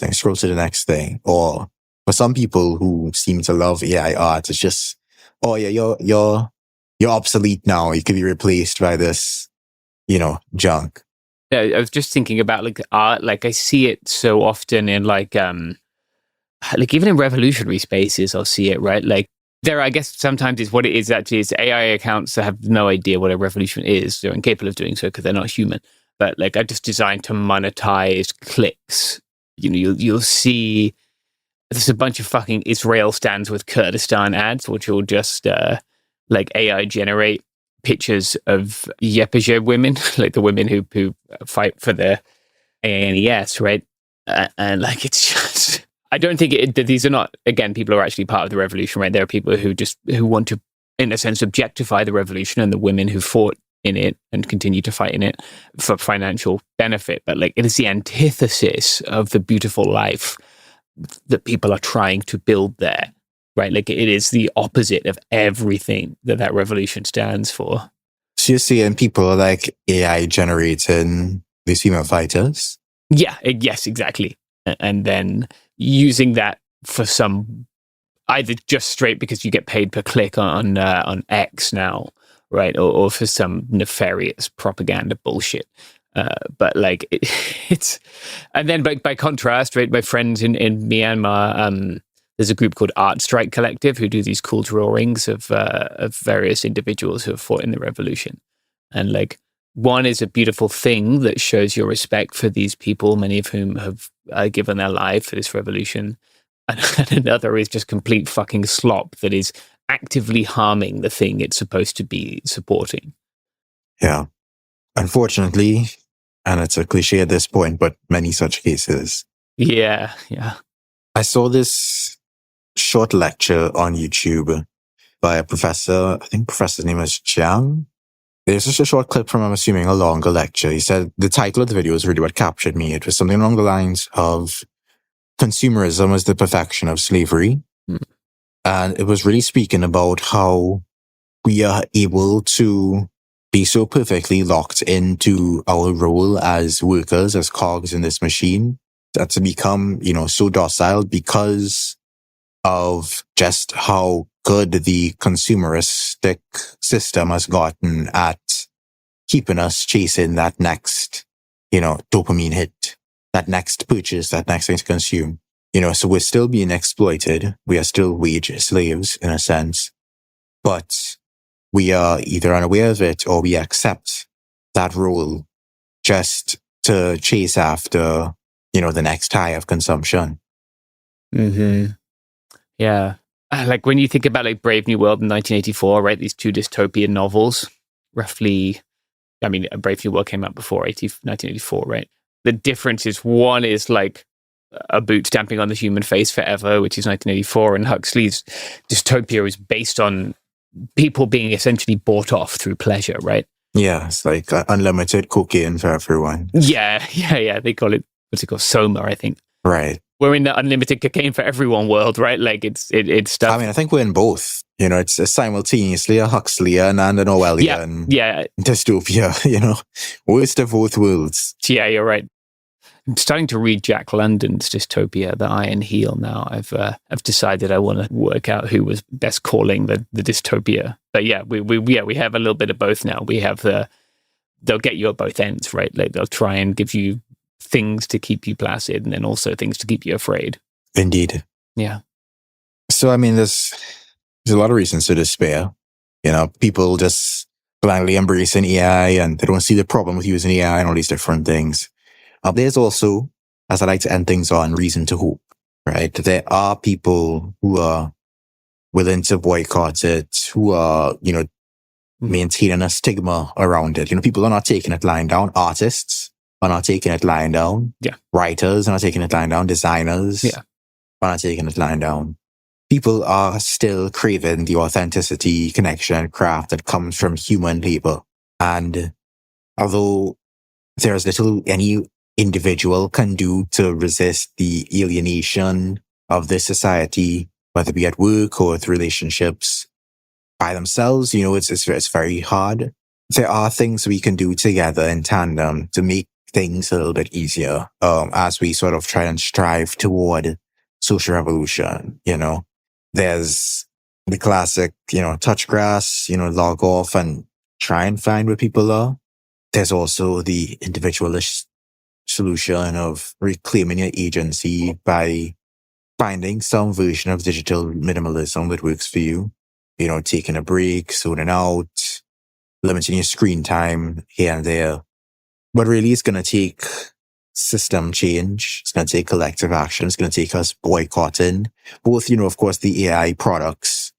thing. Or for some people who seem to love AI art, it's just, oh yeah, you're obsolete now. You can be replaced by this, you know, junk. Yeah, I was just thinking about like art. Like I see it so often in like even in revolutionary spaces, I'll see it, right? Like there, I guess sometimes is what it is actually is AI accounts that have no idea what a revolution is. They're incapable of doing so because they're not human. But like I just designed to monetize clicks. You know, you'll see there's a bunch of fucking Israel stands with Kurdistan ads, which will just like AI generate pictures of Yepeshe women, like the women who fight for the ANES, right? And like it's just, I don't think these are not, again, people who are actually part of the revolution, right? There are people who want to, in a sense, objectify the revolution and the women who fought in it and continue to fight in it for financial benefit. But like it is the antithesis of the beautiful life that people are trying to build there, right? Like it is the opposite of everything that revolution stands for. So you're seeing people like AI generating these female fighters? Yeah, yes, exactly. And then using that for some, either just straight because you get paid per click on X now, right? Or for some nefarious propaganda bullshit. But like it's, and then by contrast, right? My friends in Myanmar, there's a group called Art Strike Collective who do these cool drawings of various individuals who have fought in the revolution. And like one is a beautiful thing that shows your respect for these people, many of whom have given their life for this revolution. And another is just complete fucking slop that is actively harming the thing it's supposed to be supporting. Yeah. Unfortunately, and it's a cliche at this point, but many such cases. Yeah, yeah. I saw this short lecture on YouTube by a professor. I think professor's name is Jiang. There's just a short clip from, I'm assuming, a longer lecture. He said the title of the video is really what captured me. It was something along the lines of consumerism is the perfection of slavery. And it was really speaking about how we are able to be so perfectly locked into our role as workers, as cogs in this machine, that to become, so docile because of just how good the consumeristic system has gotten at keeping us chasing that next, dopamine hit, that next purchase, that next thing to consume. So we're still being exploited. We are still wage slaves in a sense, but we are either unaware of it or we accept that role just to chase after, the next high of consumption. Yeah. Like when you think about like Brave New World in 1984, right? These two dystopian novels, roughly, Brave New World came out before 1984, right? The difference is one is like a boot stamping on the human face forever, which is 1984, and Huxley's dystopia is based on people being essentially bought off through pleasure, right? Yeah, it's like unlimited cocaine for everyone. Yeah. They call it, what's it called? Soma, I think. Right. We're in the unlimited cocaine for everyone world, right? Like it's stuff. I think we're in both. It's simultaneously a Huxleyan and an Orwellian dystopia, worst of both worlds. Yeah, you're right. I'm starting to read Jack London's dystopia, The Iron Heel now. I've decided I want to work out who was best calling the dystopia. But yeah, we have a little bit of both now. We have they'll get you at both ends, right? Like they'll try and give you things to keep you placid and then also things to keep you afraid. Indeed. Yeah. So, there's a lot of reasons to despair. People just blindly embracing AI and they don't see the problem with using AI and all these different things. There's also, as I like to end things on, reason to hope, right? There are people who are willing to boycott it, who are, maintaining a stigma around it. People are not taking it lying down. Artists are not taking it lying down. Yeah. Writers are not taking it lying down. Designers are not taking it lying down. People are still craving the authenticity, connection, and craft that comes from human labor. And although there's little any individual can do to resist the alienation of this society, whether it be at work or with relationships by themselves, it's very hard. There are things we can do together in tandem to make things a little bit easier, as we sort of try and strive toward social revolution. There's the classic, touch grass, log off and try and find where people are. There's also the individualist solution of reclaiming your agency by finding some version of digital minimalism that works for you. Taking a break, zoning out, limiting your screen time here and there. But really, it's going to take system change. It's going to take collective action. It's going to take us boycotting both, of course, the AI products.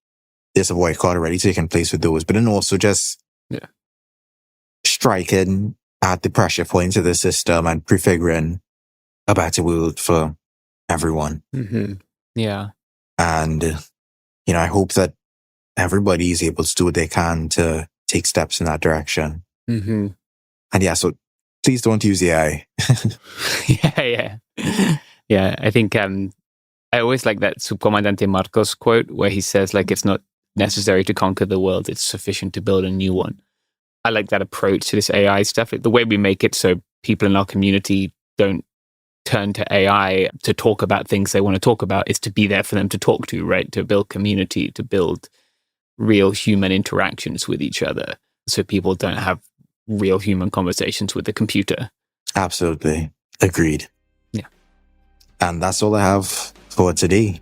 There's a boycott already taking place with those, but then also just striking at the pressure points of the system and prefiguring a better world for everyone. Mm-hmm. Yeah. And, I hope that everybody is able to do what they can to take steps in that direction. Mm-hmm. And so please don't use AI. Yeah. I think I always like that Subcomandante Marcos quote where he says, like, it's not necessary to conquer the world, it's sufficient to build a new one. I like that approach to this AI stuff. The way we make it so people in our community don't turn to AI to talk about things they want to talk about is to be there for them to talk to, right? To build community, to build real human interactions with each other so people don't have real human conversations with the computer. Absolutely. Agreed. Yeah. And that's all I have for today.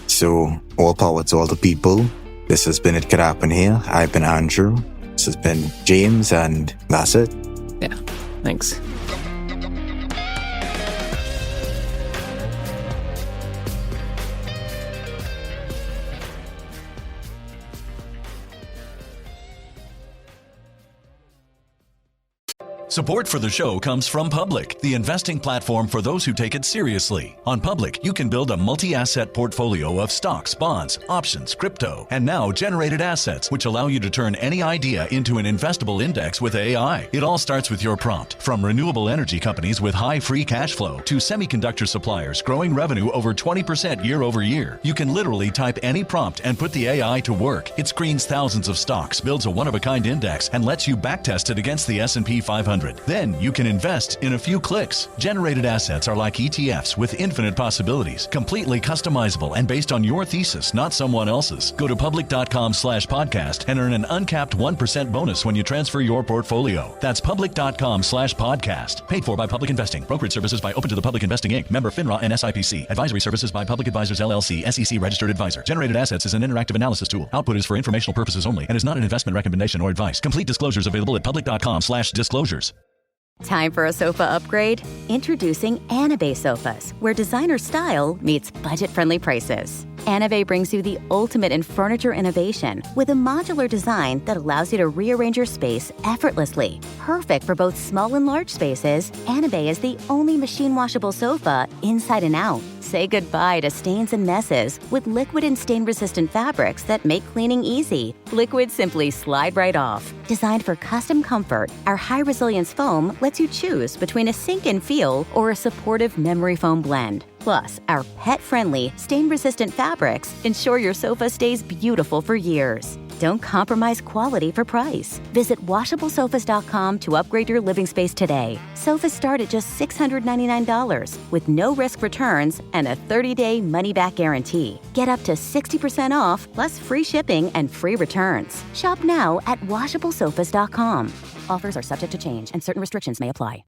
So, all power to all the people. This has been It Could Happen Here. I've been Andrew. This has been James, and that's it. Yeah. Thanks. Support for the show comes from Public, the investing platform for those who take it seriously. On Public, you can build a multi-asset portfolio of stocks, bonds, options, crypto, and now generated assets, which allow you to turn any idea into an investable index with AI. It all starts with your prompt. From renewable energy companies with high free cash flow to semiconductor suppliers growing revenue over 20% year over year, you can literally type any prompt and put the AI to work. It screens thousands of stocks, builds a one-of-a-kind index, and lets you backtest it against the S&P 500. Then you can invest in a few clicks. Generated assets are like ETFs with infinite possibilities, completely customizable and based on your thesis, not someone else's. Go to public.com/podcast and earn an uncapped 1% bonus when you transfer your portfolio. That's public.com/podcast. Paid for by Public Investing. Brokerage services by Open to the Public Investing Inc. Member FINRA and SIPC. Advisory services by Public Advisors LLC, SEC registered advisor. Generated assets is an interactive analysis tool. Output is for informational purposes only and is not an investment recommendation or advice. Complete disclosures available at public.com/disclosures. Time for a sofa upgrade? Introducing Anabay Sofas, where designer style meets budget-friendly prices. Anabay brings you the ultimate in furniture innovation with a modular design that allows you to rearrange your space effortlessly. Perfect for both small and large spaces, Anabay is the only machine-washable sofa inside and out. Say goodbye to stains and messes with liquid and stain-resistant fabrics that make cleaning easy. Liquid simply slide right off. Designed for custom comfort, our high-resilience foam lets you choose between a sink-in feel or a supportive memory foam blend. Plus, our pet-friendly, stain-resistant fabrics ensure your sofa stays beautiful for years. Don't compromise quality for price. Visit washablesofas.com to upgrade your living space today. Sofas start at just $699 with no risk returns and a 30-day money-back guarantee. Get up to 60% off plus free shipping and free returns. Shop now at washablesofas.com. Offers are subject to change and certain restrictions may apply.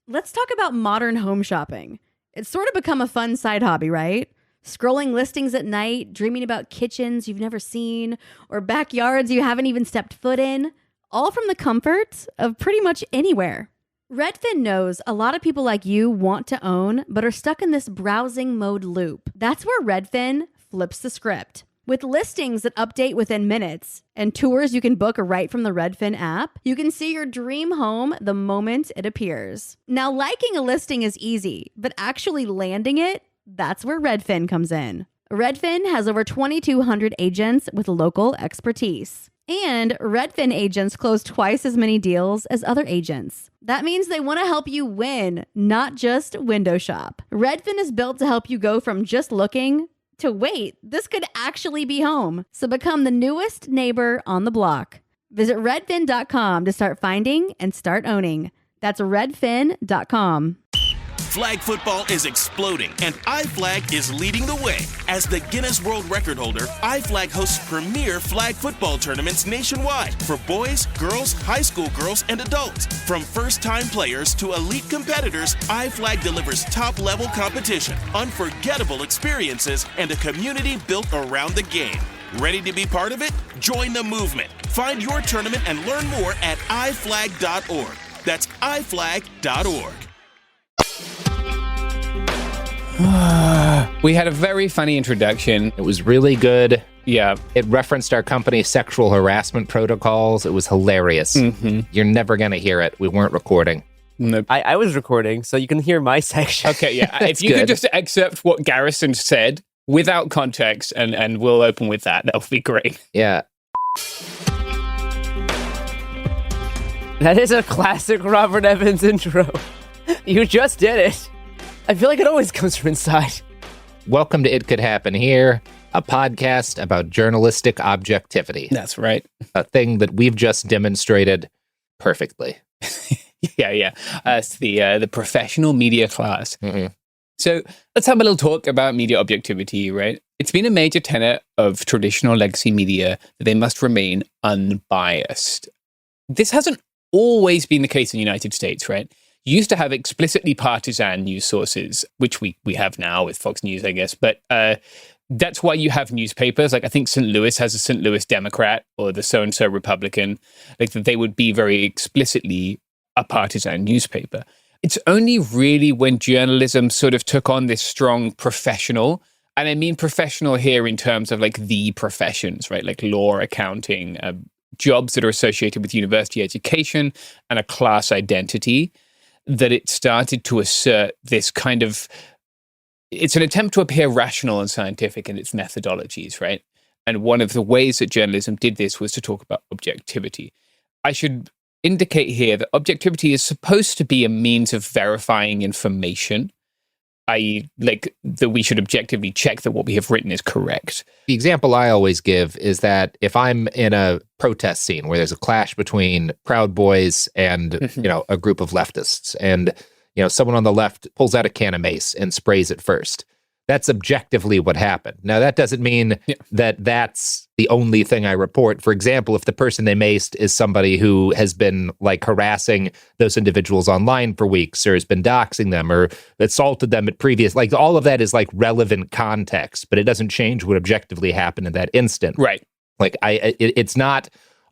Let's talk about modern home shopping. It's sort of become a fun side hobby, right? Scrolling listings at night, dreaming about kitchens you've never seen, or backyards you haven't even stepped foot in, all from the comfort of pretty much anywhere. Redfin knows a lot of people like you want to own, but are stuck in this browsing mode loop. That's where Redfin flips the script. With listings that update within minutes and tours you can book right from the Redfin app, you can see your dream home the moment it appears. Now, liking a listing is easy, but actually landing it, that's where Redfin comes in. Redfin has over 2,200 agents with local expertise. And Redfin agents close twice as many deals as other agents. That means they want to help you win, not just window shop. Redfin is built to help you go from just looking to wait, this could actually be home. So become the newest neighbor on the block. Visit redfin.com to start finding and start owning. That's redfin.com. Flag football is exploding, and iFlag is leading the way. As the Guinness World Record holder, iFlag hosts premier flag football tournaments nationwide for boys, girls, high school girls, and adults. From first-time players to elite competitors, iFlag delivers top-level competition, unforgettable experiences, and a community built around the game. Ready to be part of it? Join the movement. Find your tournament and learn more at iflag.org. That's iflag.org. We had a very funny introduction. It was really good. Yeah. It referenced our company's sexual harassment protocols. It was hilarious. Mm-hmm. You're never going to hear it. We weren't recording. Nope. I was recording, so you can hear my section. Okay, yeah. If you could just accept what Garrison said without context, and we'll open with that. That would be great. Yeah. That is a classic Robert Evans intro. You just did it. I feel like it always comes from inside. Welcome to It Could Happen Here, a podcast about journalistic objectivity. That's right. A thing that we've just demonstrated perfectly. Yeah. It's the professional media class. Mm-hmm. So let's have a little talk about media objectivity, right? It's been a major tenet of traditional legacy media that they must remain unbiased. This hasn't always been the case in the United States, right? You used to have explicitly partisan news sources, which we have now with Fox News, I guess. But that's why you have newspapers. Like I think St. Louis has a St. Louis Democrat or the so-and-so Republican. Like that they would be very explicitly a partisan newspaper. It's only really when journalism sort of took on this strong professional, and I mean professional here in terms of like the professions, right? Like law, accounting, jobs that are associated with university education and a class identity, that it started to assert this kind of, it's an attempt to appear rational and scientific in its methodologies, right? And one of the ways that journalism did this was to talk about objectivity. I should indicate here that objectivity is supposed to be a means of verifying information, i.e., like that we should objectively check that what we have written is correct. The example I always give is that if I'm in a protest scene where there's a clash between Proud Boys and, a group of leftists, and, someone on the left pulls out a can of mace and sprays it first, that's objectively what happened. Now, that doesn't mean that that's the only thing I report. For example, if the person they maced is somebody who has been harassing those individuals online for weeks, or has been doxing them, or assaulted them at previous, all of that is relevant context, but it doesn't change what objectively happened in that instant. Right. It's not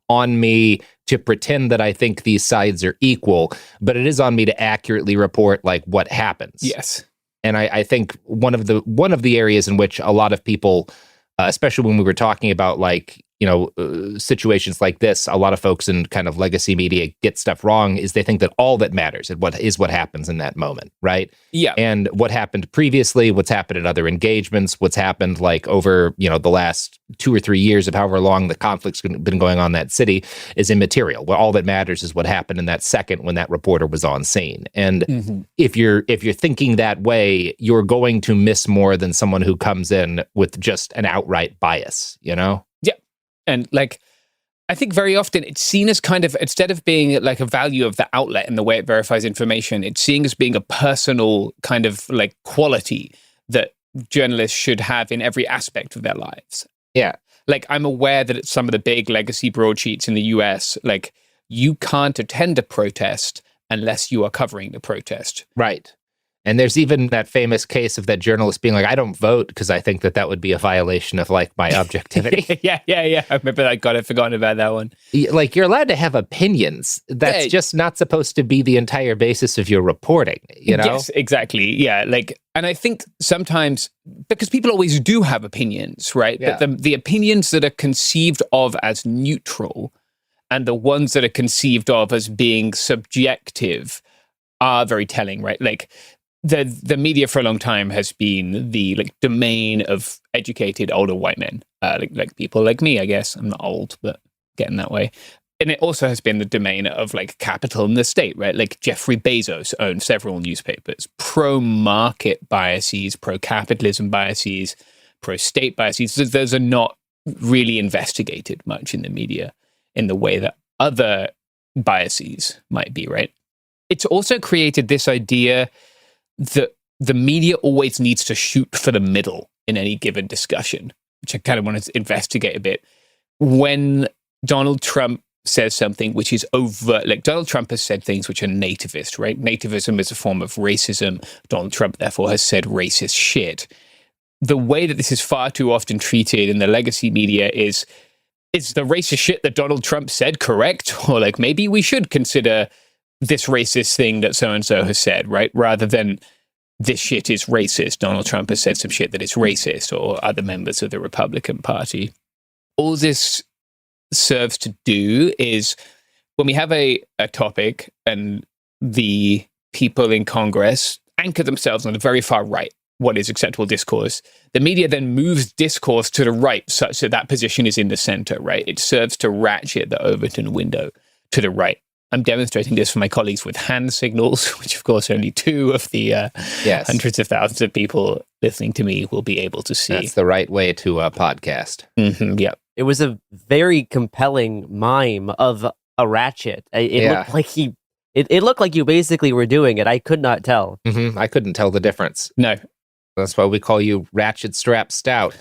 on me to pretend that I think these sides are equal, but it is on me to accurately report what happens. Yes. And I think one of the areas in which a lot of people, especially when we were talking about situations like this, a lot of folks in kind of legacy media get stuff wrong, is they think that all that matters is what happens in that moment, right? Yeah. And what happened previously, what's happened in other engagements, what's happened over the last 2 or 3 years of however long the conflict's been going on in that city is immaterial. Well, all that matters is what happened in that second when that reporter was on scene. And if you're thinking that way, you're going to miss more than someone who comes in with just an outright bias, Yeah. And I think very often it's seen as kind of, instead of being a value of the outlet and the way it verifies information, it's seen as being a personal kind of quality that journalists should have in every aspect of their lives. Yeah. I'm aware that at some of the big legacy broadsheets in the US, you can't attend a protest unless you are covering the protest. Right. And there's even that famous case of that journalist being I don't vote because I think that would be a violation of my objectivity. Yeah. I remember I'd forgotten about that one. You're allowed to have opinions. That's just not supposed to be the entire basis of your reporting, Yes, exactly. Yeah. And I think sometimes, because people always do have opinions, right? Yeah. But the opinions that are conceived of as neutral and the ones that are conceived of as being subjective are very telling, right? The media for a long time has been the domain of educated older white men, like people like me, I guess. I'm not old, but getting that way. And it also has been the domain of capital and the state, right? Jeffrey Bezos owned several newspapers, pro-market biases, pro-capitalism biases, pro-state biases. Those are not really investigated much in the media in the way that other biases might be, right? It's also created this idea that the media always needs to shoot for the middle in any given discussion, which I kind of want to investigate a bit. When Donald Trump says something which is overt, Donald Trump has said things which are nativist, right? Nativism is a form of racism. Donald Trump, therefore, has said racist shit. The way that this is far too often treated in the legacy media is the racist shit that Donald Trump said correct? Or maybe we should consider this racist thing that so-and-so has said, right? Rather than this shit is racist. Donald Trump has said some shit that is racist, or other members of the Republican Party. All this serves to do is when we have a topic and the people in Congress anchor themselves on the very far right, what is acceptable discourse, the media then moves discourse to the right such that that position is in the center, right? It serves to ratchet the Overton window to the right. I'm demonstrating this for my colleagues with hand signals, which of course only 2 of the hundreds of thousands of people listening to me will be able to see. That's the right way to podcast. Mm-hmm, yeah. It was a very compelling mime of a ratchet. It looked like it looked like you basically were doing it. I could not tell. Mm-hmm. I couldn't tell the difference. No. That's why we call you Ratchet Strap Stout.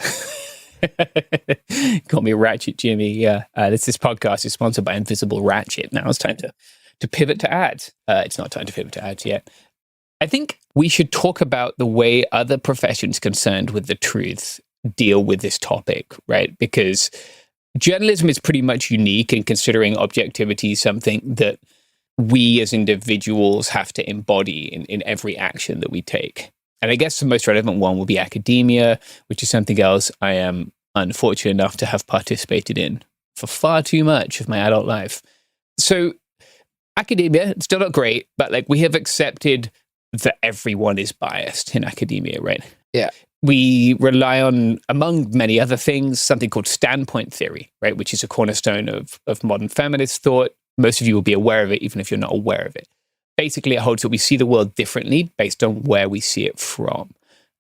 Call me Ratchet Jimmy. Yeah. This podcast is sponsored by Invisible Ratchet. Now it's time to pivot to ads. It's not time to pivot to ads yet. I think we should talk about the way other professions concerned with the truth deal with this topic, right? Because journalism is pretty much unique in considering objectivity something that we as individuals have to embody in every action that we take. And I guess the most relevant one will be academia, which is something else I am unfortunate enough to have participated in for far too much of my adult life. So academia, it's still not great, but like we have accepted that everyone is biased in academia, right? Yeah. We rely on, among many other things, something called standpoint theory, right? Which is a cornerstone of modern feminist thought. Most of you will be aware of it, even if you're not aware of it. Basically, it holds that we see the world differently based on where we see it from.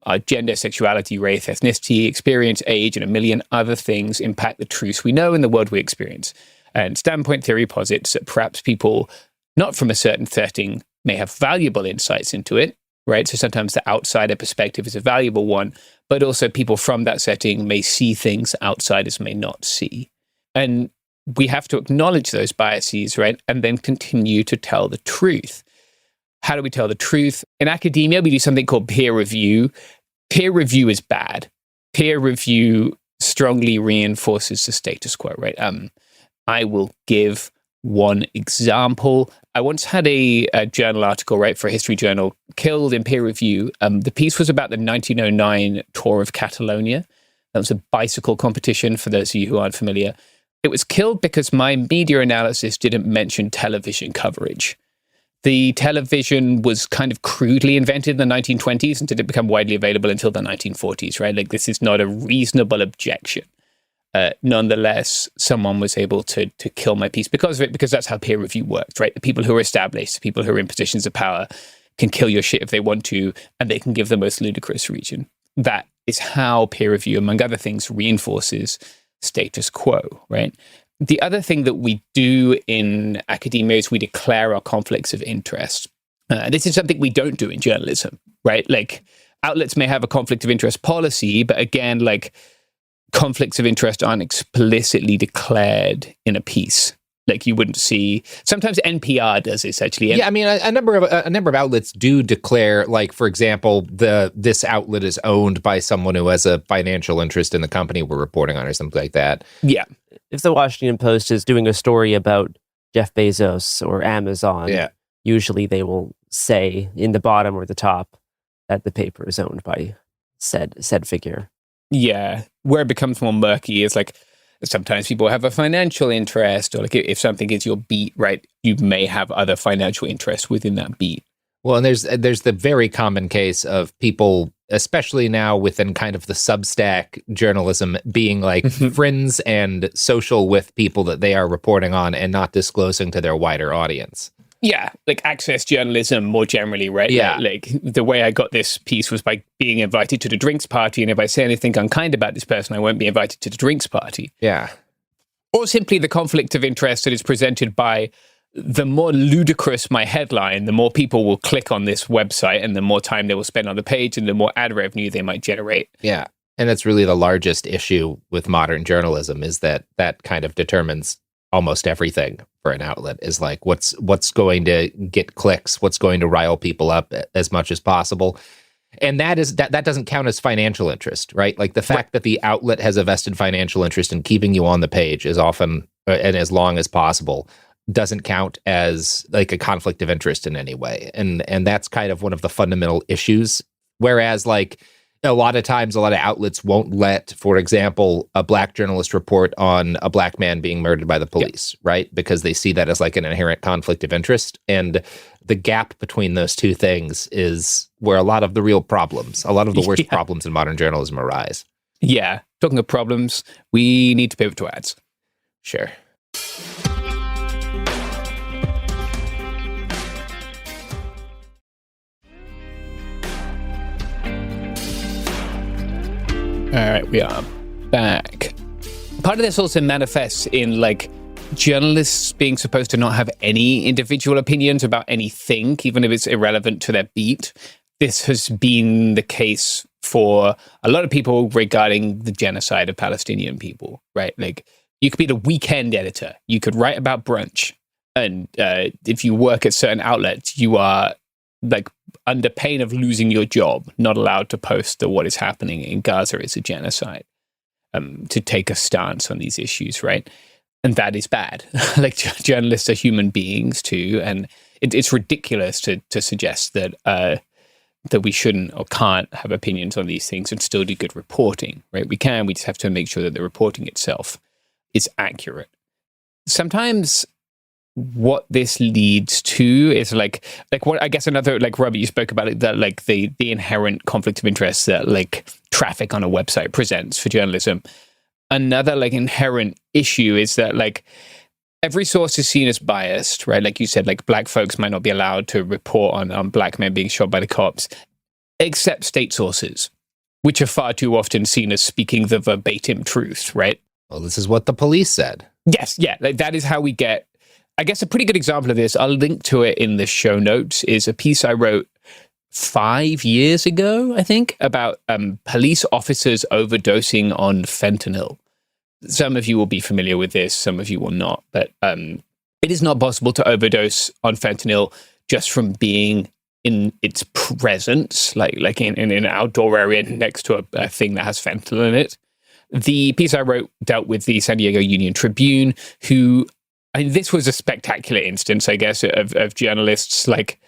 Our gender, sexuality, race, ethnicity, experience, age, and a million other things impact the truths we know in the world we experience. And standpoint theory posits that perhaps people not from a certain setting may have valuable insights into it, right? So sometimes the outsider perspective is a valuable one, but also people from that setting may see things outsiders may not see. And we have to acknowledge those biases, right? And then continue to tell the truth. How do we tell the truth? In academia, we do something called peer review. Peer review is bad. Peer review strongly reinforces the status quo, right? I will give one example. I once had a journal article, right, for a history journal, killed in peer review. The piece was about the 1909 Tour of Catalonia. That was a bicycle competition, for those of you who aren't familiar. It was killed because my media analysis didn't mention television coverage. The television was kind of crudely invented in the 1920s and didn't become widely available until the 1940s, right? Like, this is not a reasonable objection. Nonetheless, someone was able to kill my piece because of it, because that's how peer review works, right? The people who are established, the people who are in positions of power can kill your shit if they want to, and they can give the most ludicrous reason. That is how peer review, among other things, reinforces status quo, right? The other thing that we do in academia is we declare our conflicts of interest. This is something we don't do in journalism, right? Like, outlets may have a conflict of interest policy, but again, like, conflicts of interest aren't explicitly declared in a piece. Like, you wouldn't see. Sometimes NPR does this, actually. Yeah, I mean, a number of outlets do declare, like, for example, this outlet is owned by someone who has a financial interest in the company we're reporting on, or something like that. Yeah. If the Washington Post is doing a story about Jeff Bezos or Amazon, usually they will say in the bottom or the top that the paper is owned by said figure. Yeah. Where it becomes more murky is like, sometimes people have a financial interest, or like if something is your beat, right, you may have other financial interests within that beat. Well, and there's the very common case of people, especially now within kind of the Substack journalism, being like friends and social with people that they are reporting on and not disclosing to their wider audience. Yeah, like access journalism more generally, right? Yeah. Like the way I got this piece was by being invited to the drinks party, and if I say anything unkind about this person, I won't be invited to the drinks party. Yeah. Or simply the conflict of interest that is presented by the more ludicrous my headline, the more people will click on this website and the more time they will spend on the page and the more ad revenue they might generate. Yeah. And that's really the largest issue with modern journalism, is that kind of determines almost everything for an outlet, is like what's going to get clicks, what's going to rile people up as much as possible. And that doesn't count as financial interest, right? Like the fact that the outlet has a vested financial interest in keeping you on the page as often and as long as possible doesn't count as like a conflict of interest in any way. And that's kind of one of the fundamental issues. Whereas like a lot of times, a lot of outlets won't let, for example, a black journalist report on a black man being murdered by the police, right? Because they see that as like an inherent conflict of interest. And the gap between those two things is where a lot of the real problems, a lot of the worst problems in modern journalism arise. Yeah. Talking of problems, we need to pivot to ads. Sure. All right, we are back. Part of this also manifests in like journalists being supposed to not have any individual opinions about anything, even if it's irrelevant to their beat. This has been the case for a lot of people regarding the genocide of Palestinian people, right? Like, you could be the weekend editor. You could write about brunch. And if you work at certain outlets, you are like under pain of losing your job, not allowed to post that what is happening in Gaza is a genocide, to take a stance on these issues, right? And that is bad. Like, journalists are human beings too, and it's ridiculous to suggest that that we shouldn't or can't have opinions on these things and still do good reporting, right? We can. We just have to make sure that the reporting itself is accurate. Sometimes what this leads to is like what I guess another, like Robert, you spoke about it, that like the inherent conflict of interest that like traffic on a website presents for journalism. Another like inherent issue is that like every source is seen as biased, right? Like you said, like black folks might not be allowed to report on black men being shot by the cops, except state sources, which are far too often seen as speaking the verbatim truth, right? Well, this is what the police said. Yes, yeah, like that is how we get. I guess a pretty good example of this, I'll link to it in the show notes, is a piece I wrote 5 years ago, I think, about police officers overdosing on fentanyl. Some of you will be familiar with this, some of you will not, but it is not possible to overdose on fentanyl just from being in its presence, like in an outdoor area next to a thing that has fentanyl in it. The piece I wrote dealt with the San Diego Union Tribune, who, this was a spectacular instance, I guess, of journalists like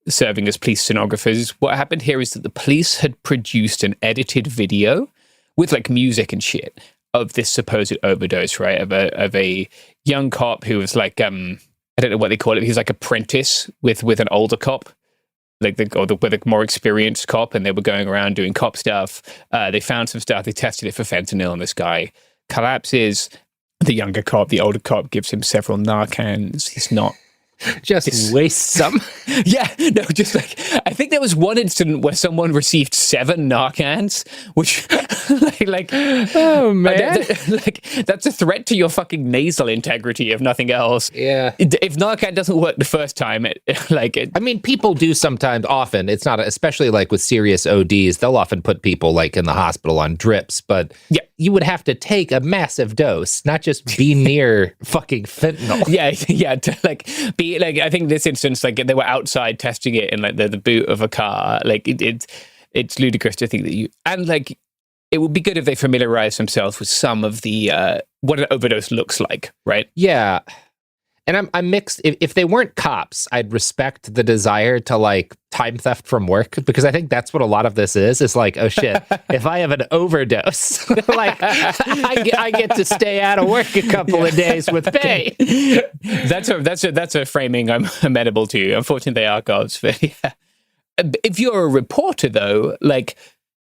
serving as police stenographers. What happened here is that the police had produced an edited video with like music and shit of this supposed overdose, right? Of a young cop who was like, I don't know what they call it. He's like apprentice with an older cop, with a more experienced cop, and they were going around doing cop stuff. They found some stuff. They tested it for fentanyl, and this guy collapses. The younger cop, the older cop, gives him several Narcans. He's not just waste some. Yeah, no, just like, I think there was one incident where someone received 7 Narcans, which like oh man, that's a threat to your fucking nasal integrity, if nothing else. Yeah, if Narcan doesn't work the first time, I mean, people do sometimes. Often, it's not, especially like with serious ODs, they'll often put people like in the hospital on drips, but yeah, you would have to take a massive dose, not just be near fucking fentanyl. Yeah, to like be like, I think this instance, like they were outside testing it in like the boot of a car. Like it's ludicrous to think that you, and like it would be good if they familiarize themselves with some of the what an overdose looks like, right? Yeah. And I'm mixed. If they weren't cops, I'd respect the desire to like time theft from work, because I think that's what a lot of this is. It's like, oh shit, if I have an overdose, like I get to stay out of work a couple of days with pay. That's a framing I'm amenable to. Unfortunately, they are cops. But yeah. If you're a reporter, though, like,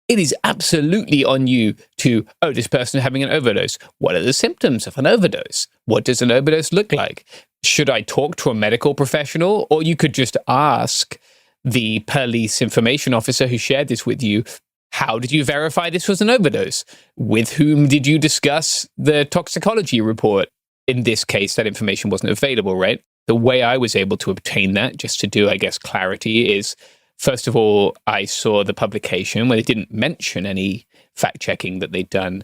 it is absolutely on you to, this person having an overdose. What are the symptoms of an overdose? What does an overdose look like? Should I talk to a medical professional? Or you could just ask the police information officer who shared this with you, how did you verify this was an overdose? With whom did you discuss the toxicology report? In this case, that information wasn't available, right? The way I was able to obtain that, just to do, I guess, clarity, is first of all, I saw the publication where they didn't mention any fact-checking that they'd done.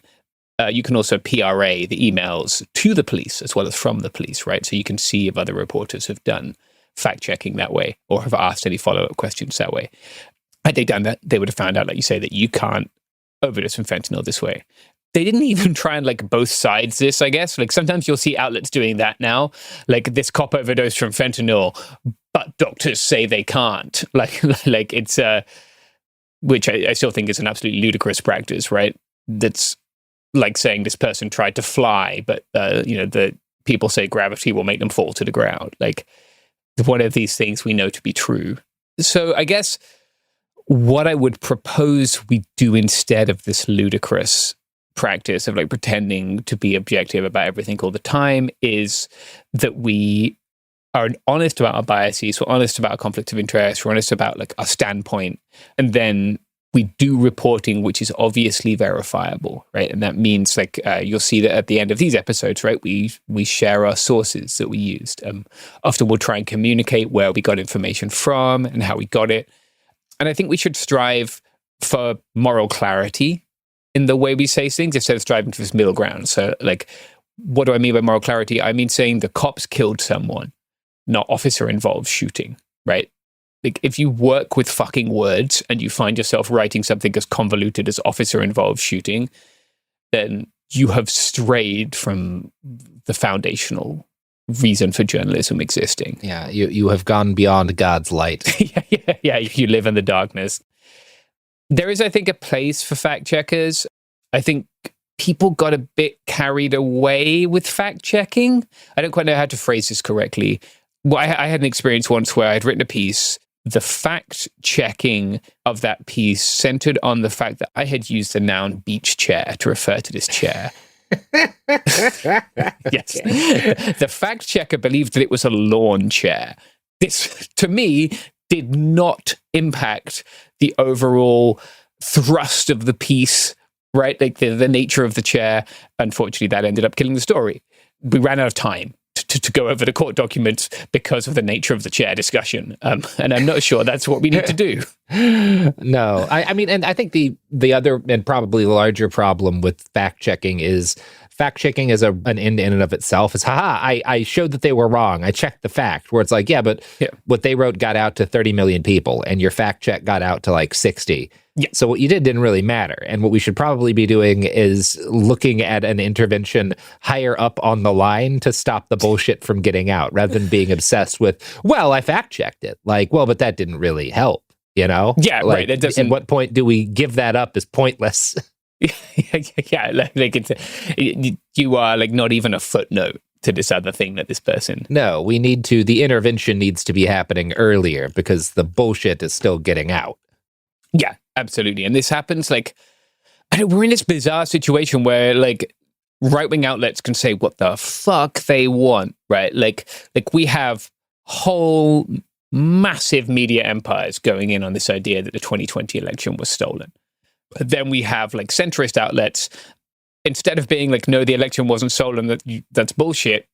You can also PRA the emails to the police as well as from the police, right? So you can see if other reporters have done fact-checking that way or have asked any follow-up questions that way. Had they done that, they would have found out, like you say, that you can't overdose from fentanyl this way. They didn't even try and like both sides this, I guess. Like sometimes you'll see outlets doing that now, like this cop overdosed from fentanyl, but doctors say they can't. Like it's which I still think is an absolutely ludicrous practice, right? That's like saying this person tried to fly, but the people say gravity will make them fall to the ground. Like, one of these things we know to be true. So I guess what I would propose we do instead of this ludicrous practice of like pretending to be objective about everything all the time is that we are honest about our biases, we're honest about our conflict of interest, we're honest about like our standpoint, and then we do reporting which is obviously verifiable, right? And that means like you'll see that at the end of these episodes, right, we share our sources that we used. Often we'll try and communicate where we got information from and how we got it. And I think we should strive for moral clarity in the way we say things instead of striving for this middle ground. So like, what do I mean by moral clarity? I mean saying the cops killed someone, not officer-involved shooting, right? Like, if you work with fucking words and you find yourself writing something as convoluted as officer-involved shooting, then you have strayed from the foundational reason for journalism existing. Yeah, you have gone beyond God's light. Yeah, you live in the darkness. There is, I think, a place for fact checkers. I think people got a bit carried away with fact checking. I don't quite know how to phrase this correctly. Well, I had an experience once where I'd written a piece. The fact checking of that piece centered on the fact that I had used the noun beach chair to refer to this chair. Yes. The fact checker believed that it was a lawn chair. This, to me, did not impact the overall thrust of the piece, right? Like the nature of the chair. Unfortunately, that ended up killing the story. We ran out of time to go over the court documents because of the nature of the chair discussion. And I'm not sure that's what we need to do. No, I mean, and I think the other and probably larger problem with fact checking is fact checking as an end in and of itself is, I showed that they were wrong. I checked the fact, where it's like, but what they wrote got out to 30 million people and your fact check got out to like 60. Yeah. So what you did didn't really matter. And what we should probably be doing is looking at an intervention higher up on the line to stop the bullshit from getting out, rather than being obsessed with, well, I fact checked it. Like, well, but that didn't really help, you know? Yeah, like, right. At what point do we give that up as pointless? Yeah, like you are like not even a footnote to this other thing that this person. No, the intervention needs to be happening earlier because the bullshit is still getting out. Yeah, absolutely. And this happens we're in this bizarre situation where like right-wing outlets can say what the fuck they want, right? Like we have whole massive media empires going in on this idea that the 2020 election was stolen. But then we have like centrist outlets, instead of being like, no, the election wasn't stolen, that's bullshit,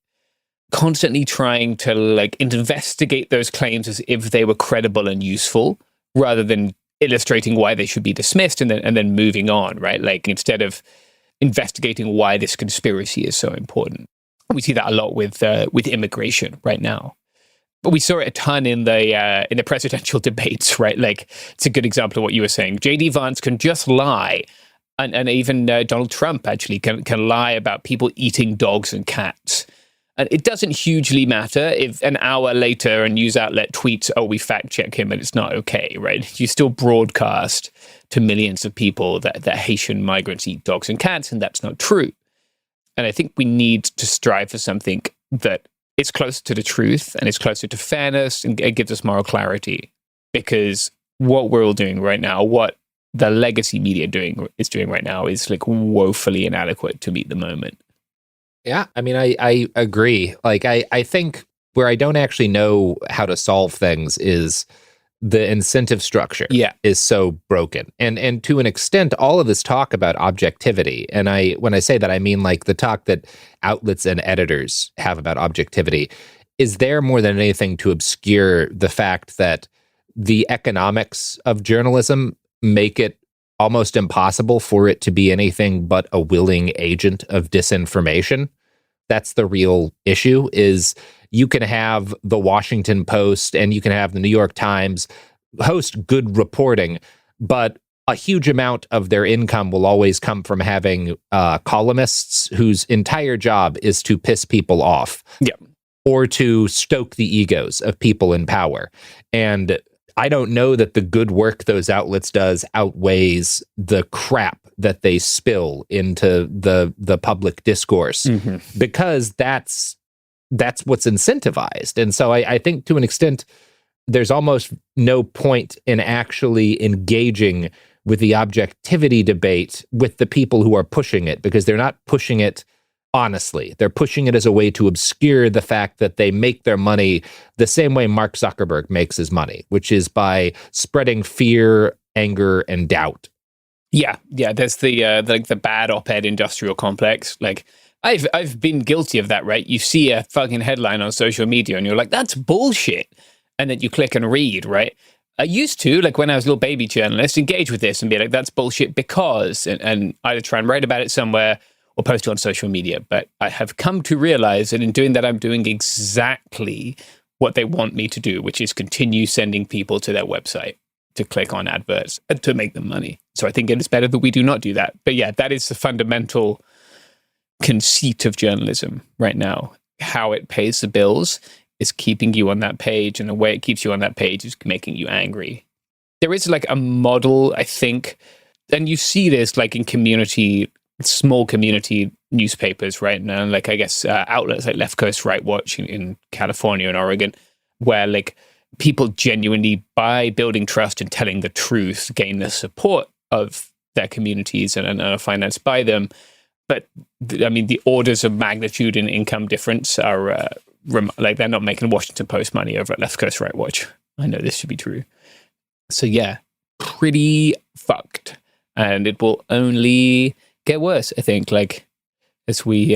constantly trying to like investigate those claims as if they were credible and useful, rather than illustrating why they should be dismissed and then moving on, right? Like instead of investigating why this conspiracy is so important. We see that a lot with immigration right now. But we saw it a ton in the presidential debates, right? Like it's a good example of what you were saying. J.D. Vance can just lie, and even Donald Trump actually can lie about people eating dogs and cats. And it doesn't hugely matter if an hour later a news outlet tweets, oh, we fact check him and it's not okay, right? You still broadcast to millions of people that Haitian migrants eat dogs and cats, and that's not true. And I think we need to strive for something that is closer to the truth and is closer to fairness and it gives us moral clarity. Because what we're all doing right now, what the legacy media is doing right now is like woefully inadequate to meet the moment. Yeah, I mean, I agree. Like, I think where I don't actually know how to solve things is the incentive structure is so broken. And to an extent, all of this talk about objectivity, and when I say that, I mean like the talk that outlets and editors have about objectivity, is there more than anything to obscure the fact that the economics of journalism make it almost impossible for it to be anything but a willing agent of disinformation. That's the real issue, is you can have the Washington Post and you can have the New York Times host good reporting, but a huge amount of their income will always come from having columnists whose entire job is to piss people off or to stoke the egos of people in power. And I don't know that the good work those outlets does outweighs the crap that they spill into the public discourse, because that's what's incentivized. And so I think to an extent, there's almost no point in actually engaging with the objectivity debate with the people who are pushing it, because they're not pushing it honestly. They're pushing it as a way to obscure the fact that they make their money the same way Mark Zuckerberg makes his money, which is by spreading fear, anger, and doubt. Yeah. There's the bad op-ed industrial complex. Like I've been guilty of that, right? You see a fucking headline on social media and you're like, that's bullshit. And then you click and read, right? I used to, like when I was a little baby journalist, engage with this and be like, that's bullshit because, and either try and write about it somewhere or post it on social media. But I have come to realize that in doing that, I'm doing exactly what they want me to do, which is continue sending people to their website to click on adverts and to make them money. So I think it is better that we do not do that. But yeah, that is the fundamental conceit of journalism right now. How it pays the bills is keeping you on that page, and the way it keeps you on that page is making you angry. There is like a model, I think, and you see this like in community small community newspapers, right? And like, I guess, outlets like Left Coast Right Watch in California and Oregon, where like people genuinely, by building trust and telling the truth, gain the support of their communities and are financed by them. But I mean, the orders of magnitude in income difference are like they're not making Washington Post money over at Left Coast Right Watch. I know this should be true. So yeah, pretty fucked, and it will only get worse. I think, like as we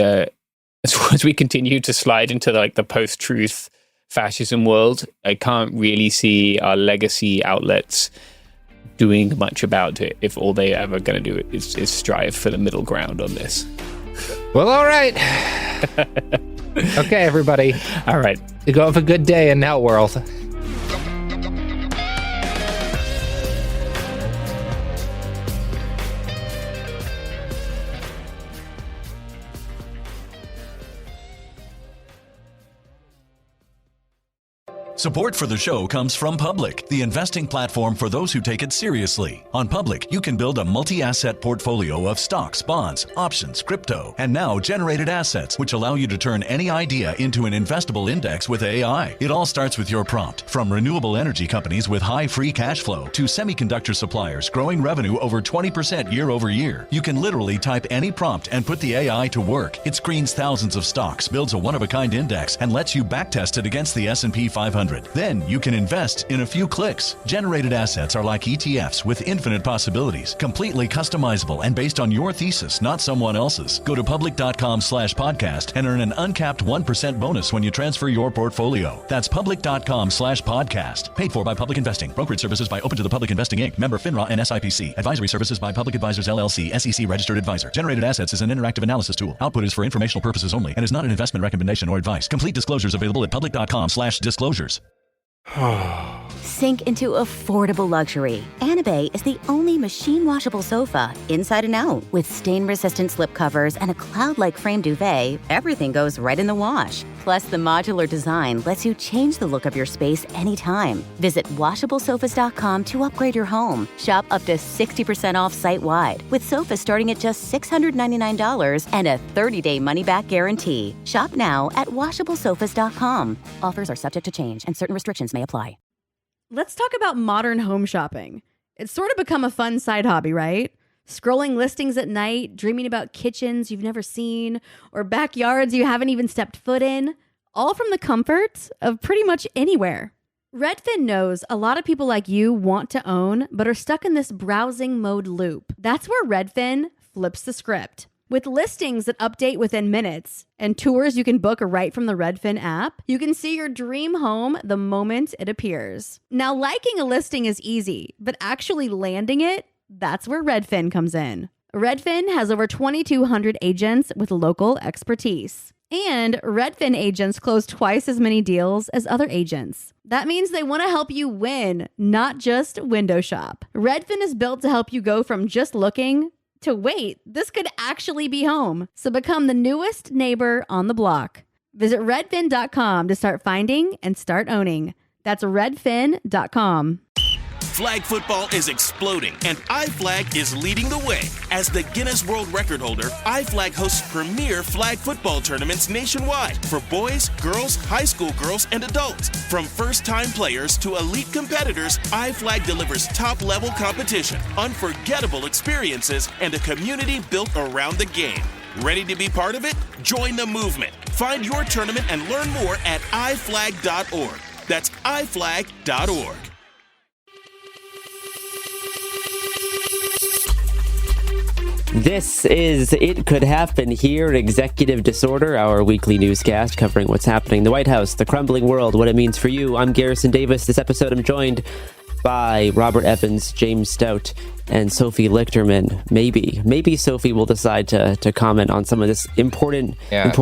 continue to slide into like the post-truth fascism world, I can't really see our legacy outlets doing much about it if all they ever going to do is strive for the middle ground on this. Well, all right. Okay, everybody. All right. You go have a good day in that world. Support for the show comes from Public, the investing platform for those who take it seriously. On Public, you can build a multi-asset portfolio of stocks, bonds, options, crypto, and now generated assets, which allow you to turn any idea into an investable index with AI. It all starts with your prompt. From renewable energy companies with high free cash flow to semiconductor suppliers growing revenue over 20% year over year, you can literally type any prompt and put the AI to work. It screens thousands of stocks, builds a one-of-a-kind index, and lets you backtest it against the S&P 500. Then you can invest in a few clicks. Generated assets are like ETFs with infinite possibilities, completely customizable and based on your thesis, not someone else's. Go to public.com/podcast and earn an uncapped 1% bonus when you transfer your portfolio. That's public.com/podcast. Paid for by Public Investing. Brokerage services by Open to the Public Investing Inc. Member FINRA and SIPC. Advisory services by Public Advisors LLC, SEC registered advisor. Generated assets is an interactive analysis tool. Output is for informational purposes only and is not an investment recommendation or advice. Complete disclosures available at public.com/disclosures. Sink into affordable luxury. Anabay is the only machine washable sofa, inside and out. With stain-resistant slip covers and a cloud-like frame duvet, everything goes right in the wash. Plus, the modular design lets you change the look of your space anytime. Visit washablesofas.com to upgrade your home. Shop up to 60% off site-wide, with sofas starting at just $699 and a 30-day money-back guarantee. Shop now at washablesofas.com. Offers are subject to change, and certain restrictions may apply. Let's talk about modern home shopping. It's sort of become a fun side hobby, right? Scrolling listings at night, dreaming about kitchens you've never seen, or backyards you haven't even stepped foot in, all from the comfort of pretty much anywhere. Redfin knows a lot of people like you want to own, but are stuck in this browsing mode loop. That's where Redfin flips the script. With listings that update within minutes and tours you can book right from the Redfin app, you can see your dream home the moment it appears. Now, liking a listing is easy, but actually landing it, that's where Redfin comes in. Redfin has over 2,200 agents with local expertise. And Redfin agents close twice as many deals as other agents. That means they want to help you win, not just window shop. Redfin is built to help you go from just looking to wait, this could actually be home. So become the newest neighbor on the block. Visit redfin.com to start finding and start owning. That's redfin.com. Flag football is exploding, and iFlag is leading the way. As the Guinness World Record holder, iFlag hosts premier flag football tournaments nationwide for boys, girls, high school girls, and adults. From first-time players to elite competitors, iFlag delivers top-level competition, unforgettable experiences, and a community built around the game. Ready to be part of it? Join the movement. Find your tournament and learn more at iflag.org. That's iflag.org. This is It Could Happen Here, Executive Disorder, our weekly newscast covering what's happening in the White House, the crumbling world, what it means for you. I'm Garrison Davis. This episode I'm joined by Robert Evans, James Stout, and Sophie Lichterman. Maybe Sophie will decide to comment on some of this important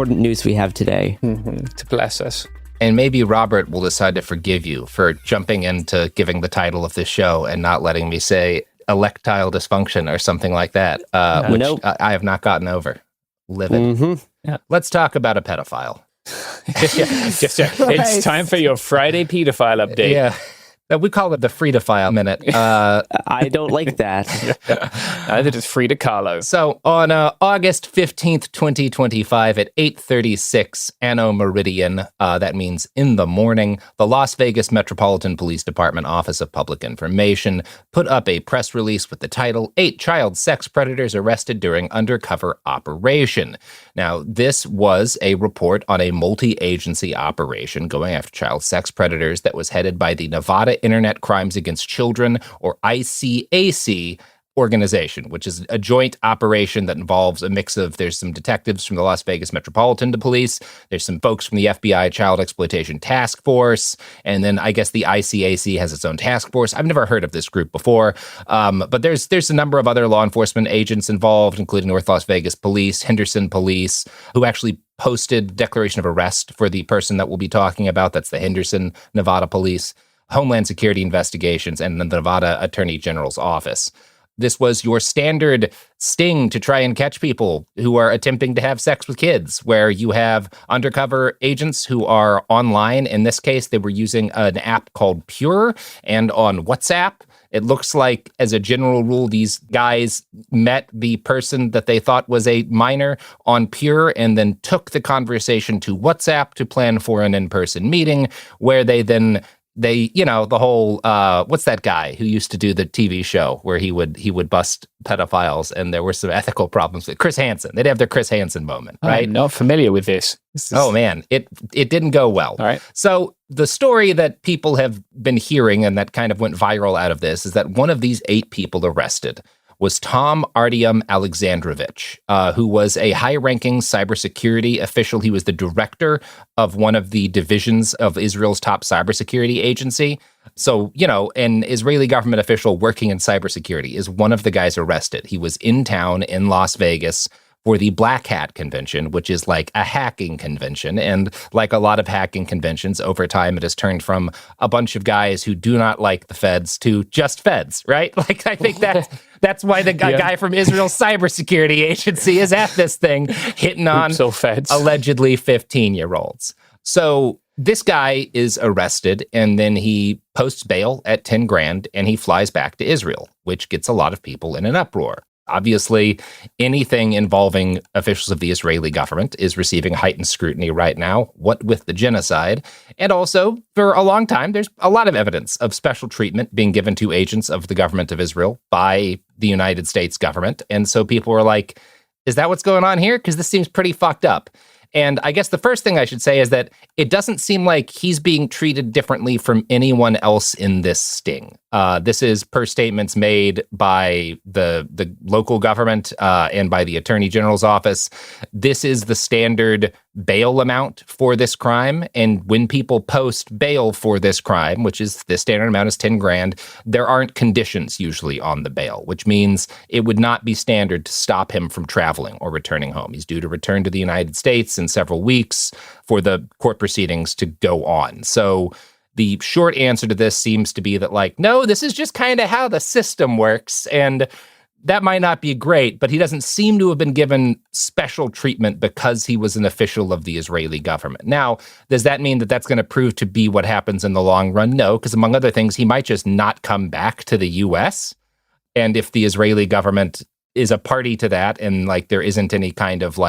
news we have today. To bless us. And maybe Robert will decide to forgive you for jumping into giving the title of this show and not letting me say electile dysfunction or something like that, which I have not gotten over. Livid. Mm-hmm. Yeah. Let's talk about a pedophile. It's time for your Friday pedophile update. Yeah. We call it the free-to-file minute. I don't like that. Either just free to Carlo. So on August 15th, 2025 at 8:36 Anno Meridian, that means in the morning, the Las Vegas Metropolitan Police Department Office of Public Information put up a press release with the title, 8 Child Sex Predators Arrested During Undercover Operation. Now, this was a report on a multi-agency operation going after child sex predators that was headed by the Nevada Internet Crimes Against Children, or ICAC, organization, which is a joint operation that involves a mix of, there's some detectives from the Las Vegas Metropolitan Police, there's some folks from the FBI Child Exploitation Task Force, and then I guess the ICAC has its own task force. I've never heard of this group before, but there's a number of other law enforcement agents involved, including North Las Vegas Police, Henderson Police, who actually posted declaration of arrest for the person that we'll be talking about. That's the Henderson, Nevada Police, Homeland Security Investigations, and the Nevada Attorney General's Office. This was your standard sting to try and catch people who are attempting to have sex with kids, where you have undercover agents who are online. In this case, they were using an app called Pure, and on WhatsApp. It looks like, as a general rule, these guys met the person that they thought was a minor on Pure and then took the conversation to WhatsApp to plan for an in-person meeting, where the whole, what's that guy who used to do the TV show where he would bust pedophiles, and there were some ethical problems with Chris Hansen. They'd have their Chris Hansen moment, right? I'm not familiar with this. Oh man, it didn't go well. All right. So the story that people have been hearing and that kind of went viral out of this is that one of these 8 people arrested was Tom Artyom Alexandrovich, who was a high-ranking cybersecurity official. He was the director of one of the divisions of Israel's top cybersecurity agency. So, an Israeli government official working in cybersecurity is one of the guys arrested. He was in town in Las Vegas for the Black Hat Convention, which is like a hacking convention. And like a lot of hacking conventions, over time, it has turned from a bunch of guys who do not like the feds to just feds, right? Like, I think that's why the guy from Israel's cybersecurity agency is at this thing, hitting on allegedly 15-year-olds. So this guy is arrested, and then he posts bail at 10 grand, and he flies back to Israel, which gets a lot of people in an uproar. Obviously, anything involving officials of the Israeli government is receiving heightened scrutiny right now, what with the genocide. And also, for a long time, there's a lot of evidence of special treatment being given to agents of the government of Israel by the United States government. And so people were like, is that what's going on here? Because this seems pretty fucked up. And I guess the first thing I should say is that it doesn't seem like he's being treated differently from anyone else in this sting. This is per statements made by the local government and by the Attorney General's office. This is the standard bail amount for this crime. And when people post bail for this crime, which is the standard amount is 10 grand, there aren't conditions usually on the bail, which means it would not be standard to stop him from traveling or returning home. He's due to return to the United States in several weeks for the court proceedings to go on. So the short answer to this seems to be that, no, this is just kind of how the system works. And that might not be great, but he doesn't seem to have been given special treatment because he was an official of the Israeli government. Now, does that mean that that's going to prove to be what happens in the long run? No, because among other things, he might just not come back to the U.S. And if the Israeli government is a party to that and there isn't any kind of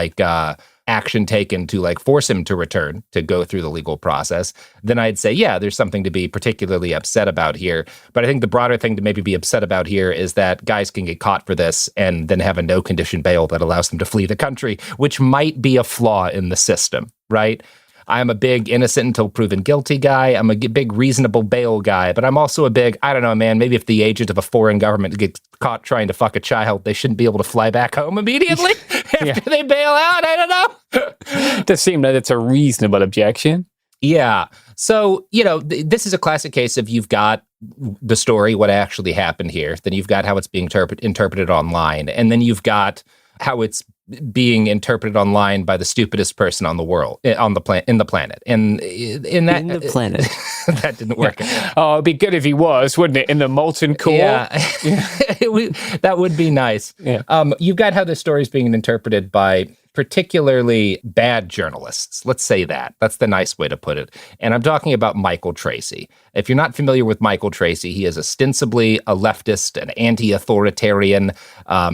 action taken to force him to return, to go through the legal process, then I'd say, yeah, there's something to be particularly upset about here. But I think the broader thing to maybe be upset about here is that guys can get caught for this and then have a no condition bail that allows them to flee the country, which might be a flaw in the system, right? I'm a big innocent until proven guilty guy. I'm a big reasonable bail guy, but I'm also a big, I don't know, man, maybe if the agent of a foreign government gets caught trying to fuck a child, they shouldn't be able to fly back home immediately after they bail out. I don't know. It does seem that it's a reasonable objection. Yeah. So, this is a classic case of you've got the story, what actually happened here. Then you've got how it's being interpreted online. And then you've got how it's being interpreted online by the stupidest person on the world, in the planet. And in the planet. That didn't work. Oh, it'd be good if he was, wouldn't it? In the molten core. Yeah. That would be nice. Yeah. You've got how the story is being interpreted by particularly bad journalists. Let's say that. That's the nice way to put it. And I'm talking about Michael Tracy. If you're not familiar with Michael Tracy, he is ostensibly a leftist, an anti-authoritarian.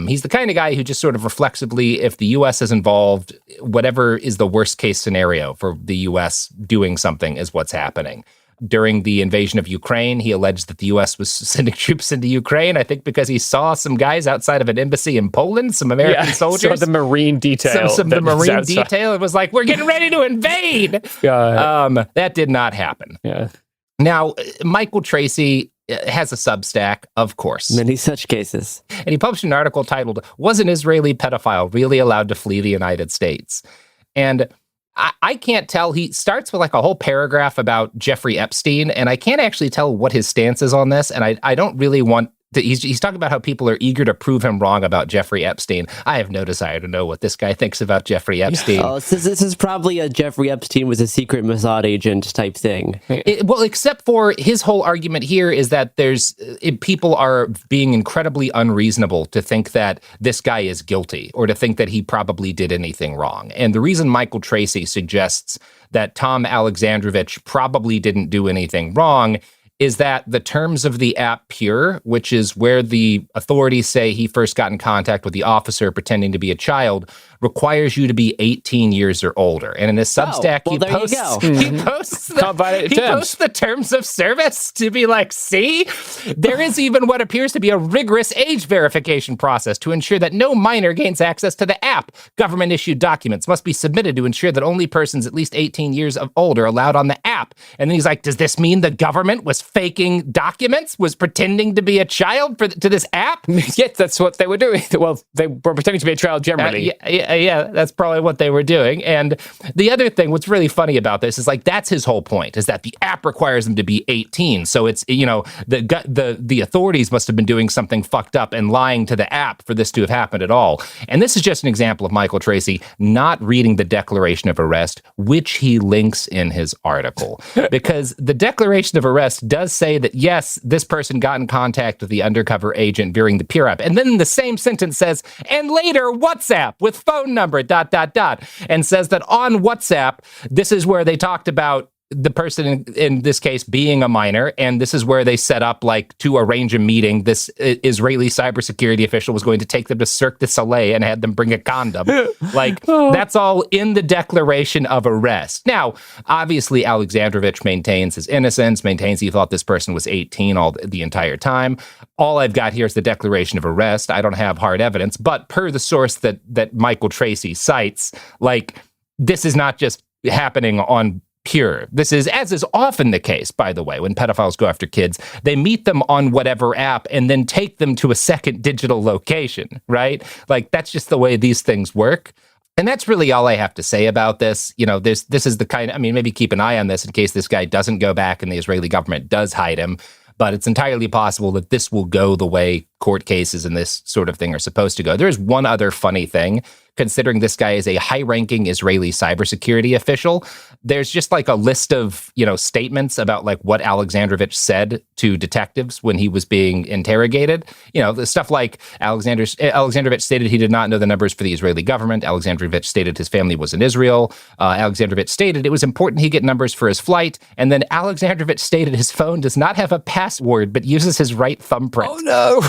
He's the kind of guy who just sort of reflexively, if the U.S. is involved, whatever is the worst case scenario for the U.S. doing something is what's happening. During the invasion of Ukraine, he alleged that the U.S. was sending troops into Ukraine, I think because he saw some guys outside of an embassy in Poland, some American soldiers. Saw the Marine detail. The Marine detail. It was like, we're getting ready to invade. That did not happen. Yeah. Now, Michael Tracy has a Substack, of course. Many such cases. And he published an article titled, "Was an Israeli Pedophile Really Allowed to Flee the United States?" And I can't tell. He starts with like a whole paragraph about Jeffrey Epstein, and I can't actually tell what his stance is on this. And I don't really want to, he's talking about how people are eager to prove him wrong about Jeffrey Epstein. I have no desire to know what this guy thinks about Jeffrey Epstein. Oh, so this is probably a Jeffrey Epstein was a secret Mossad agent type thing. Well, except for his whole argument here is that people are being incredibly unreasonable to think that this guy is guilty or to think that he probably did anything wrong. And the reason Michael Tracy suggests that Tom Alexandrovich probably didn't do anything wrong is that the terms of the app Pure, which is where the authorities say he first got in contact with the officer pretending to be a child, requires you to be 18 years or older. And in his Substack, he posts the terms of service to be like, see, there is even what appears to be a rigorous age verification process to ensure that no minor gains access to the app. Government-issued documents must be submitted to ensure that only persons at least 18 years of old are allowed on the app. And then he's like, does this mean the government was faking documents, was pretending to be a child to this app? Yes, that's what they were doing. Well, they were pretending to be a child generally. Yeah, that's probably what they were doing. And the other thing, what's really funny about this is like, that's his whole point, is that the app requires them to be 18. So it's, the authorities must have been doing something fucked up and lying to the app for this to have happened at all. And this is just an example of Michael Tracy not reading the Declaration of Arrest, which he links in his article. Because the Declaration of Arrest does say that, yes, this person got in contact with the undercover agent during the Pure app. And then the same sentence says, and later WhatsApp with phone number, ... and says that on WhatsApp, this is where they talked about the person in this case being a minor, and this is where they set up like to arrange a meeting. This Israeli cybersecurity official was going to take them to Cirque du Soleil and had them bring a condom. That's all in the Declaration of Arrest. Now, obviously, Alexandrovich maintains his innocence, maintains he thought this person was 18 the entire time. All I've got here is the Declaration of Arrest. I don't have hard evidence, but per the source that Michael Tracy cites, like, this is not just happening on Pure. This is, as is often the case, by the way, when pedophiles go after kids, they meet them on whatever app and then take them to a second digital location, right? Like, that's just the way these things work. And that's really all I have to say about this. This is the kind of, maybe keep an eye on this in case this guy doesn't go back and the Israeli government does hide him. But it's entirely possible that this will go the way court cases and this sort of thing are supposed to go. There is one other funny thing, considering this guy is a high-ranking Israeli cybersecurity official. There's just like a list of, statements about like what Alexandrovich said to detectives when he was being interrogated. The stuff like Alexandrovich stated he did not know the numbers for the Israeli government. Alexandrovich stated his family was in Israel. Alexandrovich stated it was important he get numbers for his flight. And then Alexandrovich stated his phone does not have a password, but uses his right thumbprint. Oh no!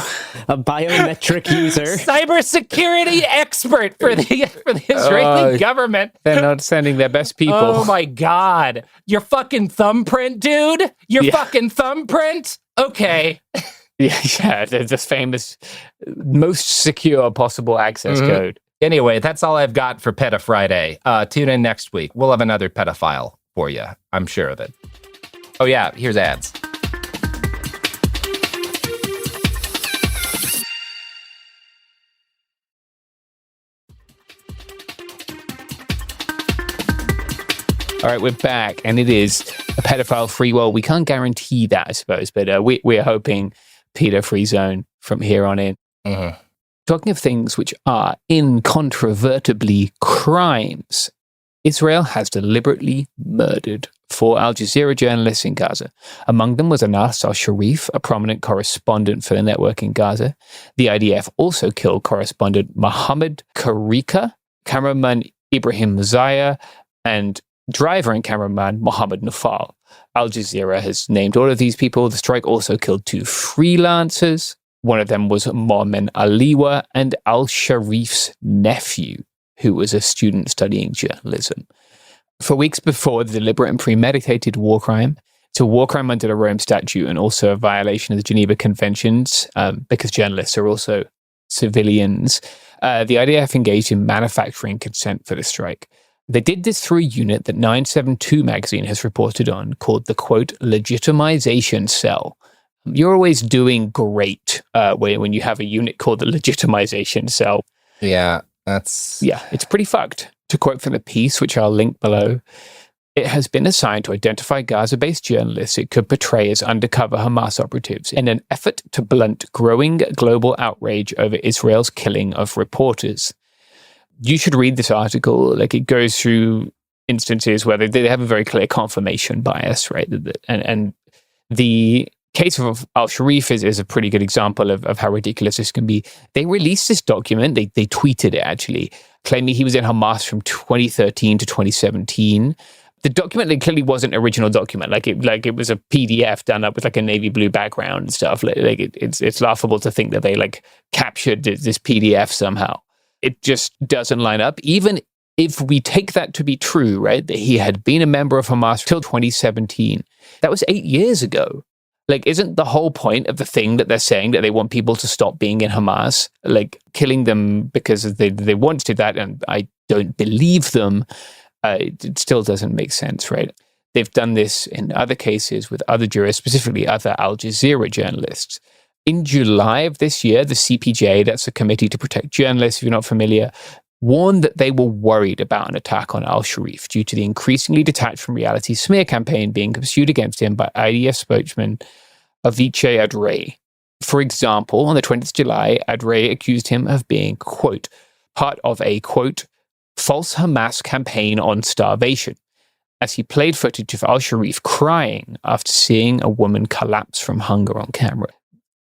A biometric user. Cybersecurity expert for the Israeli government. They're not sending their best people. Oh my God. Your fucking thumbprint, dude? Your fucking thumbprint? Okay. Yeah, this famous, most secure possible access code. Anyway, that's all I've got for Peta Friday. Tune in next week. We'll have another pedophile for you. I'm sure of it. Oh yeah, here's ads. All right, we're back, and it is a pedophile-free world. We can't guarantee that, I suppose, but we're hoping pedo-free zone from here on in. Talking of things which are incontrovertibly crimes, Israel has deliberately murdered 4 Al Jazeera journalists in Gaza. Among them was Anas al-Sharif, a prominent correspondent for the network in Gaza. The IDF also killed correspondent Mohammed Karika cameraman Ibrahim Muzaya, and driver and cameraman Mohammed Nufal. Al Jazeera has named all of these people. The strike also killed 2 freelancers. One of them was Momen Aliwa and Al-Sharif's nephew, who was a student studying journalism. For weeks before the deliberate and premeditated war crime, it's a war crime under the Rome Statute and also a violation of the Geneva Conventions, because journalists are also civilians. The IDF engaged in manufacturing consent for the strike. They did this through a unit that 972 magazine has reported on called the, quote, legitimization cell. You're always doing great when you have a unit called the legitimization cell. Yeah, it's pretty fucked. To quote from the piece, which I'll link below, it has been assigned to identify Gaza-based journalists it could portray as undercover Hamas operatives in an effort to blunt growing global outrage over Israel's killing of reporters. You should read this article. Like, it goes through instances where they have a very clear confirmation bias, right? And the case of Al-Sharif is a pretty good example of how ridiculous this can be. They released this document. They tweeted it, actually, claiming he was in Hamas from 2013 to 2017. The document clearly wasn't an original document. Like it was a PDF done up with like a navy blue background and stuff. It's laughable to think that they captured this PDF somehow. It just doesn't line up. Even if we take that to be true, right, that he had been a member of Hamas till 2017, that was 8 years ago. Isn't the whole point of the thing that they're saying that they want people to stop being in Hamas, killing them because they want to do that, and I don't believe them, it still doesn't make sense, right? They've done this in other cases with other jurists, specifically other Al Jazeera journalists. In July of this year, the CPJ, that's a Committee to Protect Journalists, if you're not familiar, warned that they were worried about an attack on al-Sharif due to the increasingly detached from reality smear campaign being pursued against him by IDF spokesman Avichai Adrei. For example, on the 20th of July, Adrei accused him of being, quote, part of a, quote, false Hamas campaign on starvation, as he played footage of al-Sharif crying after seeing a woman collapse from hunger on camera.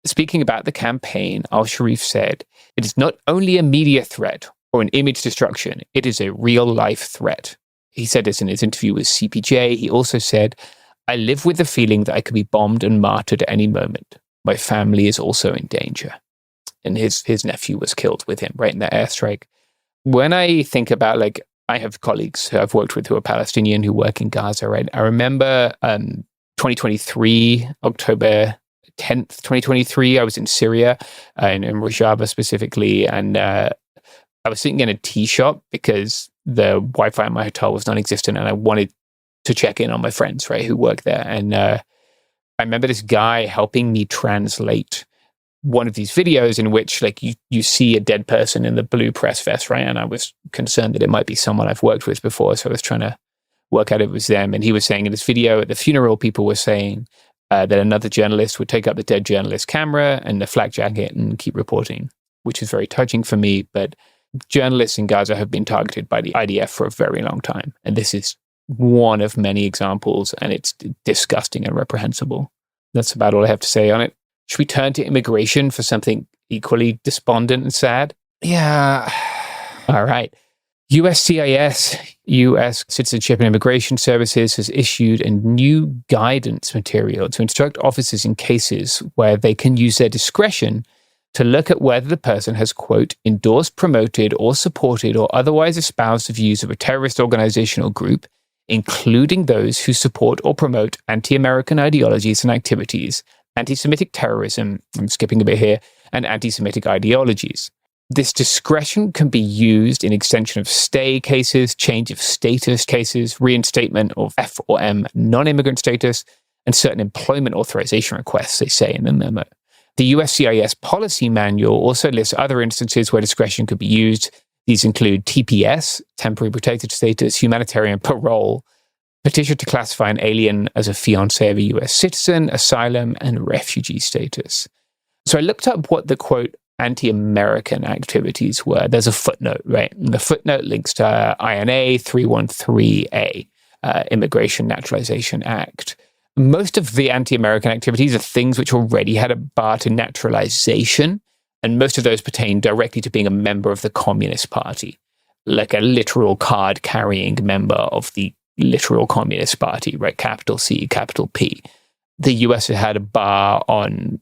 Speaking about the campaign, al-Sharif said, it is not only a media threat or an image destruction, it is a real-life threat. He said this in his interview with CPJ. He also said, I live with the feeling that I could be bombed and martyred at any moment. My family is also in danger. And his nephew was killed with him, right, in that airstrike. When I think about, I have colleagues who I've worked with who are Palestinian who work in Gaza, right? I remember 2023, October 10th, 2023, I was in Syria, in Rojava specifically, and I was sitting in a tea shop because the Wi-Fi in my hotel was non-existent, and I wanted to check in on my friends, right, who work there. And I remember this guy helping me translate one of these videos in which you see a dead person in the blue press vest, right? And I was concerned that it might be someone I've worked with before, so I was trying to work out if it was them. And he was saying in this video at the funeral, people were saying that another journalist would take up the dead journalist's camera and the flak jacket and keep reporting, which is very touching for me. But journalists in Gaza have been targeted by the IDF for a very long time. And this is one of many examples, and it's disgusting and reprehensible. That's about all I have to say on it. Should we turn to immigration for something equally despondent and sad? Yeah. All right. USCIS, U.S. Citizenship and Immigration Services, has issued a new guidance material to instruct officers in cases where they can use their discretion to look at whether the person has, quote, endorsed, promoted, or supported, or otherwise espoused the views of a terrorist organization or group, including those who support or promote anti-American ideologies and activities, anti-Semitic terrorism, I'm skipping a bit here, and anti-Semitic ideologies. This discretion can be used in extension of stay cases, change of status cases, reinstatement of F or M non-immigrant status, and certain employment authorization requests, they say in the memo. The USCIS policy manual also lists other instances where discretion could be used. These include TPS, temporary protected status, humanitarian parole, petition to classify an alien as a fiancé of a US citizen, asylum, and refugee status. So I looked up what the, quote, anti-American activities were. There's a footnote, right? And the footnote links to INA 313A, Immigration Naturalization Act. Most of the anti-American activities are things which already had a bar to naturalization, and most of those pertain directly to being a member of the Communist Party. like a literal card-carrying member of the literal Communist Party, right? Capital C, capital P. The US had a bar on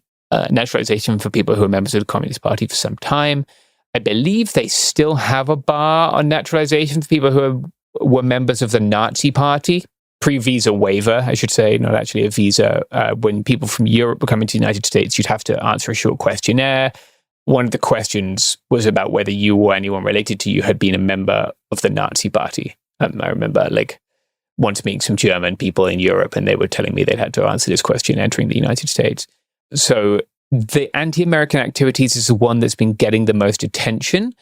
naturalization for people who are members of the Communist Party for some time. I believe they still have a bar on naturalization for people who were members of the Nazi Party. Pre-visa waiver, I should say, not actually a visa. When people from Europe were coming to the United States, you'd have to answer a short questionnaire. One of the questions was about whether you or anyone related to you had been a member of the Nazi Party. I remember once meeting some German people in Europe, and they were telling me they'd had to answer this question entering the United States. So the anti-American activities is the one that's been getting the most attention,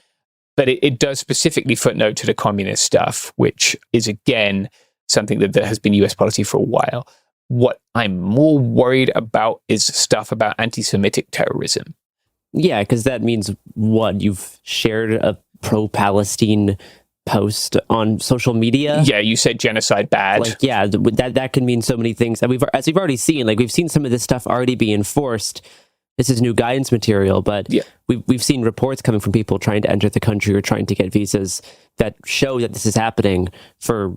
but it does specifically footnote to the communist stuff, which is, again, something that has been US policy for a while. What I'm more worried about is stuff about anti-Semitic terrorism. Yeah, because that means what? You've shared a pro-Palestine post on social media. Yeah, you said genocide bad. That can mean so many things. And as we've already seen, we've seen some of this stuff already be enforced. This is new guidance material, but we've seen reports coming from people trying to enter the country or trying to get visas that show that this is happening for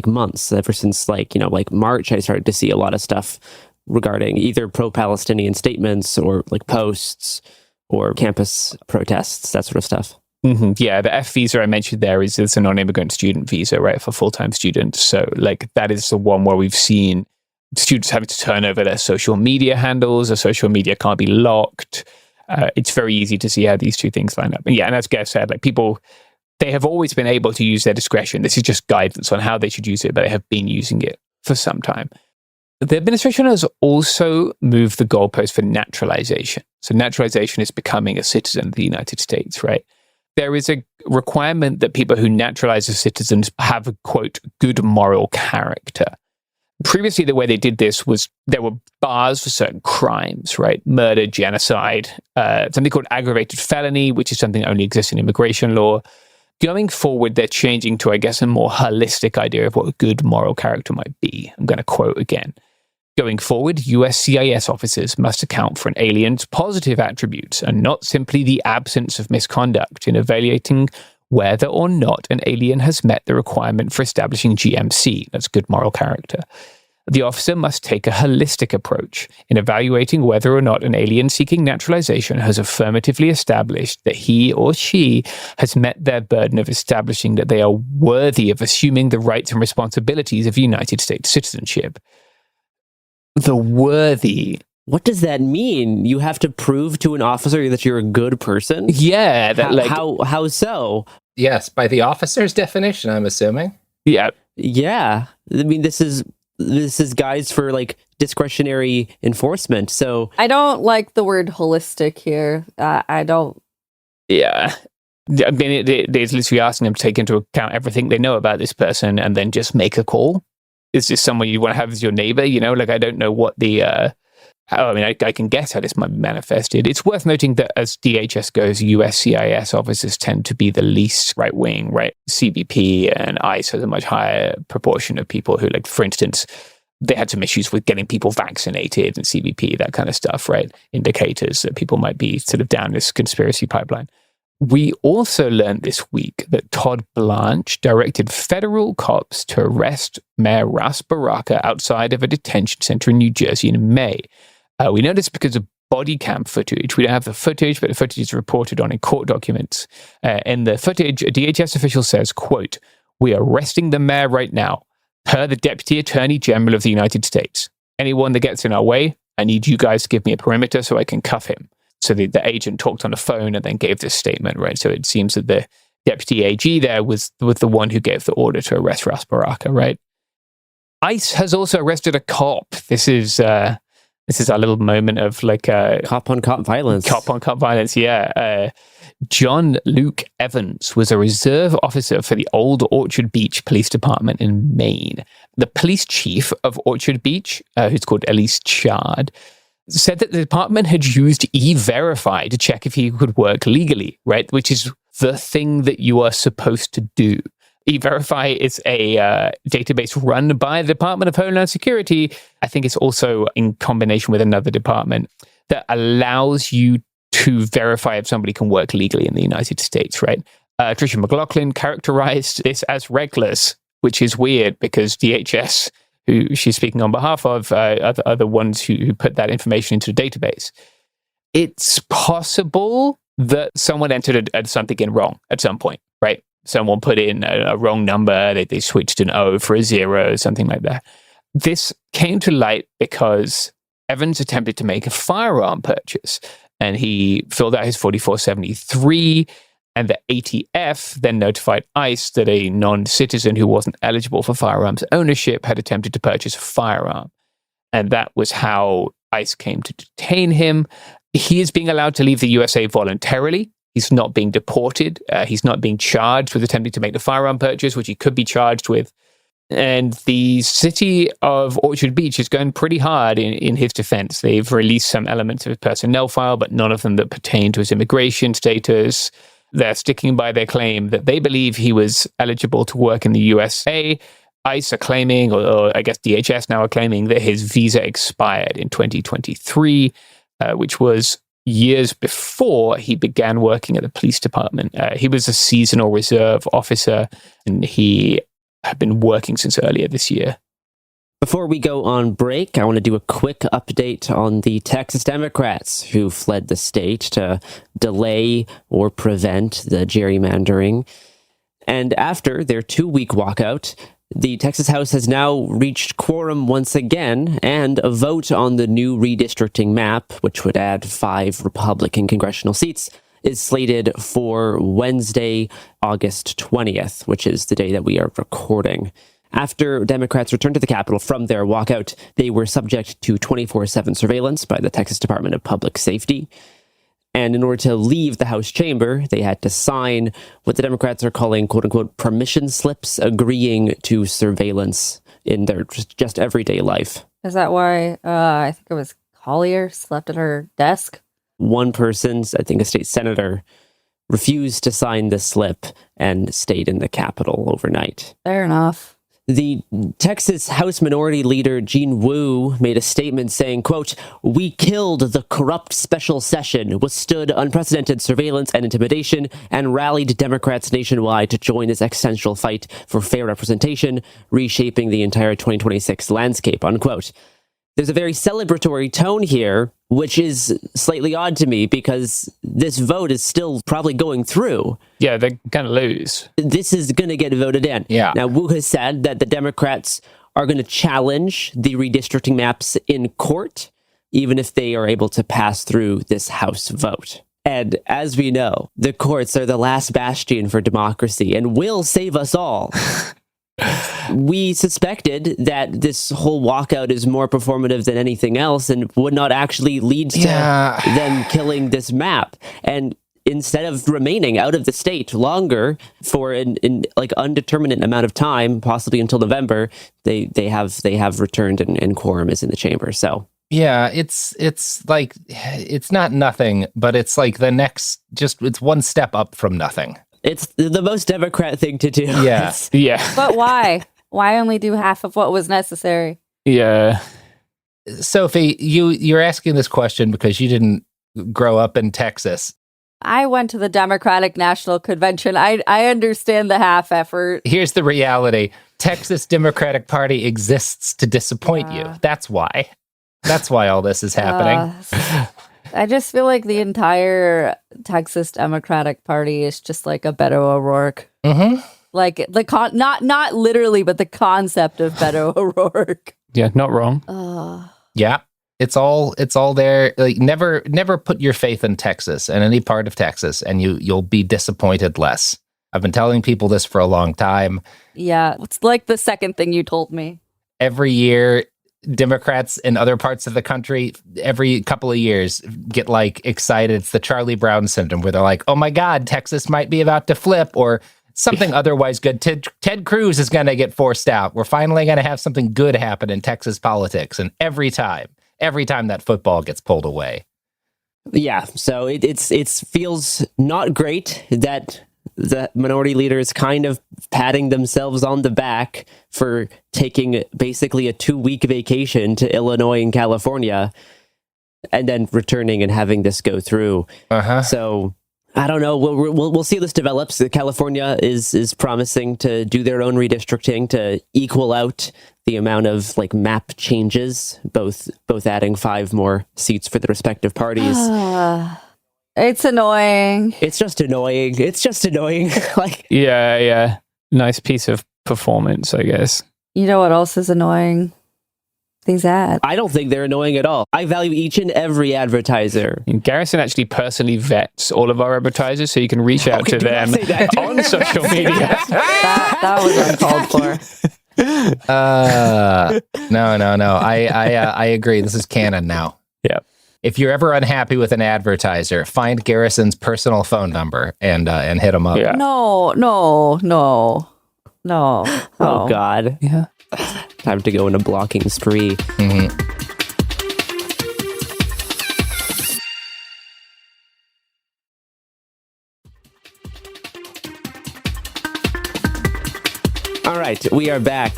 months. Ever since March, I started to see a lot of stuff regarding either pro-Palestinian statements or posts or campus protests, that sort of stuff. Mm-hmm. Yeah, the F visa I mentioned there is a non-immigrant student visa, right, for full-time students. So that is the one where we've seen students having to turn over their social media handles. Their social media can't be locked. It's very easy to see how these two things line up. And yeah, and as Gav said, people, they have always been able to use their discretion. This is just guidance on how they should use it, but they have been using it for some time. The administration has also moved the goalpost for naturalization. So naturalization is becoming a citizen of the United States, right? There is a requirement that people who naturalize as citizens have a, quote, good moral character. Previously, the way they did this was there were bars for certain crimes, right? Murder, genocide, something called aggravated felony, which is something that only exists in immigration law. Going forward, they're changing to, I guess, a more holistic idea of what a good moral character might be. I'm going to quote again. Going forward, USCIS officers must account for an alien's positive attributes and not simply the absence of misconduct in evaluating whether or not an alien has met the requirement for establishing GMC, that's good moral character. The officer must take a holistic approach in evaluating whether or not an alien seeking naturalization has affirmatively established that he or she has met their burden of establishing that they are worthy of assuming the rights and responsibilities of United States citizenship. The worthy. What does that mean? You have to prove to an officer that you're a good person? Yeah. How so? Yes, by the officer's definition, I'm assuming. Yeah. Yeah. I mean, this is guides for discretionary enforcement. So I don't like the word holistic here. I don't. Yeah. I mean, it is literally asking them to take into account everything they know about this person and then just make a call. Is this someone you want to have as your neighbor? I don't know what the... I can guess how this might be manifested. It's worth noting that as DHS goes, USCIS officers tend to be the least right-wing, right? CBP and ICE has a much higher proportion of people who, for instance, they had some issues with getting people vaccinated and CBP, that kind of stuff, right? Indicators that people might be sort of down this conspiracy pipeline. We also learned this week that Todd Blanche directed federal cops to arrest Mayor Ras Baraka outside of a detention center in New Jersey in May. We know this because of body cam footage. We don't have the footage, but the footage is reported on in court documents. In the footage, a DHS official says, quote, "We are arresting the mayor right now, per the Deputy Attorney General of the United States. Anyone that gets in our way, I need you guys to give me a perimeter so I can cuff him." So the agent talked on the phone and then gave this statement, right? So it seems that the deputy AG there was the one who gave the order to arrest Ras Baraka, right? ICE has also arrested a cop. This is our little moment of cop on cop violence. Cop on cop violence, yeah. John Luke Evans was a reserve officer for the Old Orchard Beach Police Department in Maine. The police chief of Orchard Beach, who's called Elise Chard, said that the department had used E-Verify to check if he could work legally, right? Which is the thing that you are supposed to do. E-Verify is a database run by the Department of Homeland Security. I think it's also in combination with another department that allows you to verify if somebody can work legally in the United States, right? Tricia McLaughlin characterized this as reckless, which is weird because DHS, who she's speaking on behalf of, are the ones who put that information into the database. It's possible that someone entered something in wrong at some point, right? Someone put in a wrong number, they switched an O for a 0, something like that. This came to light because Evans attempted to make a firearm purchase, and he filled out his 4473, and the ATF then notified ICE that a non-citizen who wasn't eligible for firearms ownership had attempted to purchase a firearm. And that was how ICE came to detain him. He is being allowed to leave the USA voluntarily. He's not being deported. He's not being charged with attempting to make the firearm purchase, which he could be charged with. And the city of Orchard Beach is going pretty hard in his defense. They've released some elements of his personnel file, but none of them that pertain to his immigration status. They're sticking by their claim that they believe he was eligible to work in the USA. ICE are claiming, or I guess DHS now are claiming, that his visa expired in 2023, which was years before he began working at the police department. He was a seasonal reserve officer, and he had been working since earlier this year. Before we go on break, I want to do a quick update on the Texas Democrats who fled the state to delay or prevent the gerrymandering. And after their 2-week walkout, the Texas House has now reached quorum once again, and a vote on the new redistricting map, which would add 5 Republican congressional seats, is slated for Wednesday, August 20th, which is the day that we are recording. After Democrats returned to the Capitol from their walkout, they were subject to 24/7 surveillance by the Texas Department of Public Safety. And in order to leave the House chamber, they had to sign what the Democrats are calling, quote-unquote, permission slips agreeing to surveillance in their just everyday life. Is that why I think it was Collier slept at her desk? One person, I think a state senator, refused to sign the slip and stayed in the Capitol overnight. Fair enough. The Texas House Minority Leader Gene Wu made a statement saying, quote, "We killed the corrupt special session, withstood unprecedented surveillance and intimidation, and rallied Democrats nationwide to join this existential fight for fair representation, reshaping the entire 2026 landscape," unquote. There's a very celebratory tone here, which is slightly odd to me because this vote is still probably going through. Yeah, they're going to lose. This is going to get voted in. Yeah. Now, Wu has said that the Democrats are going to challenge the redistricting maps in court, even if they are able to pass through this House vote. And as we know, the courts are the last bastion for democracy and will save us all. We suspected that this whole walkout is more performative than anything else and would not actually lead to them killing this map. And instead of remaining out of the state longer for an undeterminate amount of time, possibly until November, they have returned and quorum is in the chamber. So yeah, it's like it's not nothing, but it's like the next it's one step up from nothing. It's the most Democrat thing to do. Yeah. Yeah. But why? Why only do half of what was necessary? Yeah. Sophie, you're asking this question because you didn't grow up in Texas. I went to the Democratic National Convention. I understand the half effort. Here's the reality. Texas Democratic Party exists to disappoint you. That's why. That's why all this is happening. I just feel like the entire Texas Democratic Party is just like a Beto O'Rourke. Mm-hmm. Like the not literally, but the concept of Beto O'Rourke. Yeah, not wrong. Yeah, it's all there. Like never put your faith in Texas and any part of Texas, and you'll be disappointed less. I've been telling people this for a long time. Yeah, it's like the second thing you told me. Every year, Democrats in other parts of the country, every couple of years, get like excited. It's the Charlie Brown syndrome where they're like, oh my God, Texas might be about to flip, or something otherwise good. Ted Cruz is going to get forced out. We're finally going to have something good happen in Texas politics. And every time that football gets pulled away. Yeah, so it feels not great that the minority leader is kind of patting themselves on the back for taking basically a 2-week vacation to Illinois and California and then returning and having this go through. So I don't know. We'll see how this develops. California is promising to do their own redistricting to equal out the amount of like map changes, both adding 5 more seats for the respective parties. It's annoying. It's just annoying. Like, yeah. Nice piece of performance, I guess. You know what else is annoying? These ads. I don't think they're annoying at all. I value each and every advertiser. And Garrison actually personally vets all of our advertisers, so you can reach out to them on social media. that was uncalled for. No. I agree. This is canon now. Yeah. If you're ever unhappy with an advertiser, find Garrison's personal phone number and hit him up. Yeah. No. Oh God. Yeah. Time to go on a blocking spree. Mm-hmm. All right, we are back.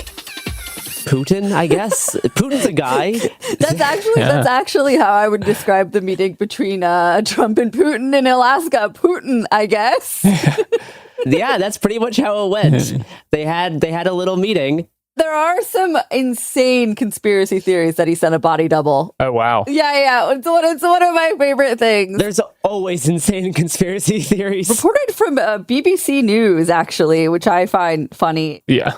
Putin, I guess. Putin's a guy. That's actually how I would describe the meeting between Trump and Putin in Alaska. Putin, I guess. Yeah, that's pretty much how it went. They had a little meeting. There are some insane conspiracy theories that he sent a body double. Oh, wow. Yeah. It's one of my favorite things. There's always insane conspiracy theories. Reported from BBC News, actually, which I find funny. Yeah.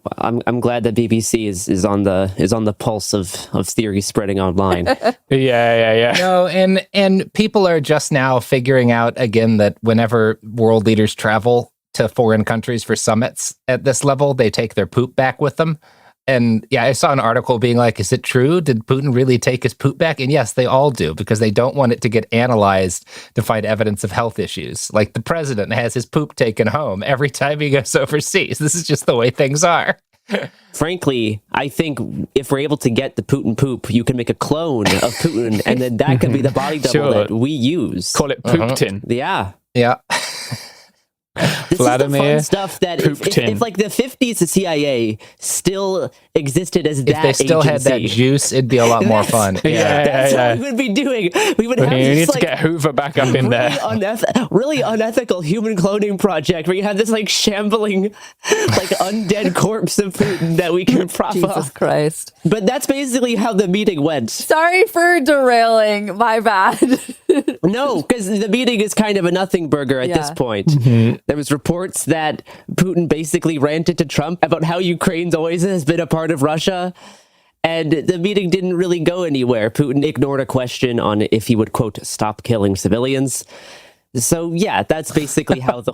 Well, I'm glad that BBC is on the pulse of theory spreading online. Yeah. No, and people are just now figuring out again that whenever world leaders travel to foreign countries for summits at this level, they take their poop back with them. And yeah, I saw an article being like, is it true? Did Putin really take his poop back? And yes, they all do, because they don't want it to get analyzed to find evidence of health issues. Like the president has his poop taken home every time he goes overseas. This is just the way things are. Frankly, I think if we're able to get the Putin poop, you can make a clone of Putin, and then that could be the body double that we use. Call it Putin. Yeah. This Vladimir is the fun stuff that if like the 50s, the CIA still existed as that If they still agency, had that juice, it'd be a lot more fun. That's what we would be doing. We would have You this need like to get Hoover back up in there. really unethical human cloning project where you have this like shambling, like undead corpse of Putin that we can prop up. Jesus Christ. But that's basically how the meeting went. Sorry for derailing. My bad. No, because the meeting is kind of a nothing burger at this point. Mm-hmm. There was reports that Putin basically ranted to Trump about how Ukraine's always has been a part of Russia. And the meeting didn't really go anywhere. Putin ignored a question on if he would, quote, stop killing civilians. So yeah, that's basically how the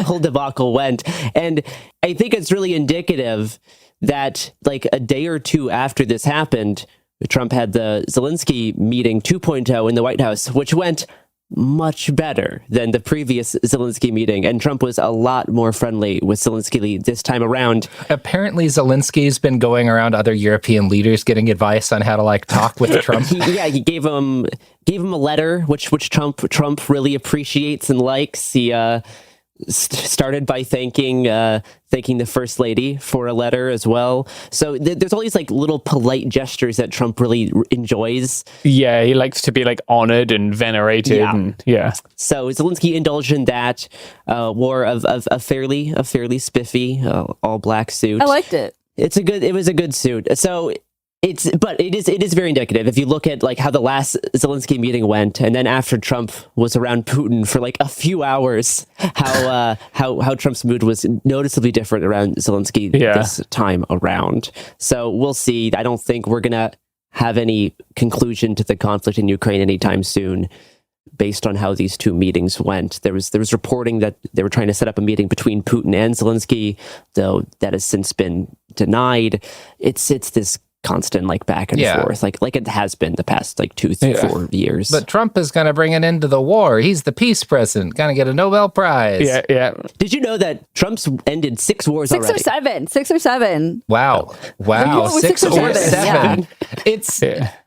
whole debacle went. And I think it's really indicative that like a day or two after this happened, Trump had the Zelensky meeting 2.0 in the White House, which went much better than the previous Zelensky meeting. And Trump was a lot more friendly with Zelensky this time around. Apparently, Zelensky's been going around other European leaders getting advice on how to like talk with Trump. He gave him a letter, which Trump really appreciates and likes. He started by thanking the first lady for a letter as well. So there's all these like little polite gestures that Trump really enjoys. Yeah, he likes to be like honored and venerated. Yeah. So Zelensky indulged in that. Wore a fairly spiffy all black suit. I liked it. It was a good suit. So it is very indicative. If you look at like how the last Zelensky meeting went, and then after Trump was around Putin for like a few hours, how Trump's mood was noticeably different around Zelensky this time around. So we'll see. I don't think we're gonna have any conclusion to the conflict in Ukraine anytime soon, based on how these two meetings went. There was reporting that they were trying to set up a meeting between Putin and Zelensky, though that has since been denied. It's this constant like back and forth, like it has been the past like 4 years. But Trump is going to bring an end to the war. He's the peace president, going to get a Nobel Prize. Yeah. Did you know that Trump's ended 6 wars already? 6 or 7. Wow. Six or seven. Yeah. It's.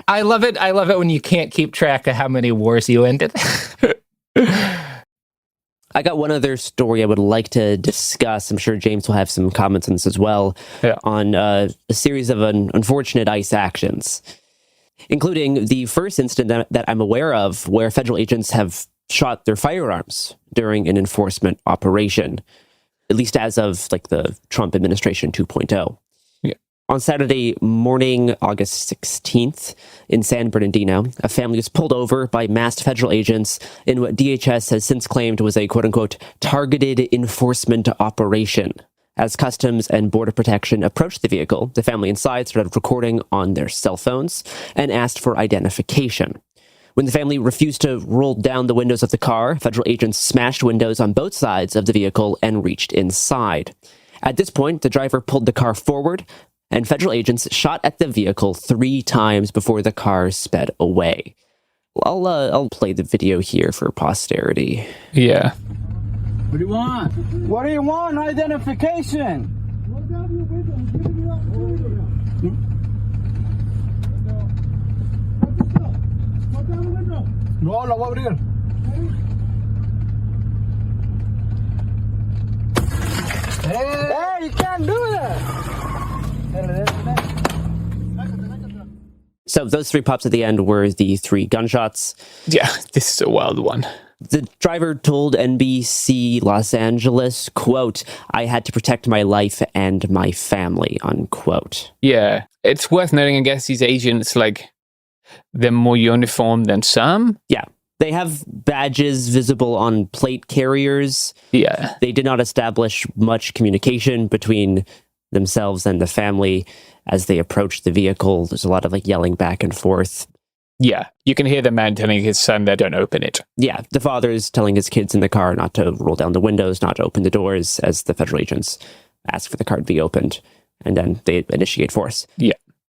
I love it. I love it when you can't keep track of how many wars you ended. I got one other story I would like to discuss. I'm sure James will have some comments on this as well, on a series of unfortunate ICE actions, including the first incident that I'm aware of where federal agents have shot their firearms during an enforcement operation, at least as of like the Trump administration 2.0. Yeah. On Saturday morning, August 16th, in San Bernardino, a family was pulled over by masked federal agents in what DHS has since claimed was a quote-unquote targeted enforcement operation. As Customs and Border Protection approached the vehicle, the family inside started recording on their cell phones and asked for identification. When the family refused to roll down the windows of the car, federal agents smashed windows on both sides of the vehicle and reached inside. At this point, the driver pulled the car forward, and federal agents shot at the vehicle 3 times before the car sped away. I'll play the video here for posterity. Yeah. What do you want? What do you want? Identification. No, lo voy a abrir. Hey, you can't do that. So those 3 pops at the end were the 3 gunshots. Yeah, this is a wild one. The driver told NBC Los Angeles, quote, "I had to protect my life and my family," unquote. Yeah, it's worth noting, I guess, these agents, like, they're more uniform than some. Yeah. They have badges visible on plate carriers. Yeah. They did not establish much communication between themselves and the family as they approached the vehicle. There's a lot of like yelling back and forth. Yeah, you can hear the man telling his son that don't open it. Yeah, the father's telling his kids in the car not to roll down the windows, not to open the doors as the federal agents ask for the car to be opened, and then they initiate force. Yeah.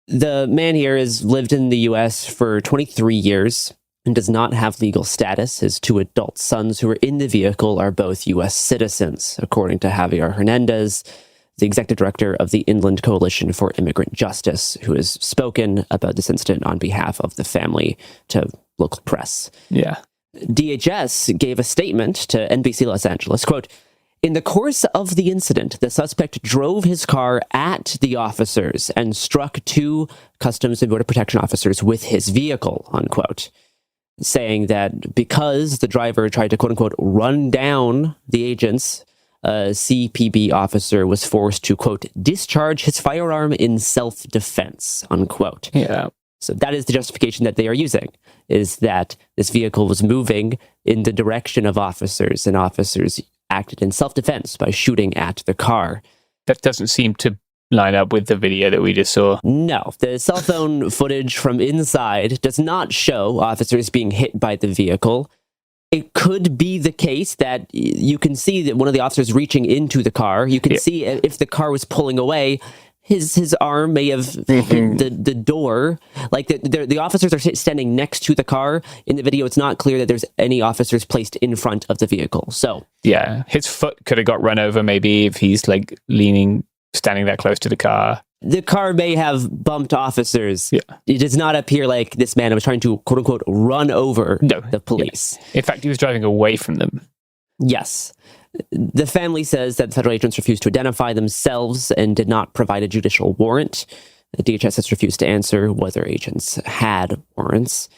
The man here has lived in the U.S. for 23 years and does not have legal status. His 2 adult sons who are in the vehicle are both U.S. citizens, according to Javier Hernandez, the executive director of the Inland Coalition for Immigrant Justice, who has spoken about this incident on behalf of the family to local press. Yeah. DHS gave a statement to NBC Los Angeles, quote, "In the course of the incident, the suspect drove his car at the officers and struck 2 Customs and Border Protection officers with his vehicle," unquote, saying that because the driver tried to, quote-unquote, run down the agents, a CPB officer was forced to, quote, discharge his firearm in self-defense, unquote. Yeah. So that is the justification that they are using, is that this vehicle was moving in the direction of officers, and officers acted in self-defense by shooting at the car. That doesn't seem to line up with the video that we just saw. No, the cell phone footage from inside does not show officers being hit by the vehicle. It could be the case that you can see that one of the officers reaching into the car. You can see if the car was pulling away, his arm may have hit the door. Like the officers are standing next to the car. In the video, it's not clear that there's any officers placed in front of the vehicle. So yeah, his foot could have got run over maybe if he's like standing that close to the car. The car may have bumped officers. Yeah. It does not appear like this man was trying to, quote unquote, run over the police. Yeah. In fact, he was driving away from them. Yes. The family says that federal agents refused to identify themselves and did not provide a judicial warrant. The DHS has refused to answer whether agents had warrants.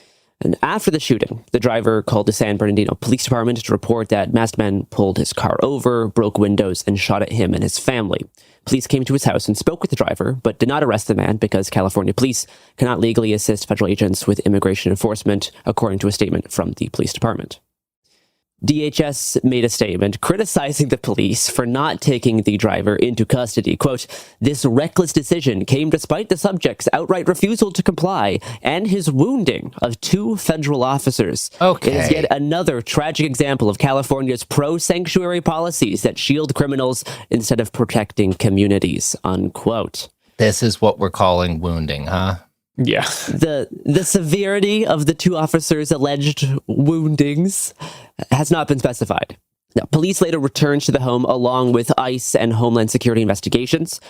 And after the shooting, the driver called the San Bernardino Police Department to report that masked men pulled his car over, broke windows, and shot at him and his family. Police came to his house and spoke with the driver, but did not arrest the man because California police cannot legally assist federal agents with immigration enforcement, according to a statement from the police department. DHS made a statement criticizing the police for not taking the driver into custody. Quote, "This reckless decision came despite the subject's outright refusal to comply and his wounding of 2 federal officers. Okay. It is yet another tragic example of California's pro-sanctuary policies that shield criminals instead of protecting communities," unquote. This is what we're calling wounding, huh? Yeah. The severity of the 2 officers' alleged woundings has not been specified. Now, police later returned to the home along with ICE and Homeland Security investigations,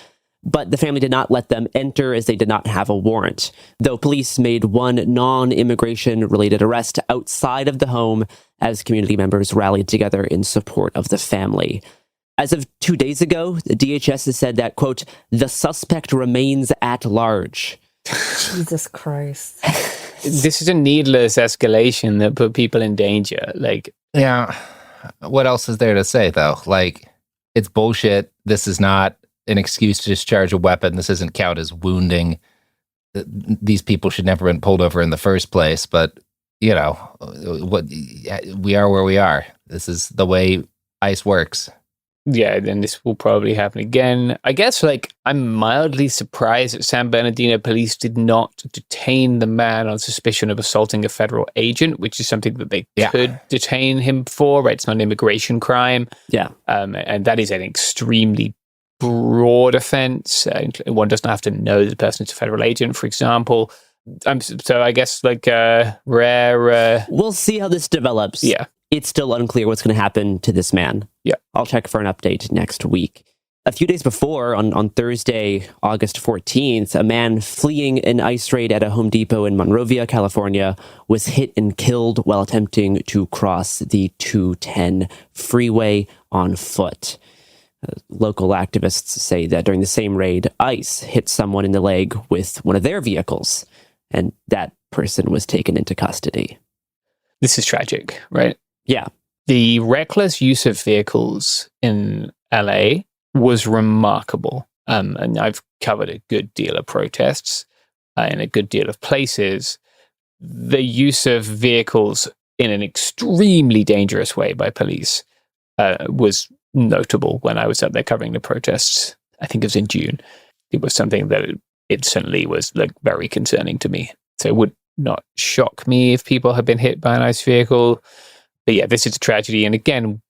but the family did not let them enter as they did not have a warrant, though police made 1 non-immigration related arrest outside of the home as community members rallied together in support of the family. As of 2 days ago, the DHS has said that, quote, "the suspect remains at large." Jesus Christ. This is a needless escalation that put people in danger. Yeah. What else is there to say, though? It's bullshit. This is not an excuse to discharge a weapon. This doesn't count as wounding. These people should never have been pulled over in the first place. But, we are where we are. This is the way ICE works. Yeah, then this will probably happen again. I guess, I'm mildly surprised that San Bernardino police did not detain the man on suspicion of assaulting a federal agent, which is something that they could detain him for, right? It's not an immigration crime. Yeah. And that is an extremely broad offense. One doesn't have to know the person is a federal agent, for example. So I guess, rare... We'll see how this develops. Yeah. It's still unclear what's going to happen to this man. Yeah. I'll check for an update next week. A few days before, on Thursday, August 14th, a man fleeing an ICE raid at a Home Depot in Monrovia, California, was hit and killed while attempting to cross the 210 freeway on foot. Local activists say that during the same raid, ICE hit someone in the leg with one of their vehicles, and that person was taken into custody. This is tragic, right? Yeah. The reckless use of vehicles in LA was remarkable. And I've covered a good deal of protests in a good deal of places. The use of vehicles in an extremely dangerous way by police was notable when I was out there covering the protests. I think it was in June. It was something that it certainly was very concerning to me. So it would not shock me if people had been hit by an ICE vehicle. But yeah, this is a tragedy. And again,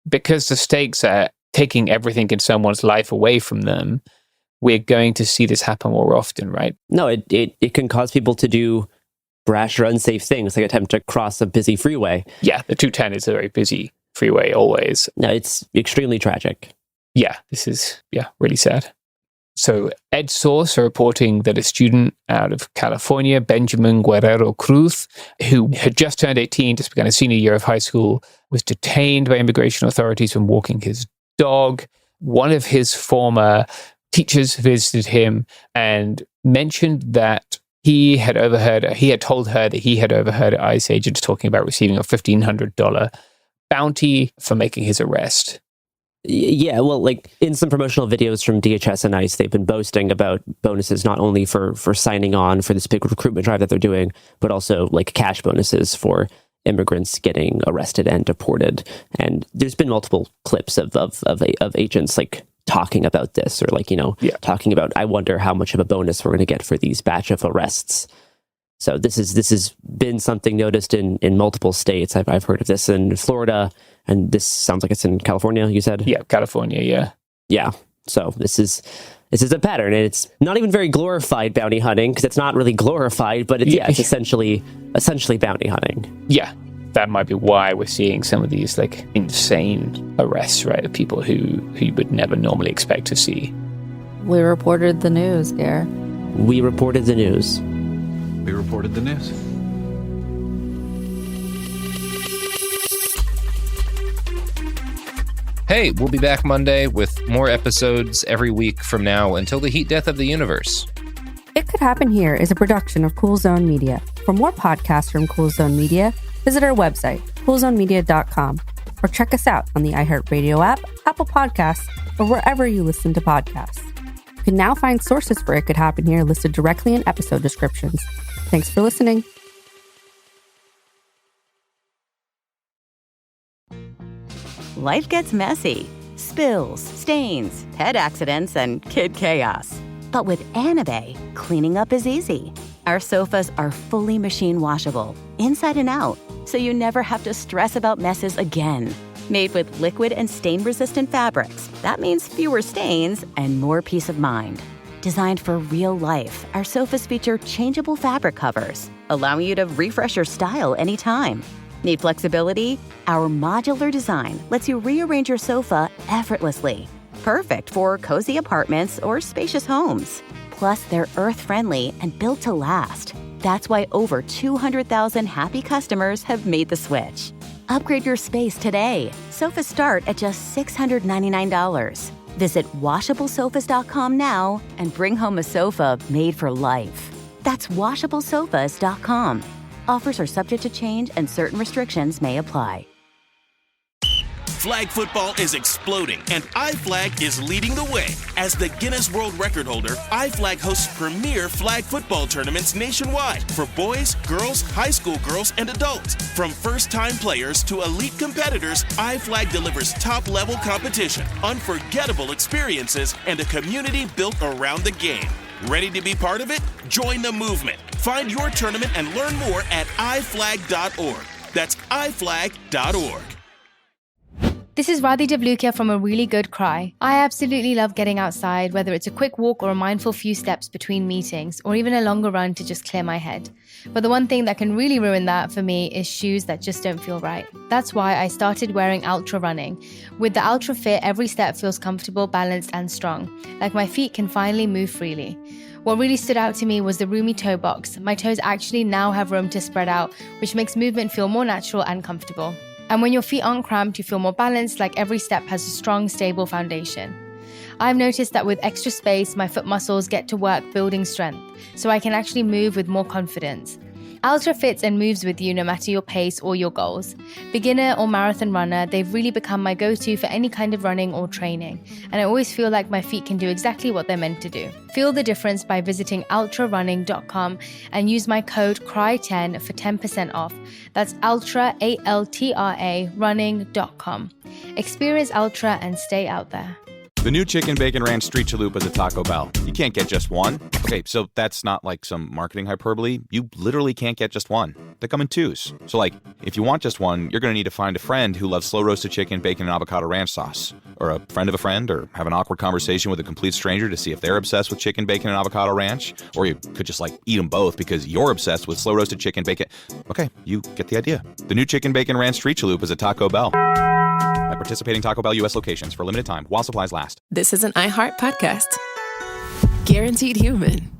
because the stakes are taking everything in someone's life away from them, we're going to see this happen more often, right? No, it can cause people to do brash or unsafe things, like attempt to cross a busy freeway. Yeah, the 210 is a very busy freeway always. No, it's extremely tragic. Yeah, this is, really sad. So EdSource are reporting that a student out of California, Benjamin Guerrero Cruz, who had just turned 18, just begun a senior year of high school, was detained by immigration authorities when walking his dog. One of his former teachers visited him and mentioned that he had told her that he had overheard ICE agents talking about receiving a $1,500 bounty for making his arrest. Yeah, well, in some promotional videos from DHS and ICE, they've been boasting about bonuses not only for signing on for this big recruitment drive that they're doing, but also cash bonuses for immigrants getting arrested and deported. And there's been multiple clips of agents talking about this, or talking about, I wonder how much of a bonus we're going to get for these batch of arrests. So this has been something noticed in multiple states. I've heard of this in Florida, and this sounds like it's in California, you said? Yeah, California, yeah. Yeah. So this is a pattern, and it's not even very glorified bounty hunting, because it's not really glorified, but it's essentially bounty hunting. Yeah. That might be why we're seeing some of these insane arrests, right, of people who you would never normally expect to see. We reported the news, Gare. We reported the news. We reported the news. Hey, we'll be back Monday with more episodes every week from now until the heat death of the universe. It Could Happen Here is a production of Cool Zone Media. For more podcasts from Cool Zone Media, visit our website, coolzonemedia.com, or check us out on the iHeartRadio app, Apple Podcasts, or wherever you listen to podcasts. You can now find sources for It Could Happen Here listed directly in episode descriptions. Thanks for listening. Life gets messy. Spills, stains, pet accidents, and kid chaos. But with Anabay, cleaning up is easy. Our sofas are fully machine washable, inside and out, so you never have to stress about messes again. Made with liquid and stain-resistant fabrics, that means fewer stains and more peace of mind. Designed for real life, our sofas feature changeable fabric covers, allowing you to refresh your style anytime. Need flexibility? Our modular design lets you rearrange your sofa effortlessly. Perfect for cozy apartments or spacious homes. Plus, they're earth-friendly and built to last. That's why over 200,000 happy customers have made the switch. Upgrade your space today. Sofas start at just $699. Visit washablesofas.com now and bring home a sofa made for life. That's washablesofas.com. Offers are subject to change and certain restrictions may apply. Flag football is exploding, and iFlag is leading the way. As the Guinness World Record holder, iFlag hosts premier flag football tournaments nationwide for boys, girls, high school girls, and adults. From first-time players to elite competitors, iFlag delivers top-level competition, unforgettable experiences, and a community built around the game. Ready to be part of it? Join the movement. Find your tournament and learn more at iflag.org. That's iflag.org. This is Radhi Devlukia from A Really Good Cry. I absolutely love getting outside, whether it's a quick walk or a mindful few steps between meetings, or even a longer run to just clear my head. But the one thing that can really ruin that for me is shoes that just don't feel right. That's why I started wearing Ultra running. With the Ultra Fit, every step feels comfortable, balanced, and strong. Like my feet can finally move freely. What really stood out to me was the roomy toe box. My toes actually now have room to spread out, which makes movement feel more natural and comfortable. And when your feet aren't cramped, you feel more balanced, like every step has a strong, stable foundation. I've noticed that with extra space, my foot muscles get to work building strength, so I can actually move with more confidence. Ultra fits and moves with you no matter your pace or your goals. Beginner or marathon runner, they've really become my go-to for any kind of running or training, and I always feel like my feet can do exactly what they're meant to do. Feel the difference by visiting ultrarunning.com and use my code CRY10 for 10% off. That's ultra, ALTRA, running.com. Experience Ultra and stay out there. The new Chicken Bacon Ranch Street Chalupas at Taco Bell. You can't get just one. Okay, so that's not like some marketing hyperbole. You literally can't get just one. They come in twos. So like, if you want just one, you're going to need to find a friend who loves slow-roasted chicken, bacon, and avocado ranch sauce. Or a friend of a friend, or have an awkward conversation with a complete stranger to see if they're obsessed with chicken, bacon, and avocado ranch. Or you could just like eat them both because you're obsessed with slow-roasted chicken, bacon. Okay, you get the idea. The new Chicken Bacon Ranch Street Chalupas at Taco Bell. At participating Taco Bell U.S. locations for a limited time while supplies last. This is an iHeart podcast. Guaranteed Human.